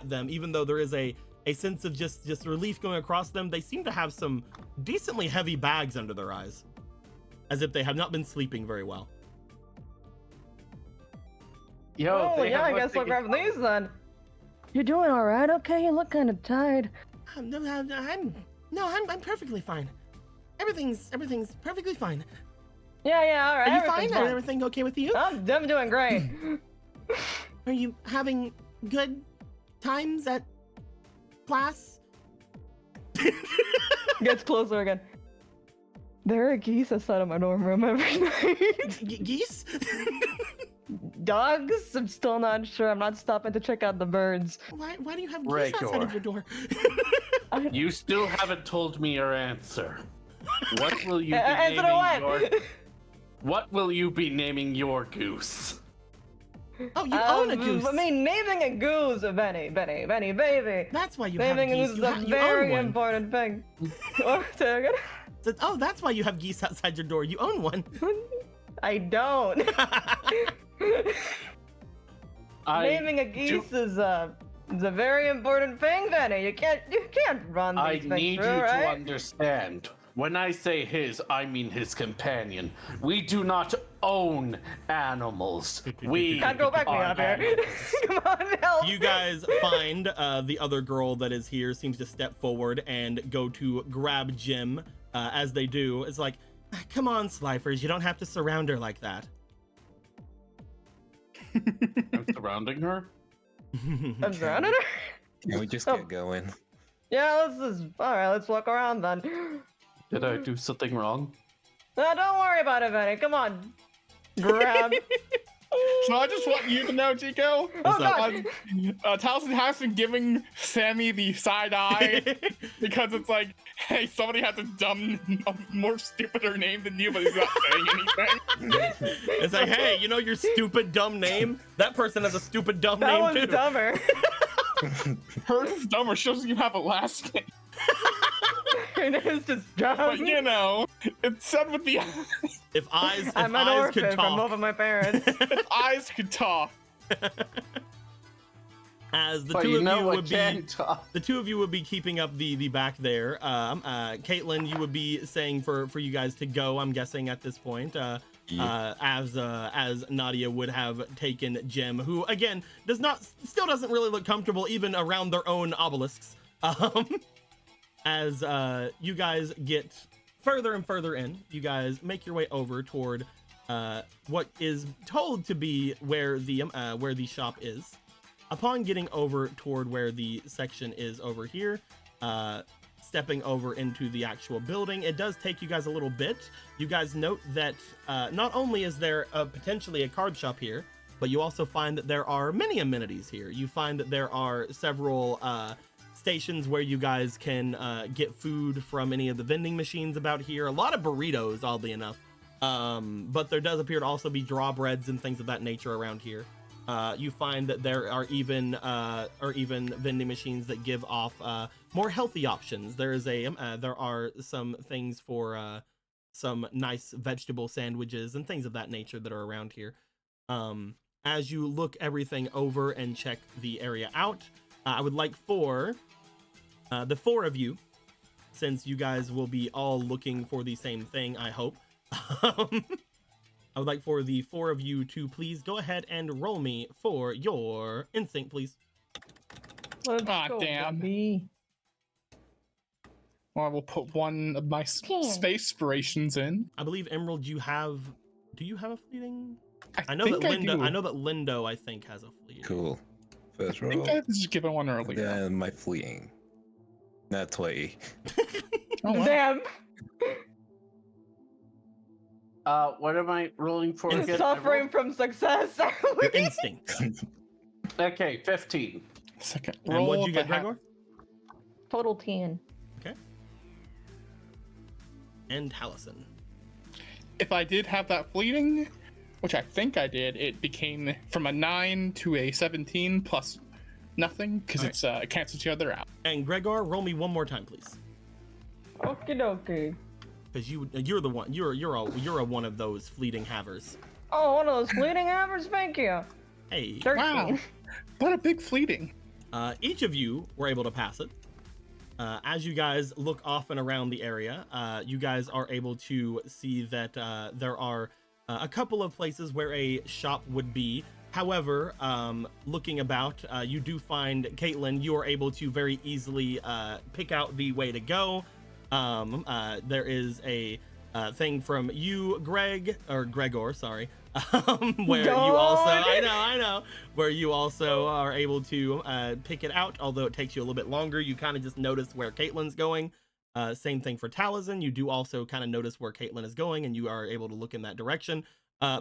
S1: them, even though there is a sense of just relief going across them, they seem to have some decently heavy bags under their eyes, as if they have not been sleeping very well.
S2: Yo,
S4: Oh, yeah, I guess I'll grab these then. You're doing all right? Okay, you look kind of tired.
S1: I'm perfectly fine. Everything's perfectly fine.
S4: Yeah, all right.
S1: Are you fine?
S4: everything's
S1: Is everything okay with you?
S4: I'm doing great.
S1: Are you having good times at class?
S4: Gets closer again. There are geese outside of my dorm room every night.
S1: Geese?
S4: Dogs? I'm still not sure. I'm not stopping to check out the birds.
S1: Why do you have geese outside of your door?
S2: You still haven't told me your answer. What will you be
S4: Answer
S2: naming
S4: what?
S2: What will you be naming your goose?
S1: Oh, you own a goose.
S4: I mean, naming a goose, Benny, baby.
S1: That's why you have
S4: Naming a
S1: geese.
S4: goose is a
S1: You own
S4: very
S1: one.
S4: important thing. Oh, say again?
S1: Oh, that's why you have geese outside your door. You own one.
S4: I don't. Naming a geese is a very important thing, Benny. You can't run these things
S2: need
S4: through,
S2: you
S4: right?
S2: to understand. When I say his, I mean his companion. We do not own animals. We
S4: Can't go back me
S2: are
S4: up here.
S2: animals.
S4: Come on, help.
S1: You guys find the other girl that is here seems to step forward and go to grab Jim. As they do, it's like, come on, Slifers, you don't have to surround her like that.
S2: I'm surrounding her.
S4: I'm surrounded her?
S6: Can we just get going?
S4: Yeah, let's walk around then.
S2: Did I do something wrong?
S4: No, don't worry about it, Benny. Come on. Grab.
S3: So I just want you to know, Chico.
S1: What's up?
S3: Taliesin has been giving Sammy the side eye because it's like, hey, somebody has a more stupider name than you, but he's not saying anything.
S1: It's like, hey, you know your stupid dumb name? That person has a stupid dumb
S4: That
S1: name
S4: was
S1: too.
S4: dumber.
S3: Hers is dumber. She doesn't even have a last name.
S4: Her name's just dumb.
S3: But you know, it's said with the
S1: If eyes
S4: I'm an
S1: could
S4: orphan from both
S1: talk,
S4: of my parents.
S3: if eyes could talk.
S1: as the
S2: But
S1: two
S2: you
S1: of
S2: know
S1: you
S2: what
S1: would be,
S2: can talk.
S1: the two of you would be keeping up the back there. Caitlin, you would be saying for you guys to go. I'm guessing at this point. As Nadia would have taken Jim, who again still doesn't really look comfortable even around their own obelisks. As you guys get further and further in, you guys make your way over toward what is told to be where the shop is. Upon getting over toward where the section is over here, stepping over into the actual building, it does take you guys a little bit. You guys note that not only is there potentially a card shop here, but you also find that there are many amenities here. You find that there are several stations where you guys can get food from any of the vending machines about here. A lot of burritos, oddly enough. But there does appear to also be drawbreads and things of that nature around here. You find that there are even vending machines that give off more healthy options. There are some things for some nice vegetable sandwiches and things of that nature that are around here. As you look everything over and check the area out, I would like for the four of you, since you guys will be all looking for the same thing, I hope. I would like for the four of you to please go ahead and roll me for your instinct, please.
S4: Let's
S3: Ah,
S4: go,
S3: damn.
S4: baby.
S3: Well, I will put one of my space spirations in.
S1: I believe Emerald, do you have a fleeting?
S3: I
S1: know
S3: think
S1: that
S3: I do.
S1: I know that Lindo, I think, has a fleeting.
S6: Cool. First
S3: I think
S6: roll.
S3: I was just given one earlier.
S6: Then my fleeing. That's why.
S3: Oh, wow.
S4: Damn.
S2: What am I rolling for
S1: Instinct.
S2: again?
S4: Suffering from success.
S1: Your instinct.
S2: Okay, 15.
S3: Second
S1: And
S3: roll.
S1: what'd you get,
S3: if I have-
S1: Gregor?
S4: Total 10.
S1: And Hallison.
S3: If I did have that fleeting, which I think I did, it became from a 9 to a 17 plus nothing, because
S1: All
S3: it's it cancels each other out.
S1: And Gregor, roll me one more time, please.
S4: Okie dokie.
S1: Because you're the one. You're a one of those fleeting havers.
S4: Oh, one of those fleeting hours? Thank you.
S1: Hey.
S4: 13.
S3: Wow. What a big fleeting.
S1: Each of you were able to pass it. As you guys look off and around the area, you guys are able to see that there are a couple of places where a shop would be. However, looking about, you do find, Caitlin, you are able to very easily pick out the way to go. There is a thing from you, Gregor, sorry, where you also, I know, where you also are able to pick it out, although it takes you a little bit longer. You kind of just notice where Caitlin's going. Same thing for Taliesin. You do also kind of notice where Caitlin is going, and you are able to look in that direction.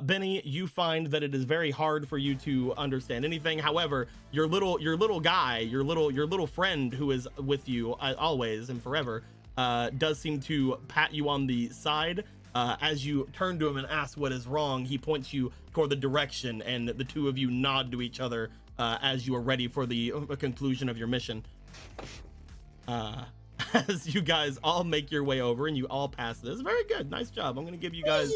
S1: Benny, you find that it is very hard for you to understand anything. However, your little guy, your little friend who is with you always and forever, does seem to pat you on the side. As you turn to him and ask what is wrong, he points you toward the direction, and the two of you nod to each other as you are ready for the conclusion of your mission. As you guys all make your way over and you all pass this, very good, nice job. I'm gonna give you guys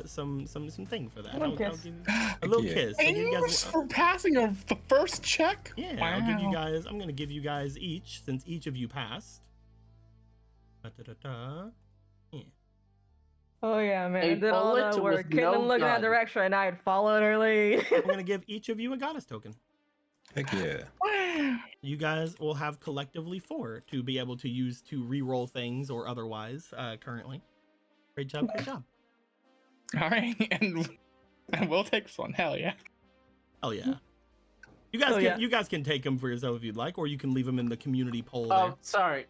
S1: some thing for that.
S4: A little kiss.
S1: I'll give you a little
S6: Yeah.
S1: kiss. I'll give you guys
S3: For passing of the first check?
S1: yeah,
S3: Wow.
S1: I'm gonna give you guys each, since each of you passed. Da-da-da-da. Yeah.
S4: Oh yeah, man.
S2: A
S4: I did all
S2: bullet
S4: that work.
S2: with
S4: Caitlin
S2: no
S4: looked in that
S2: gun.
S4: direction and I had followed her lead.
S1: I'm gonna give each of you a goddess token.
S6: Heck yeah.
S3: Wow.
S1: You guys will have collectively 4 to be able to use to re-roll things or otherwise currently. Great job, great job.
S3: All right, and we'll take this one. Hell yeah.
S1: Oh yeah. You guys
S4: Oh,
S1: can
S4: yeah.
S1: you guys can take them for yourself if you'd like, or you can leave them in the community poll
S2: Oh, sorry.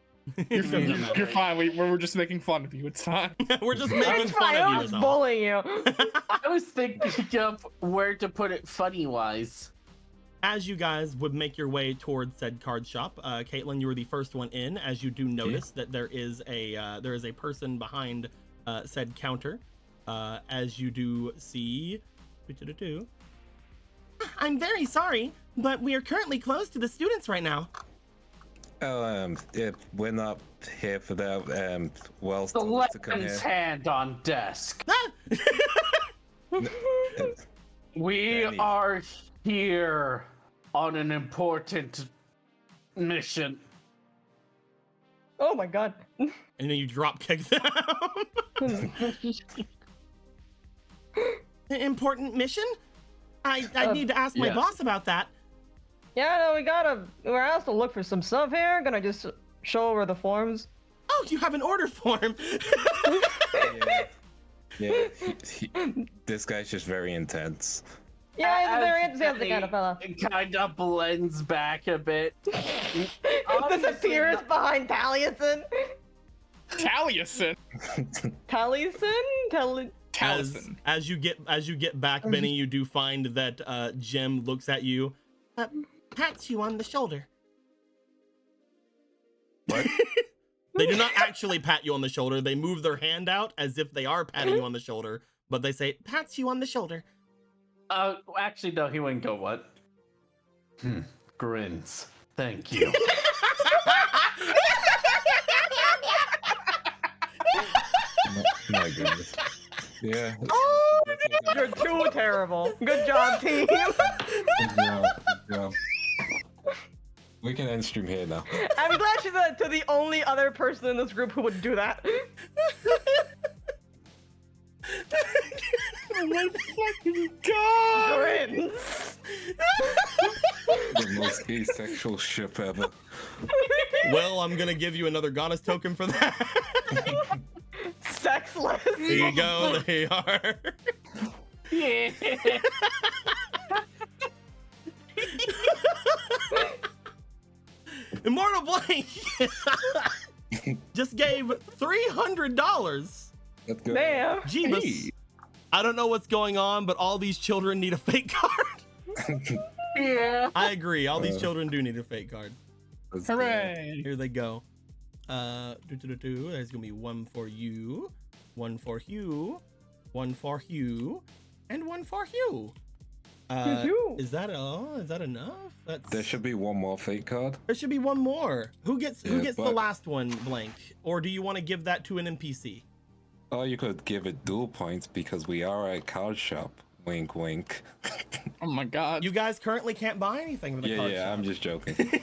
S3: You're,
S1: there. Doesn't matter.
S3: you're fine. We're just making fun of you. It's fine.
S1: We're just making
S4: It's
S1: fun
S4: fine,
S1: of
S4: I'm
S1: you.
S4: just
S1: is all.
S4: bullying you.
S2: I was thinking of where to put it funny-wise.
S1: As you guys would make your way towards said card shop, Caitlin, you were the first one in. As you do notice that there is a person behind said counter. As you do see, I'm very sorry, but we are currently closed to the students right now.
S6: Oh, if we're not here for that, Wells
S2: The
S6: told us to come
S2: lion's
S6: here.
S2: hand on desk.
S1: Ah!
S2: We
S6: Danny.
S2: are here on an important mission.
S4: Oh my god.
S1: And then you drop kick them. An important mission? I need to ask my
S2: yes.
S1: boss about that.
S4: Yeah, no, we're asked to look for some stuff here. Gonna just show over the forms.
S1: Oh, you have an order form.
S6: Yeah, this guy's just very intense.
S4: Yeah, he's a very
S2: As
S4: enthusiastic kind of fella.
S2: It kind of blends back a bit.
S4: Disappears behind Taliesin.
S3: Taliesin.
S4: Taliesin?
S3: Taliesin.
S1: As you get back, Benny, you do find that Jim looks at you, pats you on the shoulder.
S6: What?
S1: They do not actually pat you on the shoulder. They move their hand out as if they are patting you on the shoulder, but they say, pats you on the shoulder.
S2: Actually, no, he wouldn't go what? Grins. Thank you.
S6: My goodness. Yeah.
S4: You're too terrible. Good job, team.
S6: Good job, good job. We can end stream here now.
S4: I'm glad she's to the only other person in this group who would do that.
S3: Oh my fucking god!
S4: Grins.
S6: The most asexual ship ever.
S1: Well, I'm gonna give you another goddess token for that.
S4: Sexless.
S1: There you go. They are.
S2: Yeah.
S1: Immortal Blank just gave $300.
S6: Let's go.
S4: Damn.
S1: Jeebus.
S3: Hey.
S1: I don't know what's going on, but all these children need a fake card.
S2: Yeah.
S1: I agree. All these children do need a fake card.
S6: Let's go.
S3: Hooray!
S1: Here they go. There's gonna be one for you, one for Hugh, one for Hugh, and one for Hugh.
S4: Hugh.
S1: Is that all? Is that enough?
S6: There should be one more fake card.
S1: There should be one more. Who gets
S6: Yeah,
S1: the
S6: but-
S1: last one blank? Or do you want to give that to an NPC?
S6: Or you could give it dual points because we are a card shop. Wink, wink.
S3: Oh my god.
S1: You guys currently can't buy anything with a card
S6: Yeah,
S1: shop.
S6: I'm just joking.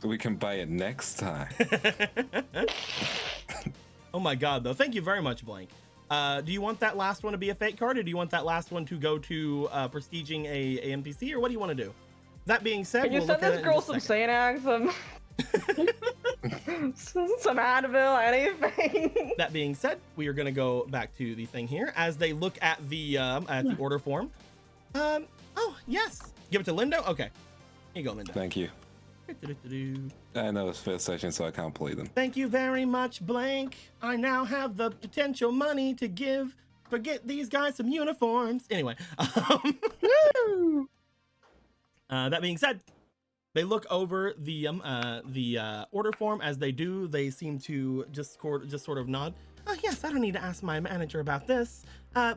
S6: We can buy it next time.
S1: Oh my god, though. Thank you very much, Blank. Do you want that last one to be a fake card, or do you want that last one to go to prestiging a NPC, or what do you want to do? That being said,
S4: Can you
S1: we'll
S4: send
S1: look at
S4: this
S1: it
S4: girl
S1: in
S4: some
S1: just a second.
S4: Xanax, some Advil, anything?
S1: That being said, we are going to go back to the thing here as they look at the order form. Oh yes, give it to Lindo. Okay, here you go, Lindo.
S6: Thank you. I know it's first session, so I can't play them.
S1: Thank you very much, Blank. I now have the potential money to give. Forget these guys some uniforms. Anyway, that being said, they look over the order form. As they do, they seem to just sort of nod. Oh yes, I don't need to ask my manager about this.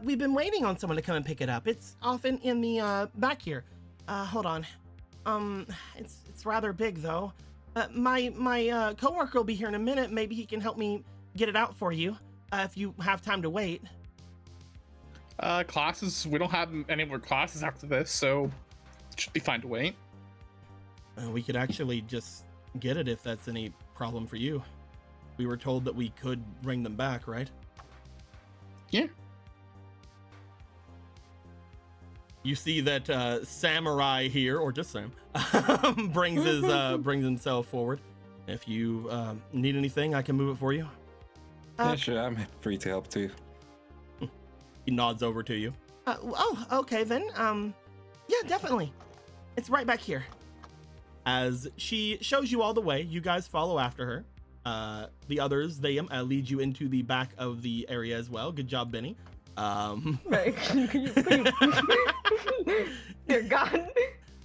S1: We've been waiting on someone to come and pick it up. It's often in the back here. Hold on. It's rather big though. My coworker will be here in a minute. Maybe he can help me get it out for you. If you have time to wait.
S3: Classes. We don't have any more classes after this, so it should be fine to wait.
S1: We could actually just get it if that's any problem for you. We were told that we could bring them back, right?
S3: Yeah.
S1: You see that Samurai here, or just Sam, brings himself forward. If you need anything, I can move it for you.
S6: Yeah, sure, I'm free to help too.
S1: He nods over to you. Oh, okay then. Yeah, definitely. It's right back here. As she shows you all the way, you guys follow after her. The others, they lead you into the back of the area as well. Good job, Benny.
S4: Right. Dear God.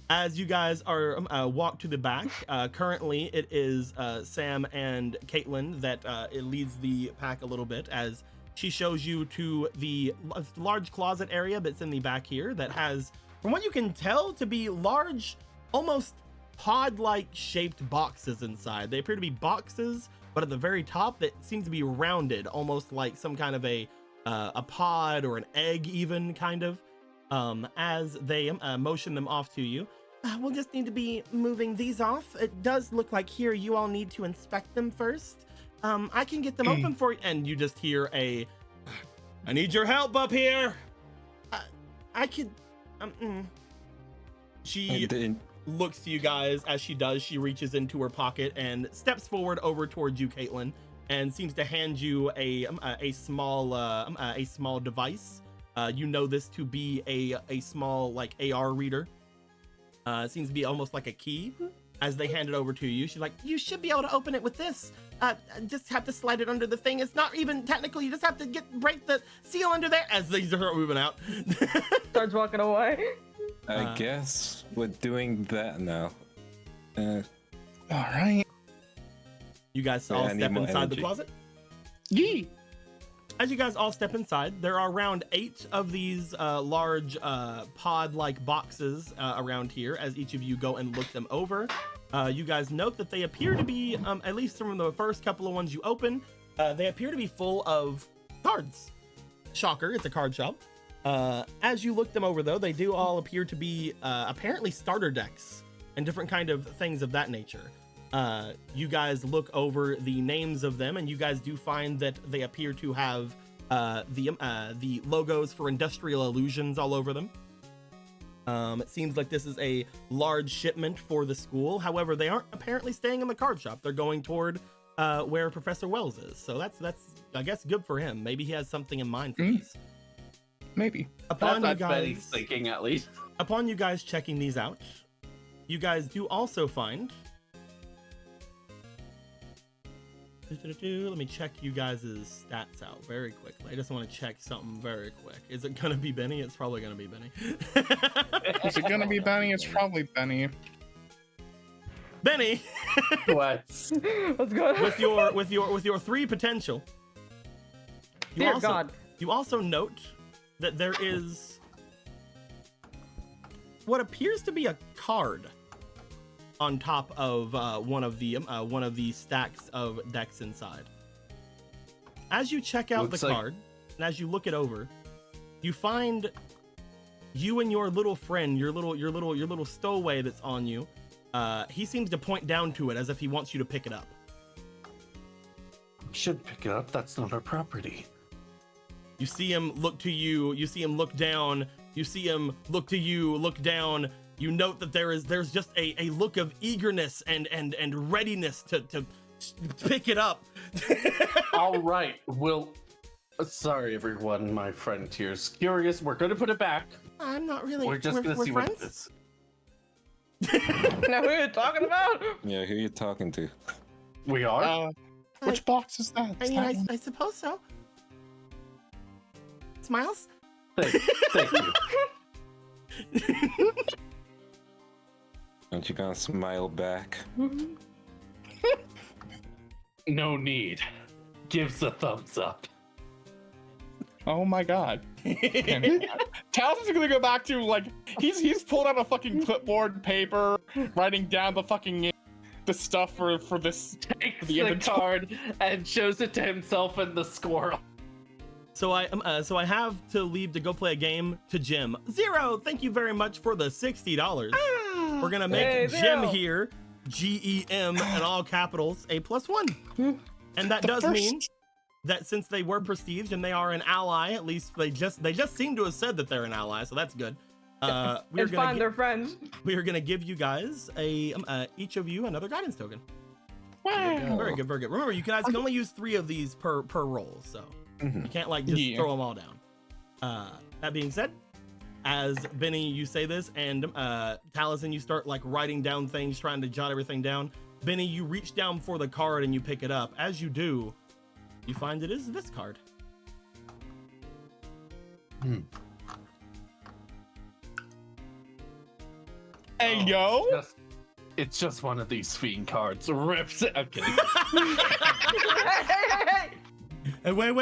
S1: As you guys are walk to the back, currently it is Sam and Caitlin that it leads the pack a little bit, as she shows you to the large closet area that's in the back here that has, from what you can tell, to be large, almost pod-like shaped boxes inside. They appear to be boxes, but at the very top that seems to be rounded, almost like some kind of a pod or an egg even, kind of. As they motion them off to you. We'll just need to be moving these off. It does look like here you all need to inspect them first. I can get them open for you. And you just hear I need your help up here. I could, She looks to you guys. As she does, she reaches into her pocket and steps forward over towards you, Caitlin, and seems to hand you a small device. You know this to be a small like AR reader. It seems to be almost like a key. As they hand it over to you, she's like, you should be able to open it with this. Just have to slide it under the thing. It's not even technically, you just have to break the seal under there. As they start moving out.
S4: Starts walking away.
S6: I guess we're doing that now.
S3: All right.
S1: You guys all
S6: I need
S1: step
S6: more
S1: inside the
S6: energy.
S1: closet.
S3: Yee.
S1: As you guys all step inside, there are around 8 of these large pod-like boxes around here. As each of you go and look them over, you guys note that they appear to be, at least from the first couple of ones you open, they appear to be full of cards. Shocker, it's a card shop. As you look them over, though, they do all appear to be apparently starter decks and different kind of things of that nature. You guys look over the names of them, and you guys do find that they appear to have the logos for Industrial Illusions all over them. It seems like this is a large shipment for the school. However, they aren't apparently staying in the card shop. They're going toward where Professor Wells is. So that's I guess good for him. Maybe he has something in mind for these.
S3: Maybe.
S1: Upon
S2: That's
S1: you
S2: what Betty's
S1: guys,
S2: thinking, at least.
S1: upon you guys checking these out, you guys do also find. Let me check you guys' stats out very quickly. I just want to check something very quick. Is it gonna be Benny? It's probably gonna be Benny.
S3: Is it gonna be Benny? It's probably Benny.
S1: Benny,
S2: What?
S4: What's going on?
S1: with your 3 potential.
S4: Dear God.
S1: You also note that there is what appears to be a card on top of one of the stacks of decks inside. As you check out
S2: Looks
S1: the
S2: like-
S1: card, and as you look it over, you find you and your little friend, your little stowaway that's on you. He seems to point down to it as if he wants you to pick it up.
S2: We should pick it up. That's not our property.
S1: You see him look to you. You see him look down. You see him look to you. Look down. You note that there's just a look of eagerness and readiness to pick it up.
S2: All right. Well, sorry, everyone. My friend here's curious. We're going to put it back.
S1: I'm not really.
S2: We're just going to see what it is.
S4: Now who are you talking about?
S6: Yeah, who you talking to?
S2: We are?
S3: Which box is that?
S1: I
S3: Is
S1: mean,
S3: that one?
S1: I suppose so. Smiles.
S2: Thank you.
S6: Aren't you gonna smile back?
S2: No need. Gives a thumbs up.
S3: Oh my God. Talos is gonna go back to like he's pulled out a fucking clipboard, paper, writing down the stuff for this.
S2: Takes
S3: The
S2: the
S3: inventory.
S2: card and shows it to himself and the squirrel.
S1: So I have to leave to go play a game to Jim. Zero. Thank you very much for the $60. We're gonna make
S4: Hey,
S1: Jim
S4: Zero.
S1: here, GEM in all capitals, a +1, and that does mean that since they were prestiged and they are an ally, at least they just seem to have said that they're an ally, so that's good. We're
S4: And find their friends.
S1: we are gonna give you guys each of you another guidance token.
S3: Wow.
S1: Very good, very good. Remember, you guys can only use 3 of these per roll, so you can't like just
S3: Yeah.
S1: throw them all down. That being said, as Benny, you say this, and Taliesin, you start like writing down things, trying to jot everything down. Benny, you reach down for the card and you pick it up. As you do, you find it is this card.
S3: Hey yo.
S2: It's just one of these fiend cards. Rips it. I'm kidding.
S4: Hey.
S1: Hey, wait!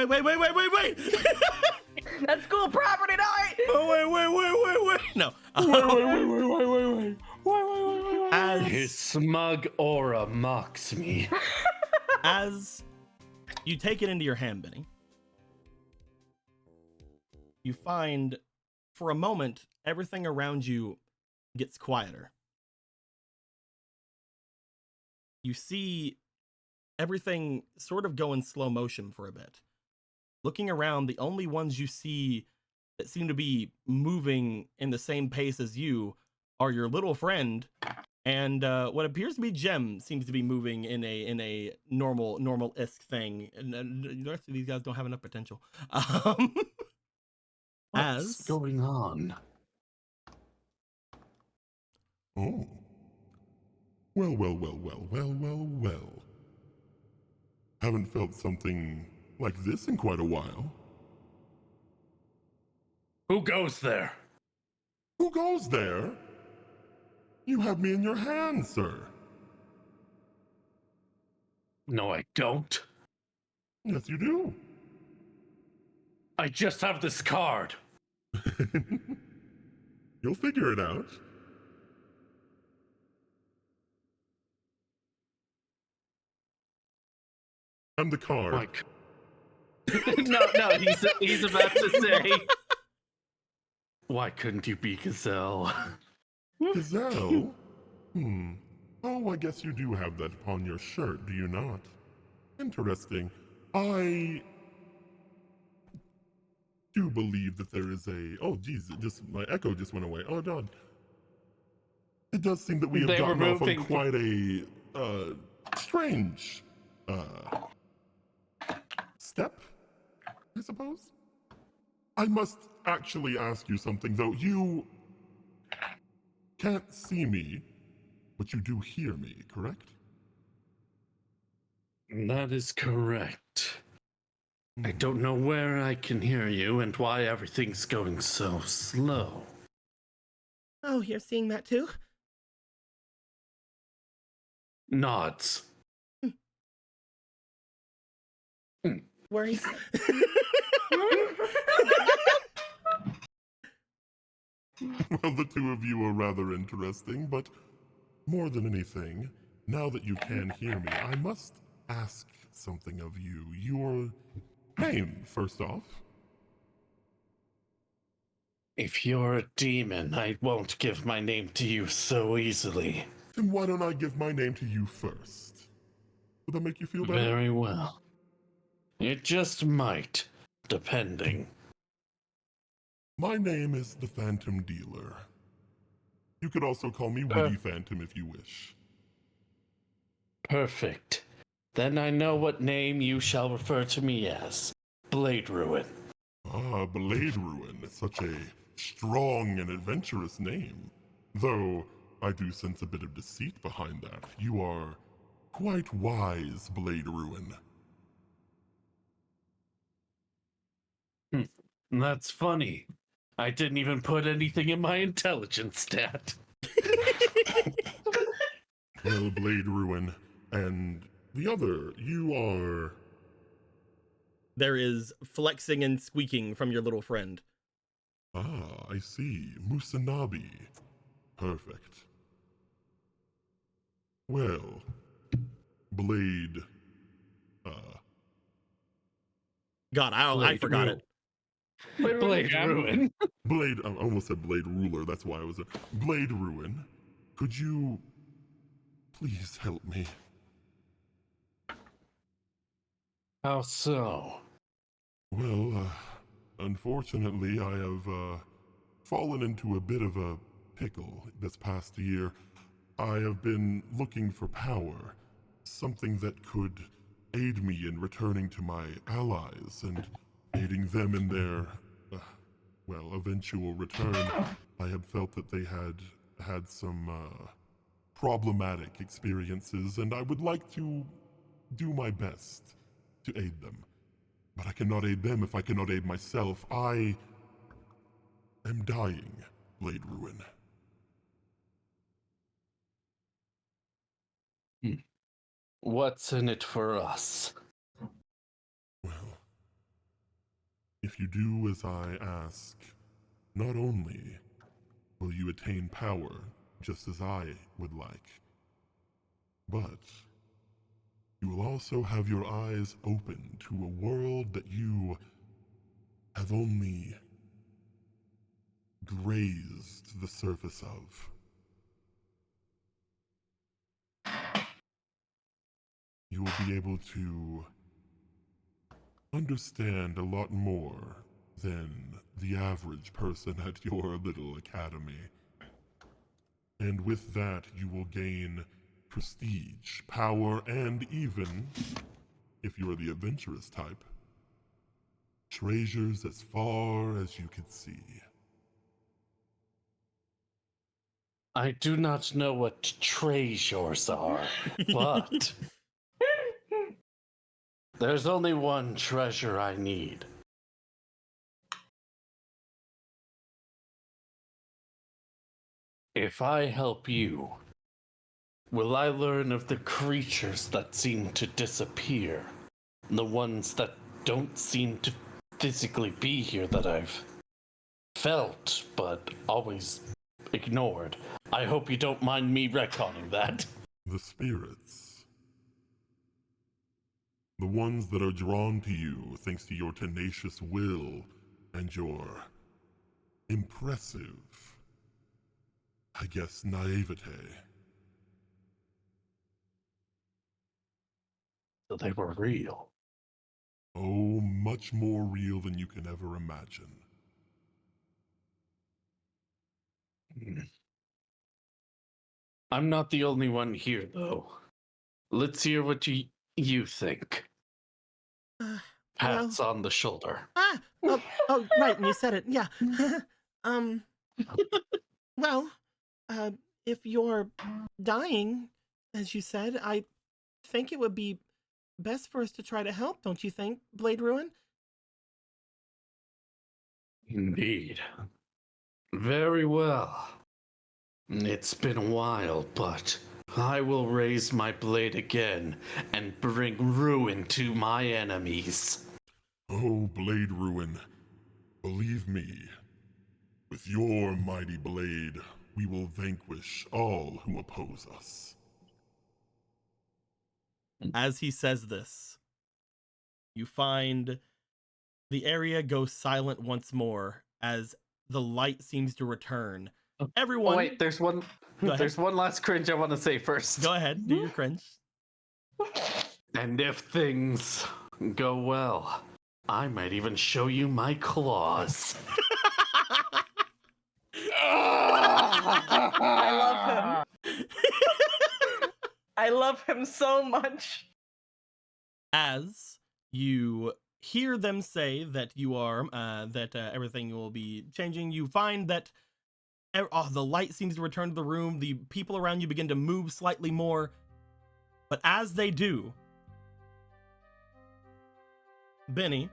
S4: That's school property night.
S1: Oh, wait! No.
S3: Wait.
S1: As
S2: His smug aura mocks me.
S1: as you take it into your hand, Benny, you find for a moment everything around you gets quieter. You see everything sort of go in slow motion for a bit. Looking around, the only ones you see that seem to be moving in the same pace as you are your little friend, and what appears to be Jem seems to be moving in a normal-esque thing, and the rest of these guys don't have enough potential.
S2: What's going on?
S5: Oh. Well. Haven't felt something like this in quite a while.
S2: Who goes there?
S5: Who goes there? You have me in your hands, sir.
S2: No, I don't.
S5: Yes, you do.
S2: I just have this card.
S5: You'll figure it out. I'm the card.
S2: Mike. no, he's about to say. Why couldn't you be Gazelle?
S5: Gazelle? Oh, I guess you do have that upon your shirt, do you not? Interesting. I do believe that there is a... Oh, geez, my echo just went away. Oh, God. It does seem that we have gotten off on quite a strange step, I suppose. I must actually ask you something, though. You can't see me, but you do hear me, correct?
S2: That is correct. I don't know where I can hear you and why everything's going so slow.
S1: Oh, you're seeing that too?
S2: Nods.
S1: Worries?
S5: Well, the two of you are rather interesting, but more than anything, now that you can hear me, I must ask something of you. Your name, first off.
S2: If you're a demon, I won't give my name to you so easily.
S5: Then why don't I give my name to you first? Would that make you feel better?
S2: Very well. It just might, depending.
S5: My name is the Phantom Dealer. You could also call me Witty Phantom if you wish.
S2: Perfect. Then I know what name you shall refer to me as. Blade Ruin.
S5: Ah, Blade Ruin. Such a strong and adventurous name. Though, I do sense a bit of deceit behind that. You are quite wise, Blade Ruin.
S2: That's funny. I didn't even put anything in my intelligence stat.
S5: Well, Blade Ruin, and the other, you are...
S1: There is flexing and squeaking from your little friend.
S5: Ah, I see. Musanabi. Perfect. Well, Blade...
S1: God, I forgot it.
S2: Blade Ruin.
S5: Blade... I almost said Blade Ruler, that's why I was... Blade Ruin. Could you... please help me?
S2: How so?
S5: Well, unfortunately, I have fallen into a bit of a pickle this past year. I have been looking for power, something that could aid me in returning to my allies and aiding them in their, well, eventual return. I had felt that they had some problematic experiences, and I would like to do my best to aid them. But I cannot aid them if I cannot aid myself. I am dying, Blade Ruin.
S2: What's in it for us?
S5: Well, if you do as I ask, not only will you attain power just as I would like, but you will also have your eyes open to a world that you have only grazed the surface of. You will be able to understand a lot more than the average person at your little academy. And with that, you will gain prestige, power, and even, if you are the adventurous type, treasures as far as you could see.
S2: I do not know what treasures are, but there's only one treasure I need. If I help you, will I learn of the creatures that seem to disappear? The ones that don't seem to physically be here that I've felt, but always ignored. I hope you don't mind me retconning that.
S5: The spirits. The ones that are drawn to you thanks to your tenacious will and your impressive, I guess, naivete.
S2: So they were real.
S5: Oh, much more real than you can ever imagine.
S2: I'm not the only one here, though. Let's hear what you think. Pats on the shoulder.
S1: Right, and you said it, yeah. um, well, if you're dying, as you said, I think it would be best for us to try to help, don't you think, Blade Ruin?
S2: Indeed. Very well. It's been a while, but I will raise my blade again and bring ruin to my enemies.
S5: Oh, Blade Ruin, believe me, with your mighty blade, we will vanquish all who oppose us.
S1: As he says this, you find the area goes silent once more as the light seems to return. Everyone,
S2: Oh, wait, there's one last cringe I want to say first.
S1: Go ahead, do your cringe.
S2: And if things go well, I might even show you my claws.
S4: I love him. I love him so much.
S1: As you hear them say that you are, everything will be changing, you find that the light seems to return to the room. The people around you begin to move slightly more. But as they do, Benny,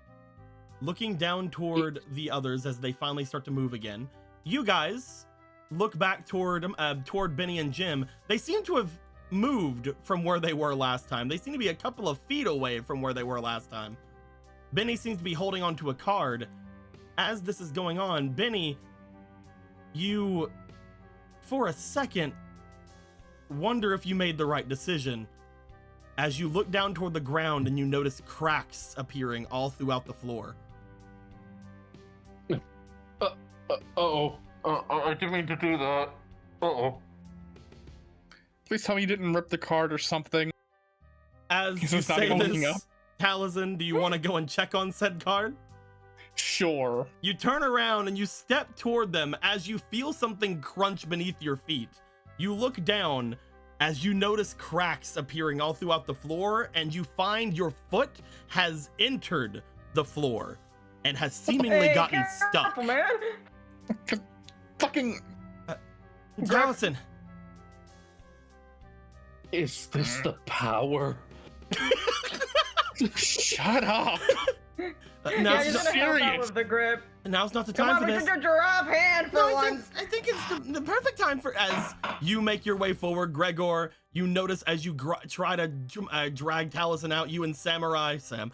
S1: looking down toward the others as they finally start to move again, you guys look back toward Benny and Jim. They seem to have moved from where they were last time. They seem to be a couple of feet away from where they were last time. Benny seems to be holding onto a card. As this is going on, Benny, you, for a second, wonder if you made the right decision as you look down toward the ground and you notice cracks appearing all throughout the floor.
S2: I didn't mean to do that.
S3: Please tell me you didn't rip the card or something.
S1: As
S3: He's
S1: you
S3: just not
S1: say
S3: holding up.
S1: this, Taliesin, do you want to go and check on said card?
S3: Sure.
S1: You turn around and you step toward them as you feel something crunch beneath your feet. You look down as you notice cracks appearing all throughout the floor, and you find your foot has entered the floor and has seemingly gotten stuck.
S4: Careful, man.
S3: Fucking.
S1: Taliesin,
S2: Is this the power?
S3: Shut up.
S1: now's,
S4: Yeah, you're
S1: not,
S4: gonna help out
S3: serious.
S4: with the grip.
S1: now's not the
S4: Come
S1: time
S4: on,
S1: for
S4: we
S1: this.
S4: took your giraffe hand for
S1: No,
S4: once.
S1: I think it's the perfect time for, as you make your way forward, Gregor, you notice as you try to drag Taliesin out, you and Samurai Sam,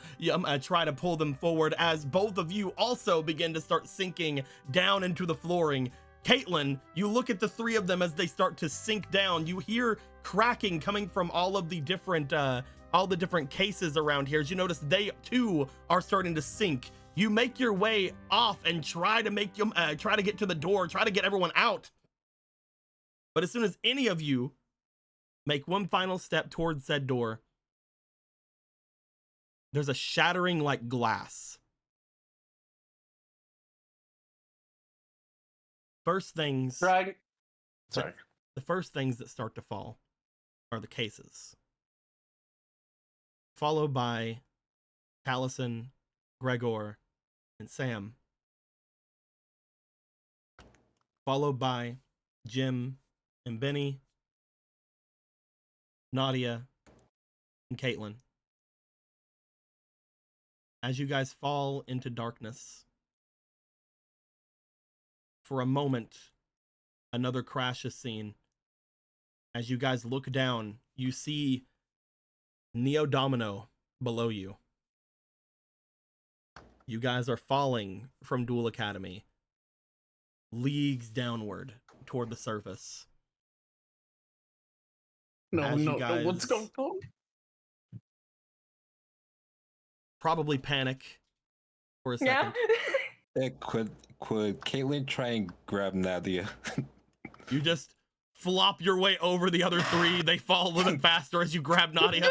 S1: try to pull them forward as both of you also begin to start sinking down into the flooring. Caitlin, you look at the three of them as they start to sink down. You hear cracking coming from all the different cases around here. As you notice, they too are starting to sink. You make your way off and try to get to the door, try to get everyone out. But as soon as any of you make one final step towards said door, there's a shattering like glass. First things.
S2: Drag. Sorry.
S1: The first things that start to fall are the cases, followed by Taliesin, Gregor, and Sam, followed by Jim and Benny, Nadia, and Caitlin. As you guys fall into darkness, for a moment, another crash is seen. As you guys look down, you see Neo Domino below you. You guys are falling from Duel Academy, leagues downward toward the surface.
S2: No,
S1: As you
S2: no,
S1: guys-
S2: what's going on?
S1: Probably panic for a second.
S4: Yeah.
S6: Could Caitlyn try and grab Nadia?
S1: You just flop your way over the other three. They fall a little bit faster as you grab Nadia.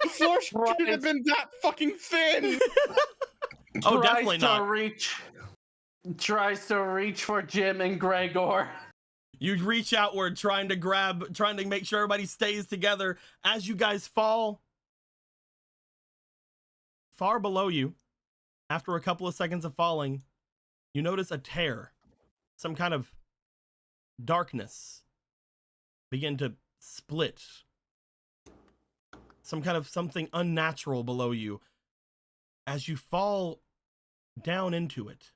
S3: The floor should have been that fucking thin.
S1: Oh, definitely not.
S2: Tries to reach for Jim and Gregor.
S1: You reach outward, trying to make sure everybody stays together. As you guys fall, far below you, after a couple of seconds of falling, you notice a tear. Some kind of darkness begin to split. Something unnatural below you. As you fall down into it,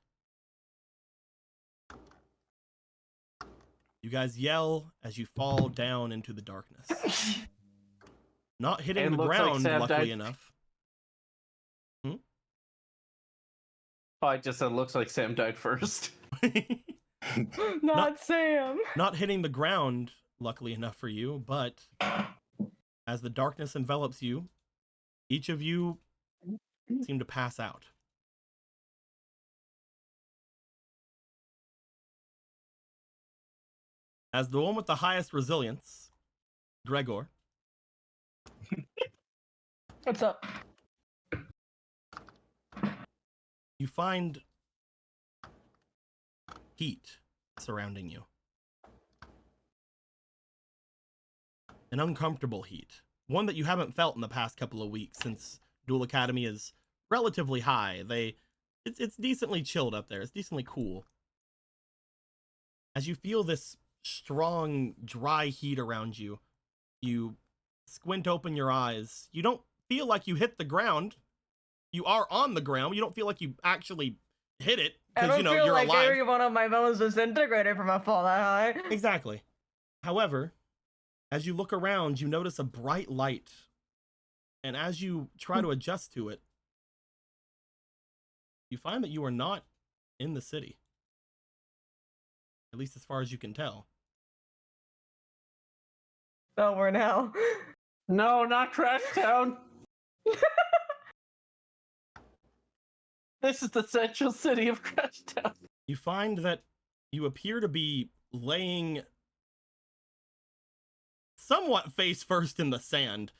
S1: you guys yell as you fall down into the darkness. Not hitting
S2: It
S1: the
S2: looks like
S1: ground,
S2: Sam
S1: luckily
S2: died.
S1: enough.
S2: I just said looks like Sam died first.
S4: Not Sam.
S1: Not hitting the ground, luckily enough for you, but as the darkness envelops you, each of you seem to pass out. As the one with the highest resilience, Gregor,
S4: What's up?
S1: you find heat surrounding you. An uncomfortable heat. One that you haven't felt in the past couple of weeks since Duel Academy is relatively high. It's decently chilled up there. It's decently cool. As you feel this strong, dry heat around you, you squint open your eyes. You don't feel like you hit the ground. You are on the ground. You don't feel like you actually hit it
S4: I
S1: because
S4: don't feel
S1: you're
S4: like
S1: alive.
S4: every one of my bones disintegrated from a fall that high.
S1: Exactly. However, as you look around, you notice a bright light. And as you try to adjust to it, you find that you are not in the city. At least as far as you can tell.
S4: Oh, we're in hell.
S2: No, not Crash Town. This is the central city of Crash Town.
S1: You find that you appear to be laying somewhat face first in the sand.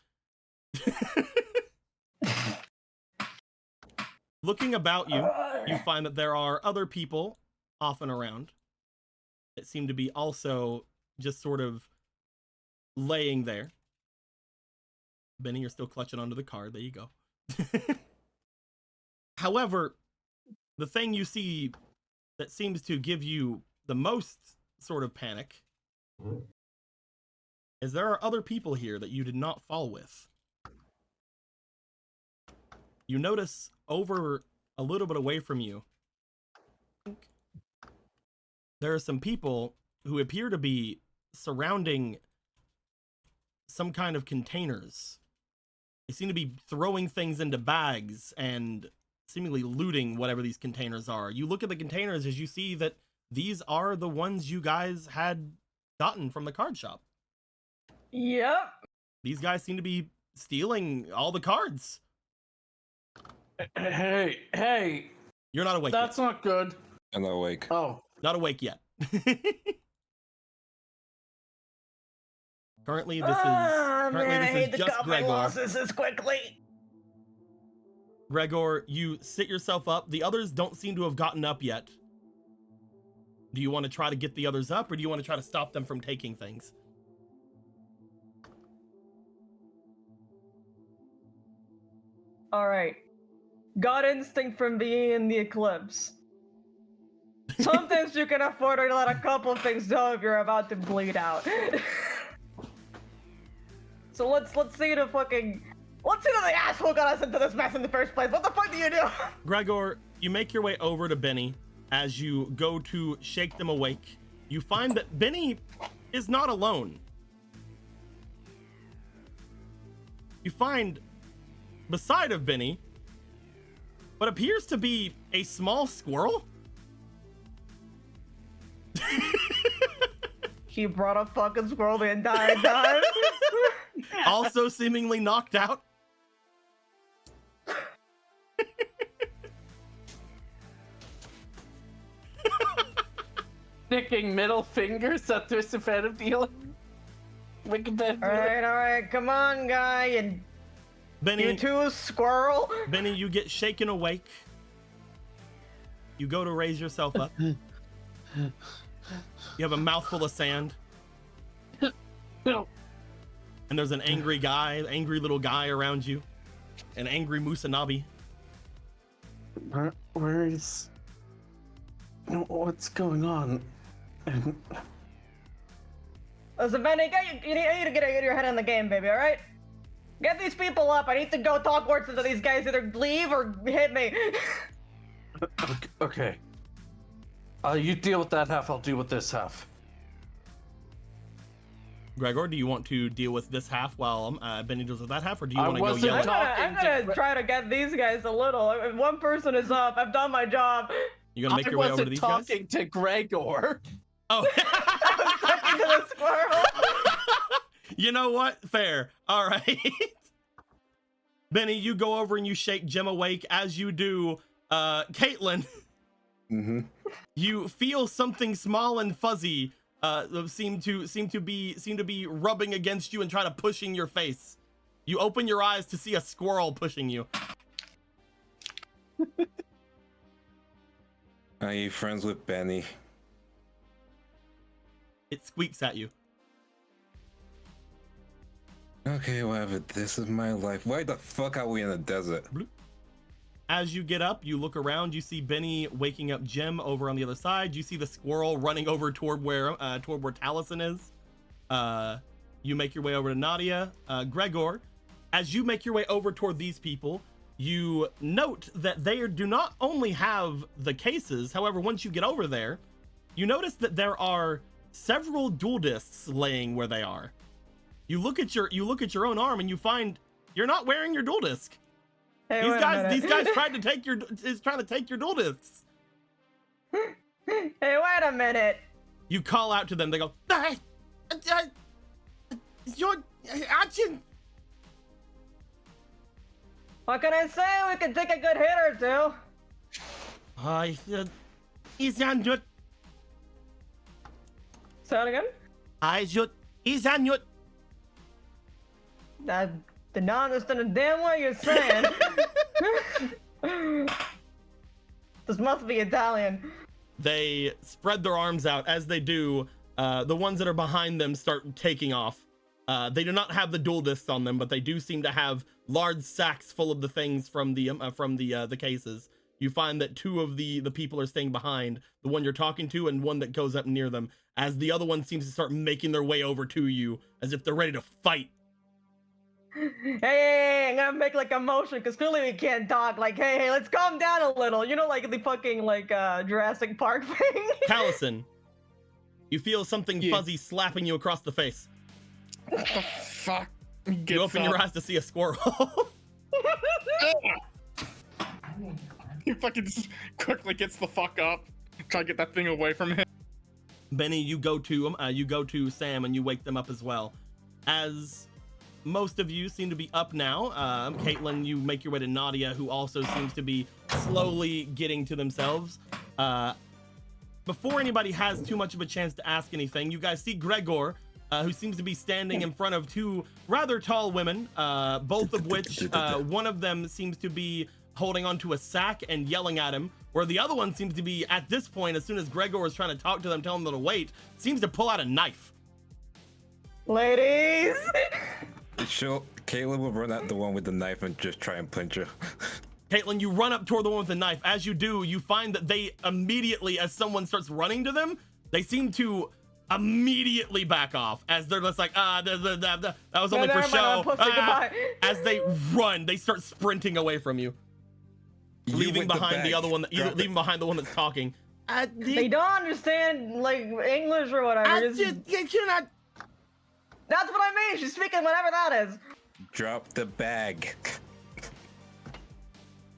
S1: Looking about you, you find that there are other people off and around that seem to be also just sort of laying there. Benny, you're still clutching onto the card. There you go. However, the thing you see that seems to give you the most sort of panic is there are other people here that you did not fall with. You notice over a little bit away from you, there are some people who appear to be surrounding some kind of containers. They seem to be throwing things into bags and seemingly looting whatever these containers are. You look at the containers as you see that these are the ones you guys had gotten from the card shop.
S4: Yep.
S1: These guys seem to be stealing all the cards.
S2: Hey,
S1: You're not awake
S2: that's
S1: yet.
S2: not good.
S6: I'm not awake.
S2: Oh,
S1: Not awake yet. Currently, this is
S4: Man, I hate
S1: this
S4: the
S1: is just
S4: cut my
S1: Gregor.
S4: losses this quickly.
S1: Gregor, you sit yourself up. The others don't seem to have gotten up yet. Do you want to try to get the others up, or do you want to try to stop them from taking things?
S4: All right. God instinct from being in the eclipse. Sometimes you can afford to let a couple of things go if you're about to bleed out. So let's see the asshole got us into this mess in the first place. What the fuck do you do?
S1: Gregor, you make your way over to Benny. As you go to shake them awake, you find that Benny is not alone. you find beside of Benny what appears to be a small squirrel.
S4: He brought a fucking squirrel the entire time.
S1: Also seemingly knocked out.
S2: Sticking middle fingers up to a fan of dealing. Wicked
S4: All right, come on, guy, and
S1: Benny,
S4: you too, squirrel.
S1: Benny, you get shaken awake. You go to raise yourself up. You have a mouthful of sand. And there's an angry little guy around you. An angry Musanabi.
S2: Where is... What's going on?
S4: Listen, Benny, you need to get your head in the game, baby, alright? Get these people up. I need to go talk words to these guys. Either leave or hit me.
S2: Okay. You deal with that half, I'll deal with this half.
S1: Gregor, do you want to deal with this half while Benny deals with that half, or do you want to go
S2: wasn't
S1: yell at
S4: I'm gonna try to get these guys a little. If one person is up, I've done my job.
S1: You gonna make your way over to these guys?
S2: I wasn't talking to Gregor.
S1: Oh.
S4: Talking to the squirrel.
S1: You know what? Fair. All right. Benny, you go over and you shake Jim awake. As you do, Caitlin, you feel something small and fuzzy seem to be rubbing against you and try to pushing your face. You open your eyes to see a squirrel pushing you.
S6: Are you friends with Benny?
S1: It squeaks at you.
S6: Okay, whatever. This is my life. Why the fuck are we in the desert?
S1: As you get up, you look around, you see Benny waking up Jim over on the other side. You see the squirrel running over toward where Taliesin is. You make your way over to Nadia. Gregor, as you make your way over toward these people, you note that they do not only have the cases. However, once you get over there, you notice that there are several dual discs laying where they are. You look at your own arm and you find you're not wearing your dual disc.
S4: Hey,
S1: these guys tried to take your dual discs.
S4: Hey, wait a minute.
S1: You call out to them. They go, your action.
S4: What can I say? We can take a good hit or two.
S1: Is on your.
S4: Say it again.
S1: Is on your.
S4: I did not understand a damn what you're saying. This must be Italian.
S1: They spread their arms out. As they do, the ones that are behind them start taking off. They do not have the dual discs on them, but they do seem to have large sacks full of the things from the cases. You find that two of the people are staying behind, the one you're talking to and one that goes up near them, as the other one seems to start making their way over to you as if they're ready to fight.
S4: Hey, I'm gonna make like a motion because clearly we can't talk. Like, hey, let's calm down a little. You know, like the fucking Jurassic Park thing.
S1: Taliesin, you feel something fuzzy slapping you across the face.
S3: What the fuck?
S1: You open your eyes to see a squirrel.
S3: He fucking just quickly gets the fuck up. Try to get that thing away from him.
S1: Benny, you go to Sam and you wake them up as well. As most of you seem to be up now, Caitlin, you make your way to Nadia, who also seems to be slowly getting to themselves. Before anybody has too much of a chance to ask anything, you guys see Gregor, who seems to be standing in front of two rather tall women, both of which one of them seems to be holding onto a sack and yelling at him, where the other one seems to be, at this point, as soon as Gregor is trying to talk to them, telling them to wait, seems to pull out a knife.
S4: Ladies!
S6: Sure, Caitlin will run at the one with the knife and just try and punch her.
S1: Caitlin, you run up toward the one with the knife. As you do, you find that they immediately, as someone starts running to them, they seem to immediately back off, as they're just like, that was only for show. As they run, they start sprinting away from you. Leaving behind the other one, leaving behind the one that's talking.
S4: They don't understand like English or whatever.
S1: You're not.
S4: That's what I mean. She's speaking whatever that is.
S6: Drop the bag.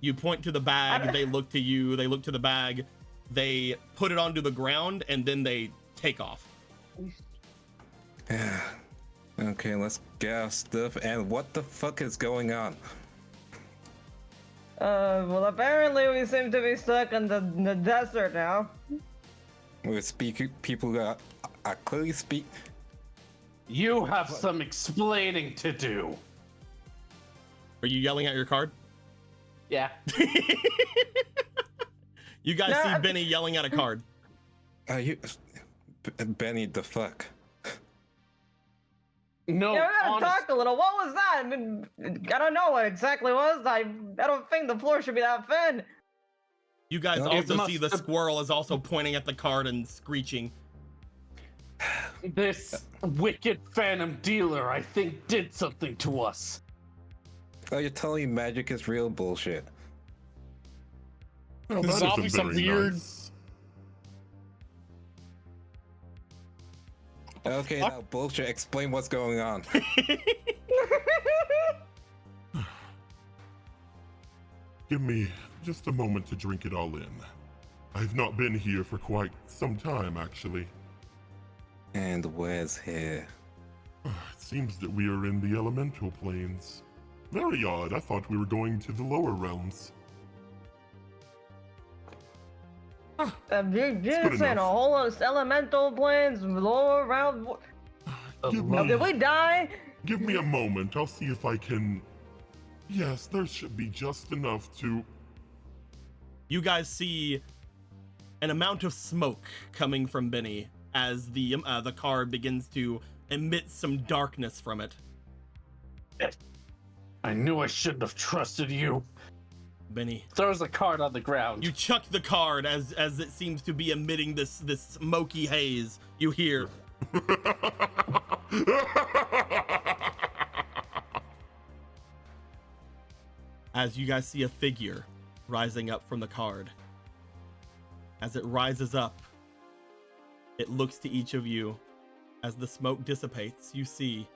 S1: You point to the bag, they look to you, they look to the bag, they put it onto the ground, and then they take off.
S6: Okay, let's get our stuff. And what the fuck is going on?
S4: Well, apparently we seem to be stuck in the desert now.
S6: We're speaking. People are clearly speak.
S2: You have some explaining to do.
S1: Are you yelling at your card?
S2: Yeah.
S1: You guys
S4: No,
S1: see Benny yelling at a card.
S6: Are you, Benny? The fuck?
S2: No,
S4: Yeah, we gotta
S2: honest-
S4: talk a little. What was that? I mean, I don't know what exactly was. I don't think the floor should be that thin.
S1: You guys
S6: No,
S1: also
S2: must
S1: see the
S2: have-
S1: squirrel is also pointing at the card and screeching.
S2: This wicked phantom dealer, I think, did something to us.
S6: Oh, you're telling me magic is real bullshit?
S5: Well,
S3: This is
S5: that isn't
S3: obviously some
S5: very
S3: weird-
S5: nice.
S6: Okay, now bullshit. Explain what's going on.
S5: Give me just a moment to drink it all in. I've not been here for quite some time, actually.
S6: And where's here?
S5: It seems that we are in the elemental planes. Very odd. I thought we were going to the lower realms.
S4: You're
S5: good
S4: saying a
S5: enough.
S4: whole lot of elemental planes, lower around.
S5: Give
S4: Did we die?
S5: Give me a moment. I'll see if I can. Yes, there should be just enough to.
S1: You guys see an amount of smoke coming from Benny as the card begins to emit some darkness from it.
S2: I knew I shouldn't have trusted you.
S1: Benny,
S2: Throws the card on the ground.
S1: you chuck the card as it seems to be emitting this smoky haze. You hear, as you guys see a figure rising up from the card. As it rises up, it looks to each of you. As the smoke dissipates, you see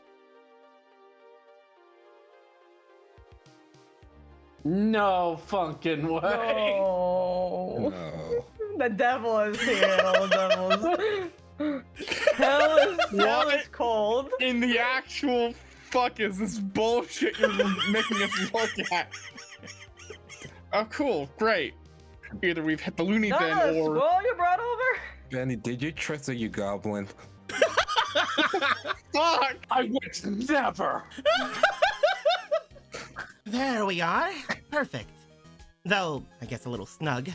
S2: No funkin' way.
S4: No.
S6: No.
S4: The devil is here, all devils. Hell is cold.
S3: In the actual fuck is this bullshit you're making us look at? Oh, cool, great. Either we've hit the loony
S4: None
S3: bin
S4: of the
S3: or
S4: scroll you brought over?
S6: Benny, did you trust you goblin?
S3: fuck.
S2: I would never.
S7: There we are. Perfect. Though, I guess a little snug.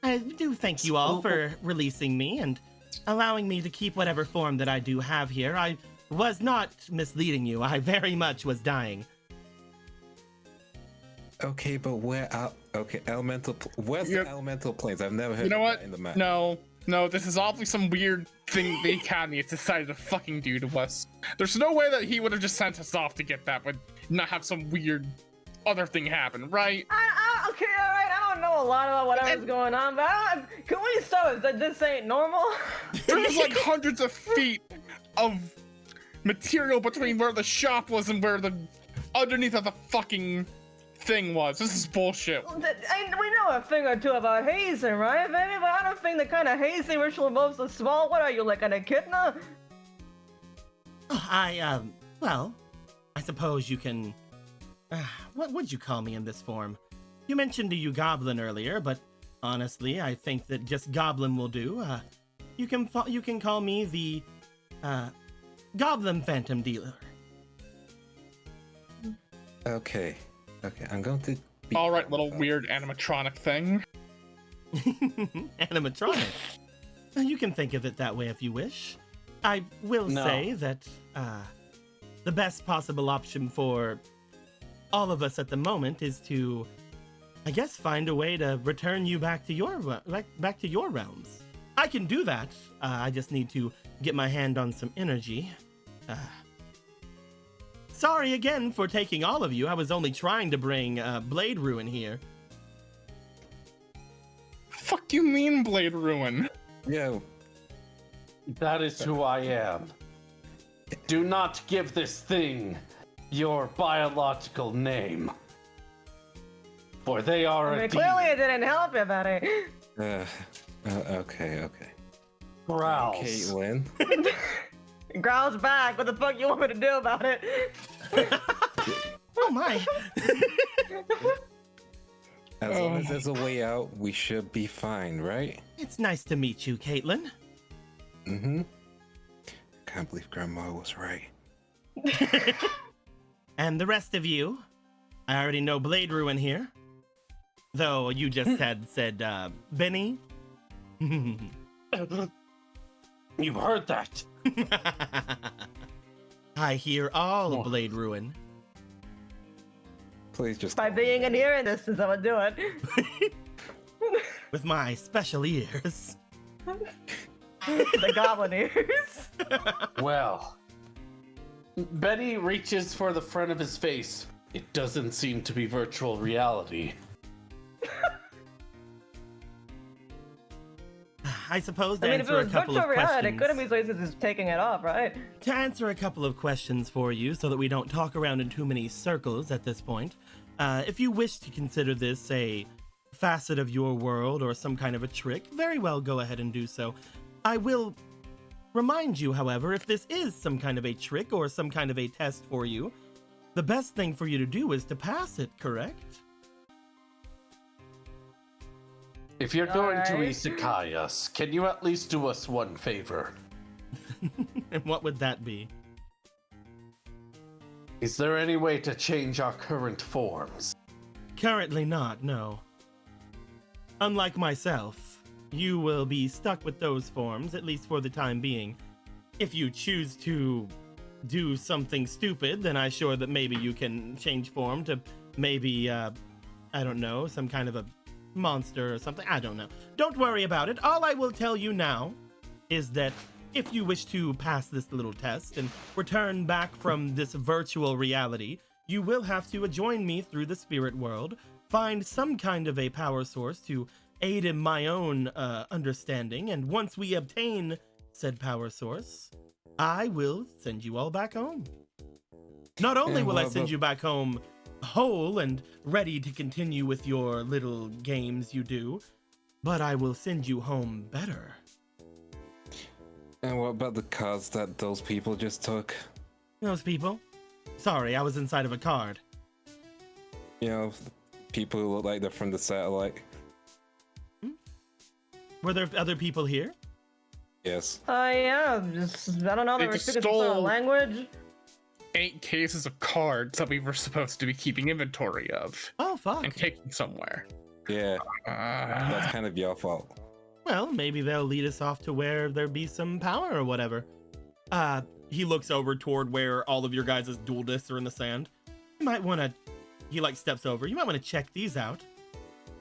S7: I do thank you all for releasing me and allowing me to keep whatever form that I do have here. I was not misleading you. I very much was dying.
S6: Okay, but where are? Okay, elemental. Where's
S3: Yep.
S6: the elemental planes? I've never heard
S3: You know
S6: of
S3: what?
S6: that in the map.
S3: No, this is obviously some weird thing the Academy has decided to fucking do to us. There's no way that he would have just sent us off to get that, but not have some weird other thing happen, right?
S4: Okay, alright, I don't know a lot about whatever's going on, but can we stop it? This ain't normal?
S3: There's like hundreds of feet of material between where the shop was and where the underneath of the fucking thing was. This is bullshit.
S4: We know a thing or two about hazing, right, baby? But I don't think the kind of hazing ritual involves a small. What are you, like an echidna?
S7: Oh, well, I suppose you can... what would you call me in this form? You mentioned you goblin earlier, but honestly, I think that just goblin will do. You can call me the, goblin phantom dealer.
S6: Okay, I'm going to. Be
S3: All right, little weird animatronic thing.
S7: Animatronic. You can think of it that way if you wish. I will
S2: No.
S7: say that the best possible option for all of us at the moment is to, I guess, find a way to return you back to your realms. I can do that. I just need to get my hand on some energy. Sorry again for taking all of you. I was only trying to bring Blade Ruin here.
S3: Fuck you mean, Blade Ruin?
S6: Yeah.
S2: That is who I am. Do not give this thing your biological name. For they are
S4: I mean,
S2: a
S4: clearly
S2: demon.
S4: it didn't help you, buddy.
S6: Okay.
S2: Growls.
S6: Caitlin.
S4: Growl's back. What the fuck you want me to do about it?
S7: Oh my.
S6: As long as there's a way out, we should be fine, right?
S7: It's nice to meet you, Caitlin.
S6: Mm-hmm. Can't believe Grandma was right.
S7: And the rest of you, I already know Blade Ruin here. Though you just said Benny.
S2: You heard that.
S7: I hear all Blade Ruin.
S6: Please just
S4: By being in hearing distance, I would do it.
S7: With my special ears.
S4: The goblin ears.
S2: Well, Benny reaches for the front of his face. It doesn't seem to be virtual reality.
S7: I suppose to
S4: I mean, if it
S7: answer a
S4: was
S7: couple of
S4: virtual reality, it
S7: questions.
S4: couldn't be so easy as just taking it off, right?
S7: To answer a couple of questions for you so that we don't talk around in too many circles at this point, if you wish to consider this a facet of your world or some kind of a trick, very well go ahead and do so. I will remind you, however, if this is some kind of a trick or some kind of a test for you, the best thing for you to do is to pass it, correct?
S2: If you're going to
S4: Alright.
S2: isekai us, can you at least do us one favor?
S7: And what would that be?
S2: Is there any way to change our current forms?
S7: Currently not, no. Unlike myself, you will be stuck with those forms, at least for the time being. If you choose to do something stupid, then I'm sure that maybe you can change form to maybe, I don't know, some kind of a monster or something. I don't know. Don't worry about it. All I will tell you now is that if you wish to pass this little test and return back from this virtual reality, you will have to join me through the spirit world, find some kind of a power source to aid in my own understanding, and once we obtain said power source, I will send you all back home. Not only will I send you back home whole and ready to continue with your little games you do, but I will send you home better.
S6: And what about the cards that those people just took?
S7: Those people? Sorry, I was inside of a card.
S6: You know, people who look like they're from the satellite.
S7: Were there other people here?
S6: Yes.
S4: Yeah, just, I don't know,
S3: They
S4: they were
S3: just
S4: speaking some sort of
S3: stole-
S4: language.
S3: 8 cases of cards that we were supposed to be keeping inventory of
S7: Oh, fuck.
S3: and taking somewhere.
S6: Yeah, that's kind of your fault.
S7: Well, maybe they'll lead us off to where there be some power or whatever. He looks over toward where all of your guys' dual discs are in the sand. You might want to, he like steps over. You might want to check these out.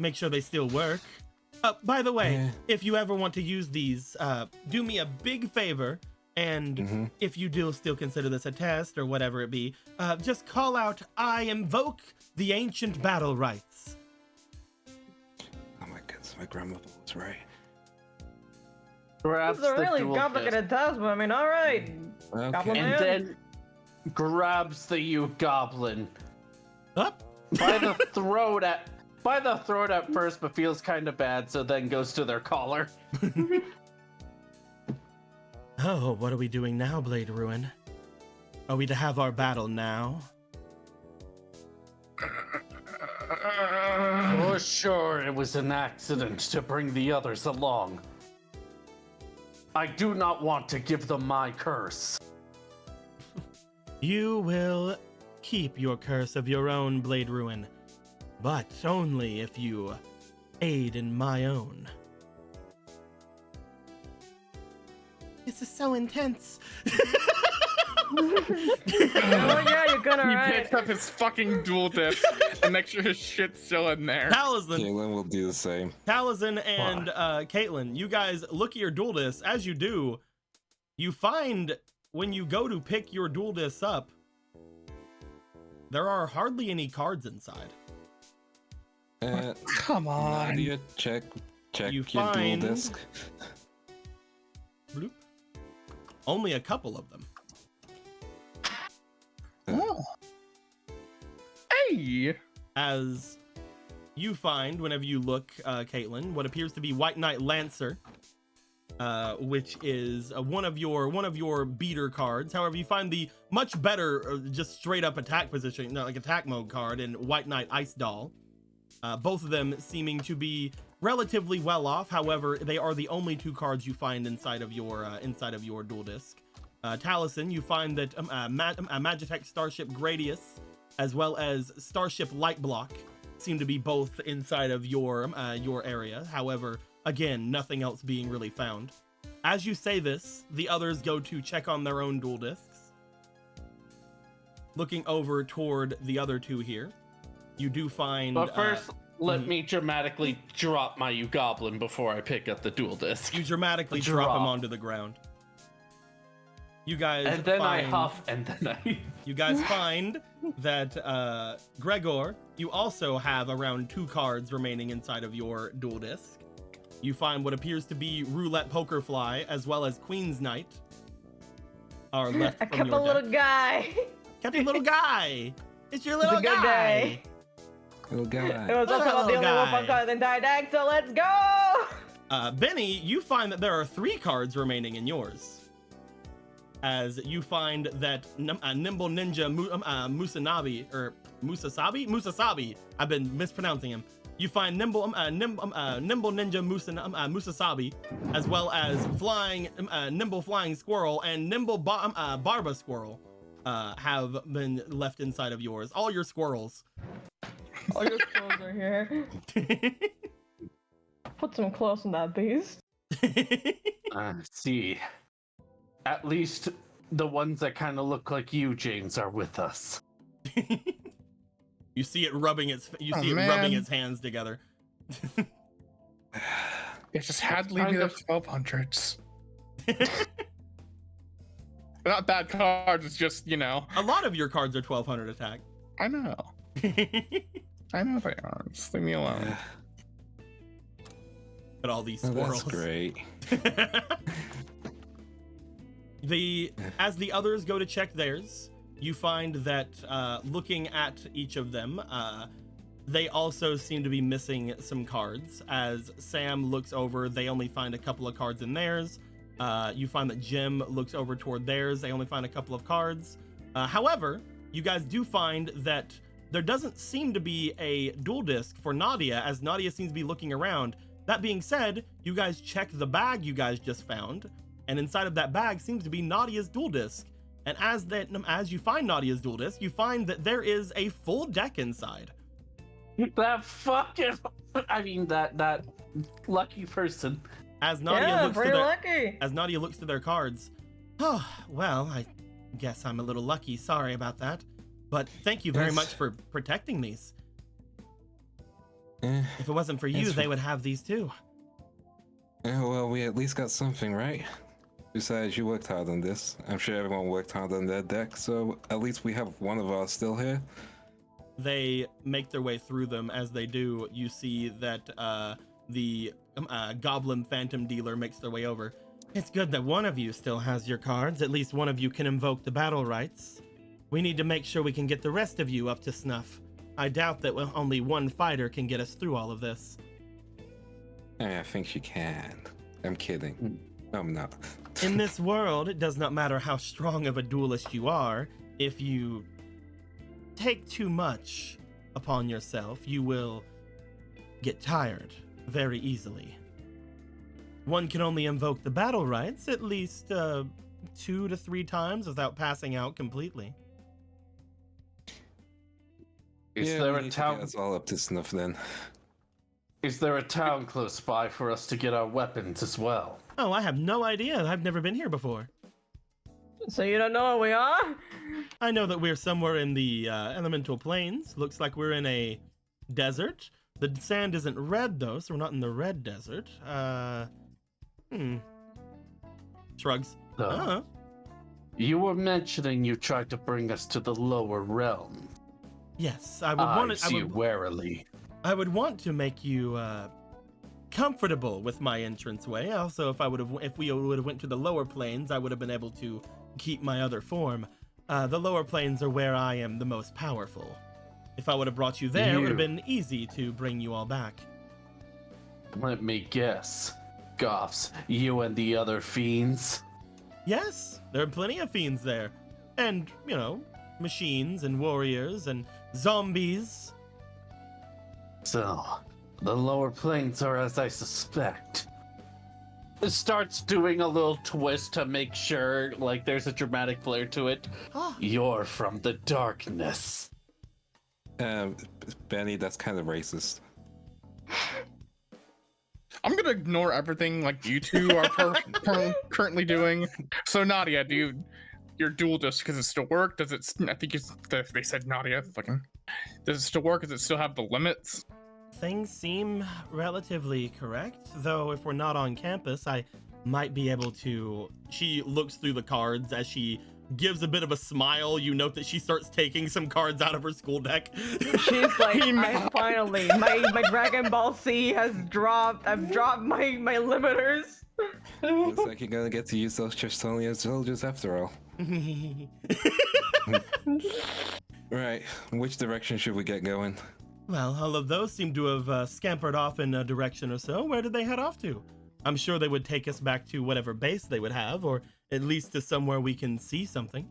S7: Make sure they still work. By the way,
S6: Yeah.
S7: if you ever want to use these, do me a big favor. And if you do still consider this a test or whatever it be, just call out, I invoke the ancient battle rights.
S6: Oh my goodness, my grandmother was right.
S2: Grabs
S4: This is a
S2: the
S4: really
S2: dual
S4: complicated test, but I mean, alright.
S6: Okay.
S4: Goblin
S2: and
S4: man.
S2: then grabs the you goblin
S7: Up.
S2: by the throat at first, but feels kind of bad, so then goes to their collar.
S7: Oh, what are we doing now, Blade Ruin? Are we to have our battle now?
S2: For sure, it was an accident to bring the others along. I do not want to give them my curse.
S7: You will keep your curse of your own, Blade Ruin, but only if you aid in my own. This is so intense.
S4: Oh yeah, you're gonna
S3: He
S4: right.
S3: picks up his fucking dual disc and makes sure his shit's still in there.
S7: Taliesin,
S6: Caitlin will do the same.
S7: and Caitlin, you guys look at your dual discs. As you do, you find when you go to pick your dual discs up, there are hardly any cards inside.
S3: Come on.
S6: Nadia, check
S7: You
S6: your
S7: find-
S6: dual disc.
S7: Bloop. Only a couple of them.
S3: Oh. Hey!
S1: As you find, whenever you look, Caitlin, what appears to be White Knight Lancer, which is one of your beater cards. However, you find the much better, just straight up attack position, like attack mode card, in White Knight Ice Doll. Both of them seeming to be relatively well off. However, they are the only two cards you find inside of your dual disc. Taliesin, you find that Magitech Starship Gradius, as well as Starship Lightblock, seem to be both inside of your area. However, again, nothing else being really found. As you say this, the others go to check on their own dual discs. Looking over toward the other two here, you do find...
S2: But first, let me dramatically drop my U-Goblin before I pick up the dual disc.
S1: You dramatically drop him onto the ground. You guys
S2: and then
S1: find...
S2: I huff, and then I...
S1: You guys find that, Gregor, you also have around 2 cards remaining inside of your dual disc. You find what appears to be Roulette Poker Fly, as well as Queen's Knight, are left
S4: I
S1: from
S4: kept
S1: your
S4: a little
S1: deck.
S4: guy.
S1: Kept a little guy. It's your little
S4: It's a good
S1: guy.
S4: day.
S6: Little
S4: It
S6: guy.
S4: was also
S1: Little
S4: the only
S1: guy.
S4: one card in the entire deck, so let's go!
S1: Benny, you find that there are 3 cards remaining in yours. As you find that Nimble Ninja Musasabi. I've been mispronouncing him. You find Nimble Ninja Musasabi, as well as Nimble Flying Squirrel and Nimble Barba Squirrel have been left inside of yours. All your squirrels.
S4: All your squirrels are here. Put some clothes on that beast.
S2: See. At least the ones that kind of look like you, James, are with us.
S1: You see it rubbing its hands together.
S3: It just had to leave me the 1200s. Not bad cards, it's just, you know.
S1: A lot of your cards are 1200 attack.
S3: I know. I know they are. Just leave me alone.
S1: But all these
S6: Oh,
S1: squirrels.
S6: that's great.
S1: As the others go to check theirs, you find that looking at each of them, they also seem to be missing some cards. As Sam looks over, they only find a couple of cards in theirs. You find that Jim looks over toward theirs, they only find a couple of cards. However, you guys do find that there doesn't seem to be a dual disc for Nadia, as Nadia seems to be looking around. That being said, you guys check the bag you guys just found, and inside of that bag seems to be Nadia's dual disc. And as you find Nadia's dual disc, you find that there is a full deck inside.
S2: That fucking... I mean, that lucky person.
S1: As Nadia
S4: lucky.
S1: As Nadia looks to their cards, oh, well, I guess I'm a little lucky. Sorry about that. But thank you very much for protecting these. If it wasn't for you, they would have these too.
S6: Yeah, well, we at least got something, right? Besides, you worked hard on this. I'm sure everyone worked hard on their deck, so at least we have one of ours still here.
S1: They make their way through them. As they do, you see that the Goblin Phantom Dealer makes their way over. It's good that one of you still has your cards. At least one of you can invoke the battle rights. We need to make sure we can get the rest of you up to snuff. I doubt that only one fighter can get us through all of this.
S6: I think she can. I'm kidding. No, I'm not.
S1: In this world, it does not matter how strong of a duelist you are. If you take too much upon yourself, you will get tired very easily. One can only invoke the battle rights at least 2 to 3 times without passing out completely.
S2: Is
S6: Yeah,
S2: there
S6: we
S2: a
S6: need to
S2: town?
S6: get us all up to snuff then.
S2: Is there a town close by for us to get our weapons as well?
S1: Oh, I have no idea. I've never been here before.
S4: So you don't know where we are?
S1: I know that we're somewhere in the elemental plains. Looks like we're in a desert. The sand isn't red though, so we're not in the red desert. Shrugs.
S2: You were mentioning you tried to bring us to the lower realm.
S1: Yes, I would want
S2: see you warily.
S1: I would want to make you comfortable with my entranceway. Also, if we would have went to the lower planes, I would have been able to keep my other form.
S7: The lower planes are where I am the most powerful. If I would have brought you there, it would have been easy to bring you all back.
S2: Let me guess. Goffs, you and the other fiends?
S7: Yes, there are plenty of fiends there. And, you know, machines and warriors and zombies.
S2: So, the lower planes are as I suspect. It starts doing a little twist to make sure, like, there's a dramatic flair to it. You're from the darkness.
S6: Benny, that's kind of racist.
S3: I'm gonna ignore everything like you two are currently doing. So Nadia, dude, your duel just because it still work? Does it? I think they said Nadia. Fucking. Does it still work? Does it still have the limits?
S7: Things seem relatively correct, though if we're not on campus, I might be able to... She looks through the cards as she gives a bit of a smile. You note that she starts taking some cards out of her school deck.
S4: She's like, finally, my Dragon Ball Z has dropped. I've dropped my limiters.
S6: Looks like you're gonna get to use those Tristonian soldiers after all. Right, which direction should we get going?
S7: Well, all of those seem to have scampered off in a direction or so. Where did they head off to? I'm sure they would take us back to whatever base they would have, or at least to somewhere we can see something.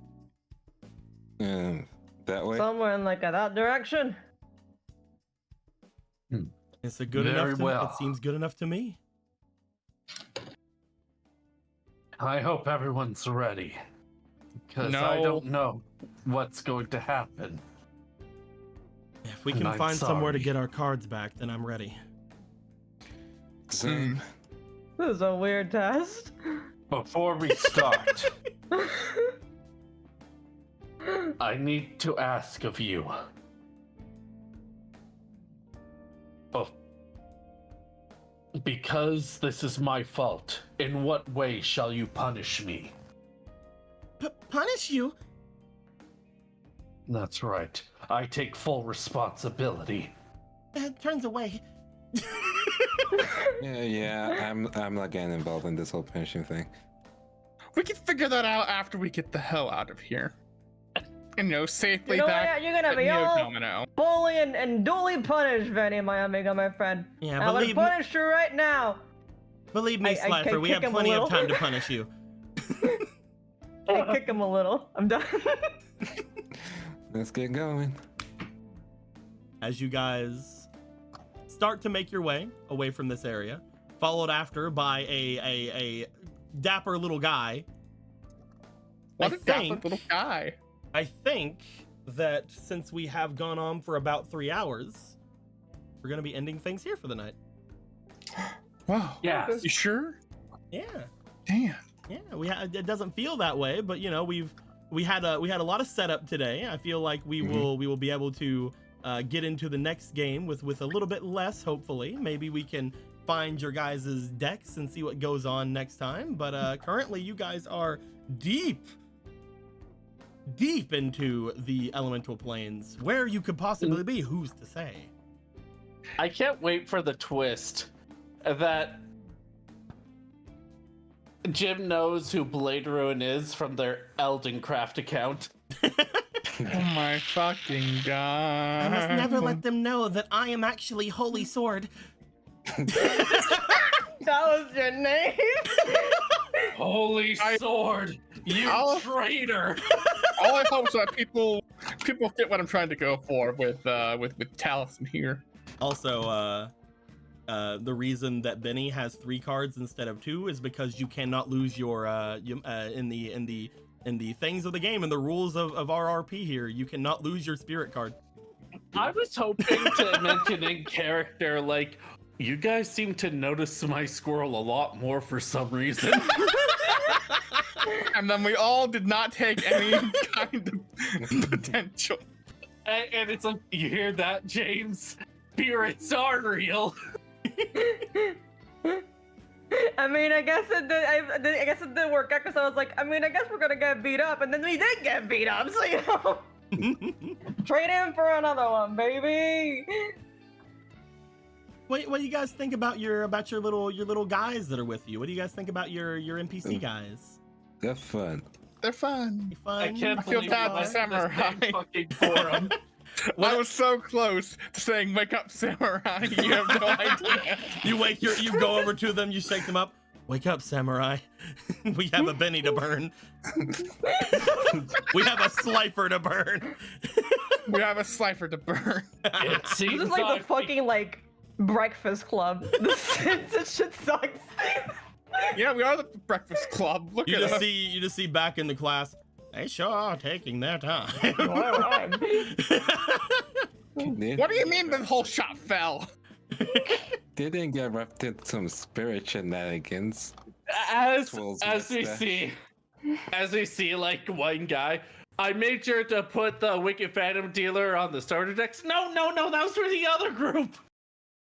S6: That way?
S4: Somewhere in like that direction.
S7: It's a good
S2: Very
S7: enough.
S2: well.
S7: It seems good enough to me.
S2: I hope everyone's ready. Because I don't know what's going to happen.
S7: If we can find somewhere to get our cards back, then I'm ready.
S6: Same.
S4: This is a weird test.
S2: Before we start, I need to ask of you. Because this is my fault, in what way shall you punish me?
S7: Punish you?
S2: That's right. I take full responsibility.
S7: Turns away.
S6: Yeah, I'm not getting involved in this whole punishing thing.
S3: We can figure that out after we get the hell out of here. And safely
S4: You know
S3: back.
S4: what? You're gonna
S3: at
S4: be
S3: Neo
S4: all
S3: Domino.
S4: fully and duly punished, Vanny, my amigo, my friend.
S7: Yeah,
S4: I'm gonna punish you right now.
S7: Believe me,
S4: I
S7: Slifer, we
S4: kick
S7: have
S4: him a
S7: plenty of
S4: little.
S7: time to punish you.
S4: I kick him a little. I'm done.
S6: Let's get going.
S7: As you guys start to make your way away from this area, followed after by a dapper little guy.
S3: What a dapper little guy.
S7: I think that since we have gone on for about 3 hours, we're gonna be ending things here for the night.
S3: Wow.
S2: Yeah.
S3: You sure?
S7: Yeah.
S3: Damn.
S7: Yeah. It doesn't feel that way, but we had a lot of setup today. I feel like we will be able to get into the next game with a little bit less. Hopefully, maybe we can find your guys' decks and see what goes on next time. But currently, you guys are deep into the elemental planes. Where you could possibly be, who's to say?
S2: I can't wait for the twist that Jim knows who Blade Ruin is from their Eldencraft account.
S3: Oh my fucking god.
S7: I must never let them know that I am actually Holy Sword.
S4: That was your name?
S2: Holy Sword, you traitor!
S3: All I hope is that people get what I'm trying to go for with Taliesin here.
S7: Also, the reason that Benny has 3 cards instead of 2 is because you cannot lose your in the things of the game and the rules of RRP here. You cannot lose your spirit card.
S2: I was hoping to mention in character, like, you guys seem to notice my squirrel a lot more for some reason.
S3: And then we all did not take any kind of potential.
S2: And it's like, you hear that, James? Spirits are real.
S4: I mean, I guess it did. I guess it did work out because I was like, I mean, I guess we're gonna get beat up, and then we did get beat up. So trade in for another one, baby.
S7: What do you guys think about your little guys that are with you? What do you guys think about your NPC guys?
S6: They're fun.
S3: They're fun.
S2: I can't
S3: I feel
S2: believe
S3: bad
S2: we
S3: for
S2: went to the same
S3: Samurai.
S2: fucking forum.
S3: I was so close to saying "Wake up, Samurai." You have no idea.
S1: You go over to them, you shake them up. Wake up, samurai. We have a Benny to burn. We have a slifer to burn.
S3: We have a slifer to burn.
S2: It
S4: This
S2: seems
S4: is like the fucking like Breakfast Club. This shit sucks.
S3: Yeah, we are the Breakfast Club. Look
S1: You
S3: at us.
S1: just see back in the class. They sure are taking their time.
S3: What do you mean the whole shot fell?
S6: They didn't get wrapped in some spirit shenanigans.
S2: as
S6: Twirls
S2: we
S6: mustache.
S2: see, like one guy. I made sure to put the Wicked Phantom Dealer on the starter decks. No, that was for the other group.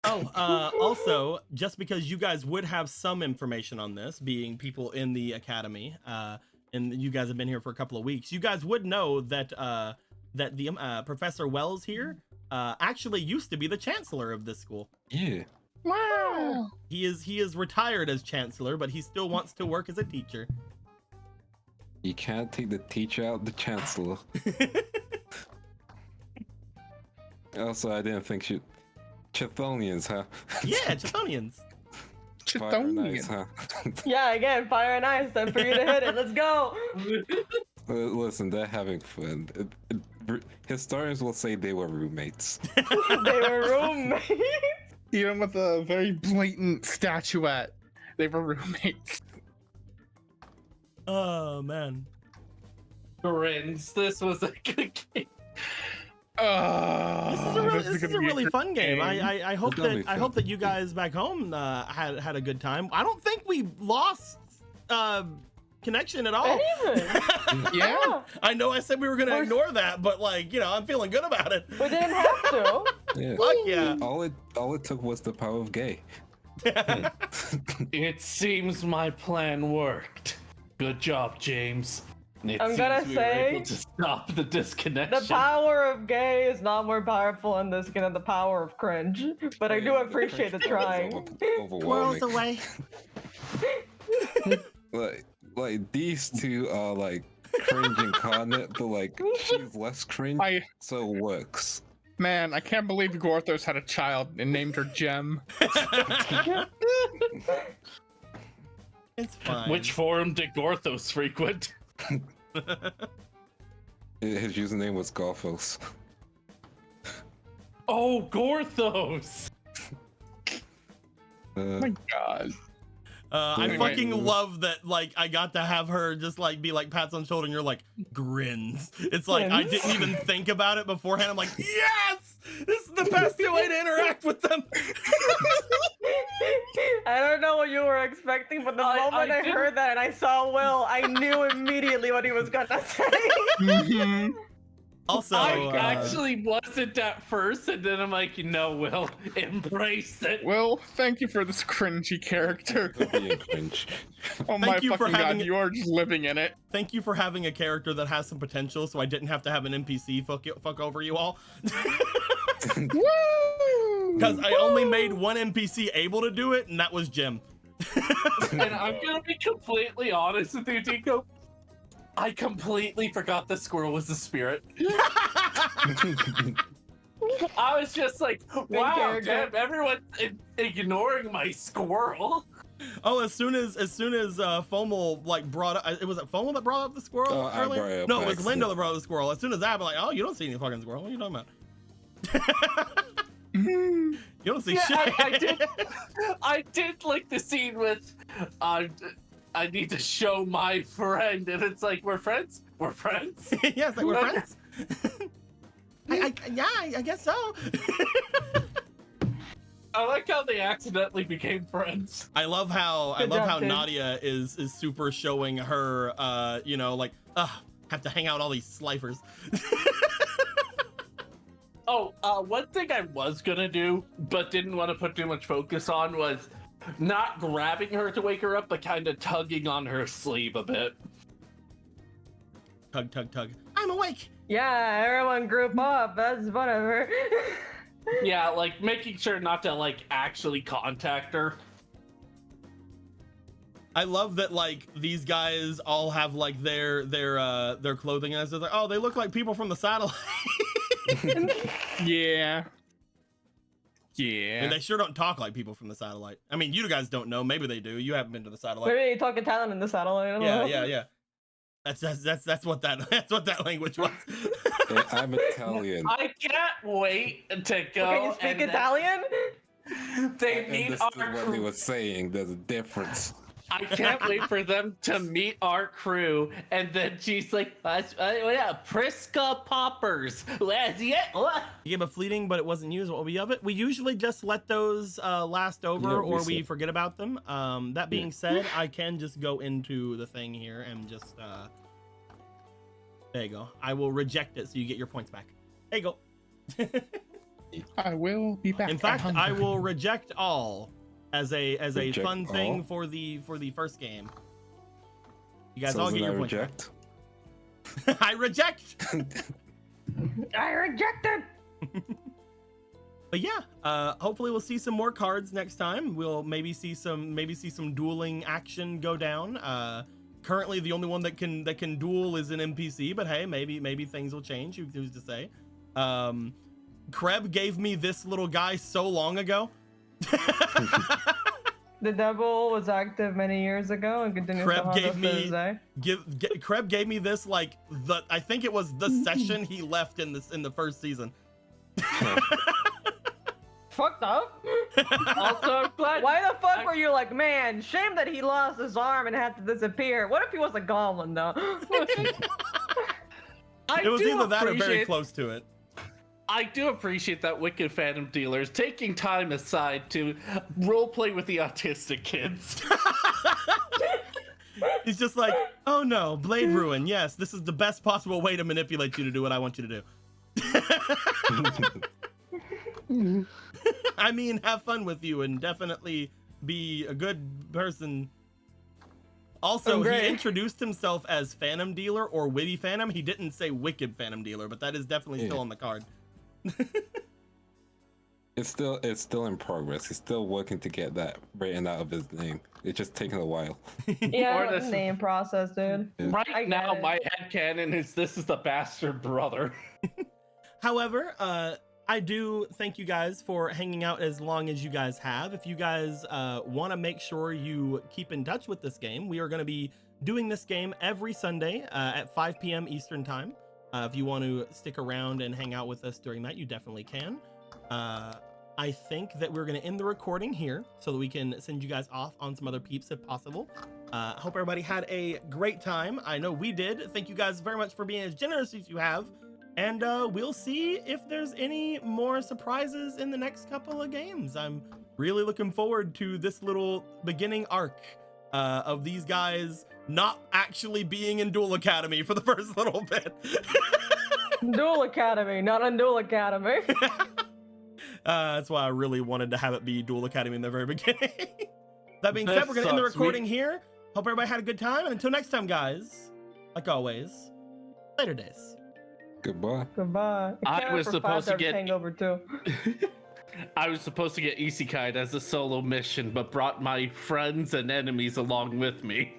S1: Also, just because you guys would have some information on this, being people in the academy, and you guys have been here for a couple of weeks, you guys would know that that the Professor Wells here actually used to be the chancellor of this school.
S6: Yeah.
S3: Wow.
S1: He is retired as chancellor, but he still wants to work as a teacher.
S6: You can't take the teacher out the chancellor. Also, I didn't think she... Chthonians, huh?
S1: Yeah, Chthonians.
S6: Fire and ice, huh?
S4: Yeah, again, fire and ice. Time for you to hit it. Let's go.
S6: Listen, they're having fun. Historians will say they were roommates.
S4: They were roommates.
S3: Even with a very blatant statuette, they were roommates.
S1: Oh man.
S2: Grins. This was a good game.
S1: This is a
S3: gonna be
S1: really
S3: great
S1: fun game. I hope
S6: It's gonna
S1: that
S6: be fun.
S1: that you guys back home had a good time. I don't think we lost connection at all.
S4: Anything.
S3: Yeah.
S1: I know I said we were gonna ignore that, but like, you know, I'm feeling good about it.
S4: We didn't have to.
S6: Yeah.
S1: Fuck yeah.
S6: All it took was the power of gay.
S2: It seems my plan worked. Good job, James. It
S4: I'm
S2: seems
S4: gonna
S2: we were
S4: say
S2: able to stop the disconnection.
S4: The power of gay is not more powerful in this game than the power of cringe. But I do appreciate the trying.
S1: Squirrels
S6: Overwhelming.
S1: away.
S6: Like these two are like cringe incarnate, but like she's less cringe, so it works.
S3: Man, I can't believe Gorthos had a child and named her Gem.
S1: It's fine.
S2: Which forum did Gorthos frequent?
S6: His username was Garfos.
S2: Oh, Gorthos!
S3: Oh my god.
S1: I
S3: Anyway.
S1: fucking love that, like, I got to have her just, like, be like, pats on the shoulder, and you're like, grins. It's like, I didn't even think about it beforehand. I'm like, yes! This is the best way to interact with them.
S4: I don't know what you were expecting, but the moment I heard that and I saw Will, I knew immediately what he was gonna say.
S1: Also,
S2: I actually wasn't at first, and then I'm like, no, Will, embrace it.
S3: Will, thank you for this cringy character.
S6: Being cringe.
S3: Oh my
S1: Thank you for
S3: fucking
S1: having
S3: god,
S1: it-
S3: you are just living in it.
S1: thank you for having a character that has some potential, so I didn't have to have an NPC fuck over you all.
S3: Woo!
S1: Because I only made one NPC able to do it, and that was Jim.
S2: And I'm gonna be completely honest with you, Tico. I completely forgot the squirrel was the spirit. I was just like, wow,
S4: character.
S2: damn, everyone's ignoring my squirrel.
S1: Oh, as soon as Fomal like brought up, was it Fomal that brought up the squirrel
S6: Oh, I
S1: earlier?
S6: brought it up
S1: No,
S6: by
S1: it was Lindo
S6: accident.
S1: that brought up the squirrel. As soon as that, I'm like, oh, you don't see any fucking squirrel. What are you talking about? You don't see
S2: Yeah,
S1: shit.
S2: I did like the scene with, I need to show my friend, and it's like, we're friends? We're friends?
S1: Yes, like we're friends. I guess so.
S2: I like how they accidentally became friends.
S1: I love how
S4: Good job, Tim.
S1: Nadia is super showing her you know, like, have to hang out with all these slifers.
S2: Oh, one thing I was gonna do, but didn't want to put too much focus on, was not grabbing her to wake her up, but kind of tugging on her sleeve a bit.
S1: Tug, tug, tug. I'm awake.
S4: Yeah, everyone group up. That's whatever.
S2: Yeah, like making sure not to like actually contact her.
S1: I love that like these guys all have like their clothing and it's like, oh, they look like people from the satellite.
S3: Yeah.
S1: And they sure don't talk like people from the satellite. I mean, you guys don't know. Maybe they do. You haven't been to the satellite.
S4: Maybe you talk Italian in the satellite. I don't know.
S1: Yeah. That's what that language was.
S6: Yeah, I'm Italian.
S2: I can't wait to go.
S4: Can you speak Italian?
S2: They
S6: I
S2: meet
S6: understood
S2: our
S6: what he
S2: crew.
S6: was saying. There's a difference.
S2: I can't wait for them to meet our crew, and then she's like, yeah, Priska Poppers.
S1: You gave a fleeting, but it wasn't used. What will be of it? We usually just let those last over,
S6: Yeah,
S1: or we
S6: reset.
S1: forget about them. That being said, I can just go into the thing here and just there you go. I will reject it so you get your points back. There you go.
S3: I will be back.
S1: In fact, I will reject all as a
S6: Reject
S1: fun thing
S6: all?
S1: for the first game. You guys
S6: So
S1: all get
S6: then
S1: your
S6: I
S1: points
S6: reject.
S1: back. I reject.
S4: I reject it.
S1: But yeah, hopefully we'll see some more cards next time. We'll maybe see some dueling action go down. Currently the only one that can duel is an NPC, but hey, maybe things will change. Who's to say? Kreb gave me this little guy so long ago.
S4: The devil was active many years ago and continues to
S1: Kreb
S4: haunt
S1: gave
S4: us to
S1: me
S4: this day.
S1: Kreb gave me this like I think it was the session he left in the first season.
S4: Fucked up.
S2: Also, I'm glad.
S4: Why the fuck were you like, man, shame that he lost his arm and had to disappear. What if he was a goblin though?
S1: It was either that or very close to it.
S2: I do appreciate that Wicked Phantom Dealer is taking time aside to roleplay with the autistic kids.
S1: He's just like, oh no, Blade Ruin. Yes, this is the best possible way to manipulate you to do what I want you to do. I mean, have fun with you and definitely be a good person. Also, he introduced himself as Phantom Dealer or Witty Phantom. He didn't say Wicked Phantom Dealer, but that is definitely still on the card.
S6: It's still in progress. He's still working to get that written out of his name. It's just taking a while.
S4: Yeah,
S2: Or
S4: the
S2: this-
S4: name process, dude. I
S2: Right
S4: get
S2: now,
S4: it.
S2: my headcanon is this is the bastard brother.
S1: However, I do thank you guys for hanging out as long as you guys have. If you guys want to make sure you keep in touch with this game, we are going to be doing this game every Sunday at 5 p.m. Eastern Time. If you want to stick around and hang out with us during that, you definitely can. I think that we're going to end the recording here so that we can send you guys off on some other peeps if possible. Hope everybody had a great time. I know we did. Thank you guys very much for being as generous as you have. And we'll see if there's any more surprises in the next couple of games. I'm really looking forward to this little beginning arc of these guys not actually being in Duel Academy for the first little bit.
S4: Duel Academy, not on Duel Academy.
S1: That's why I really wanted to have it be Duel Academy in the very beginning. That being said,
S2: That
S1: we're going to end the
S2: sucks.
S1: recording here. Hope everybody had a good time. And until next time, guys, like always, later days.
S6: Goodbye.
S4: Goodbye.
S2: I
S4: Can't
S2: was
S4: for
S2: supposed to
S4: 5DARPS
S2: get-
S4: Hangover too.
S2: I was supposed to get Isekai as a solo mission, but brought my friends and enemies along with me.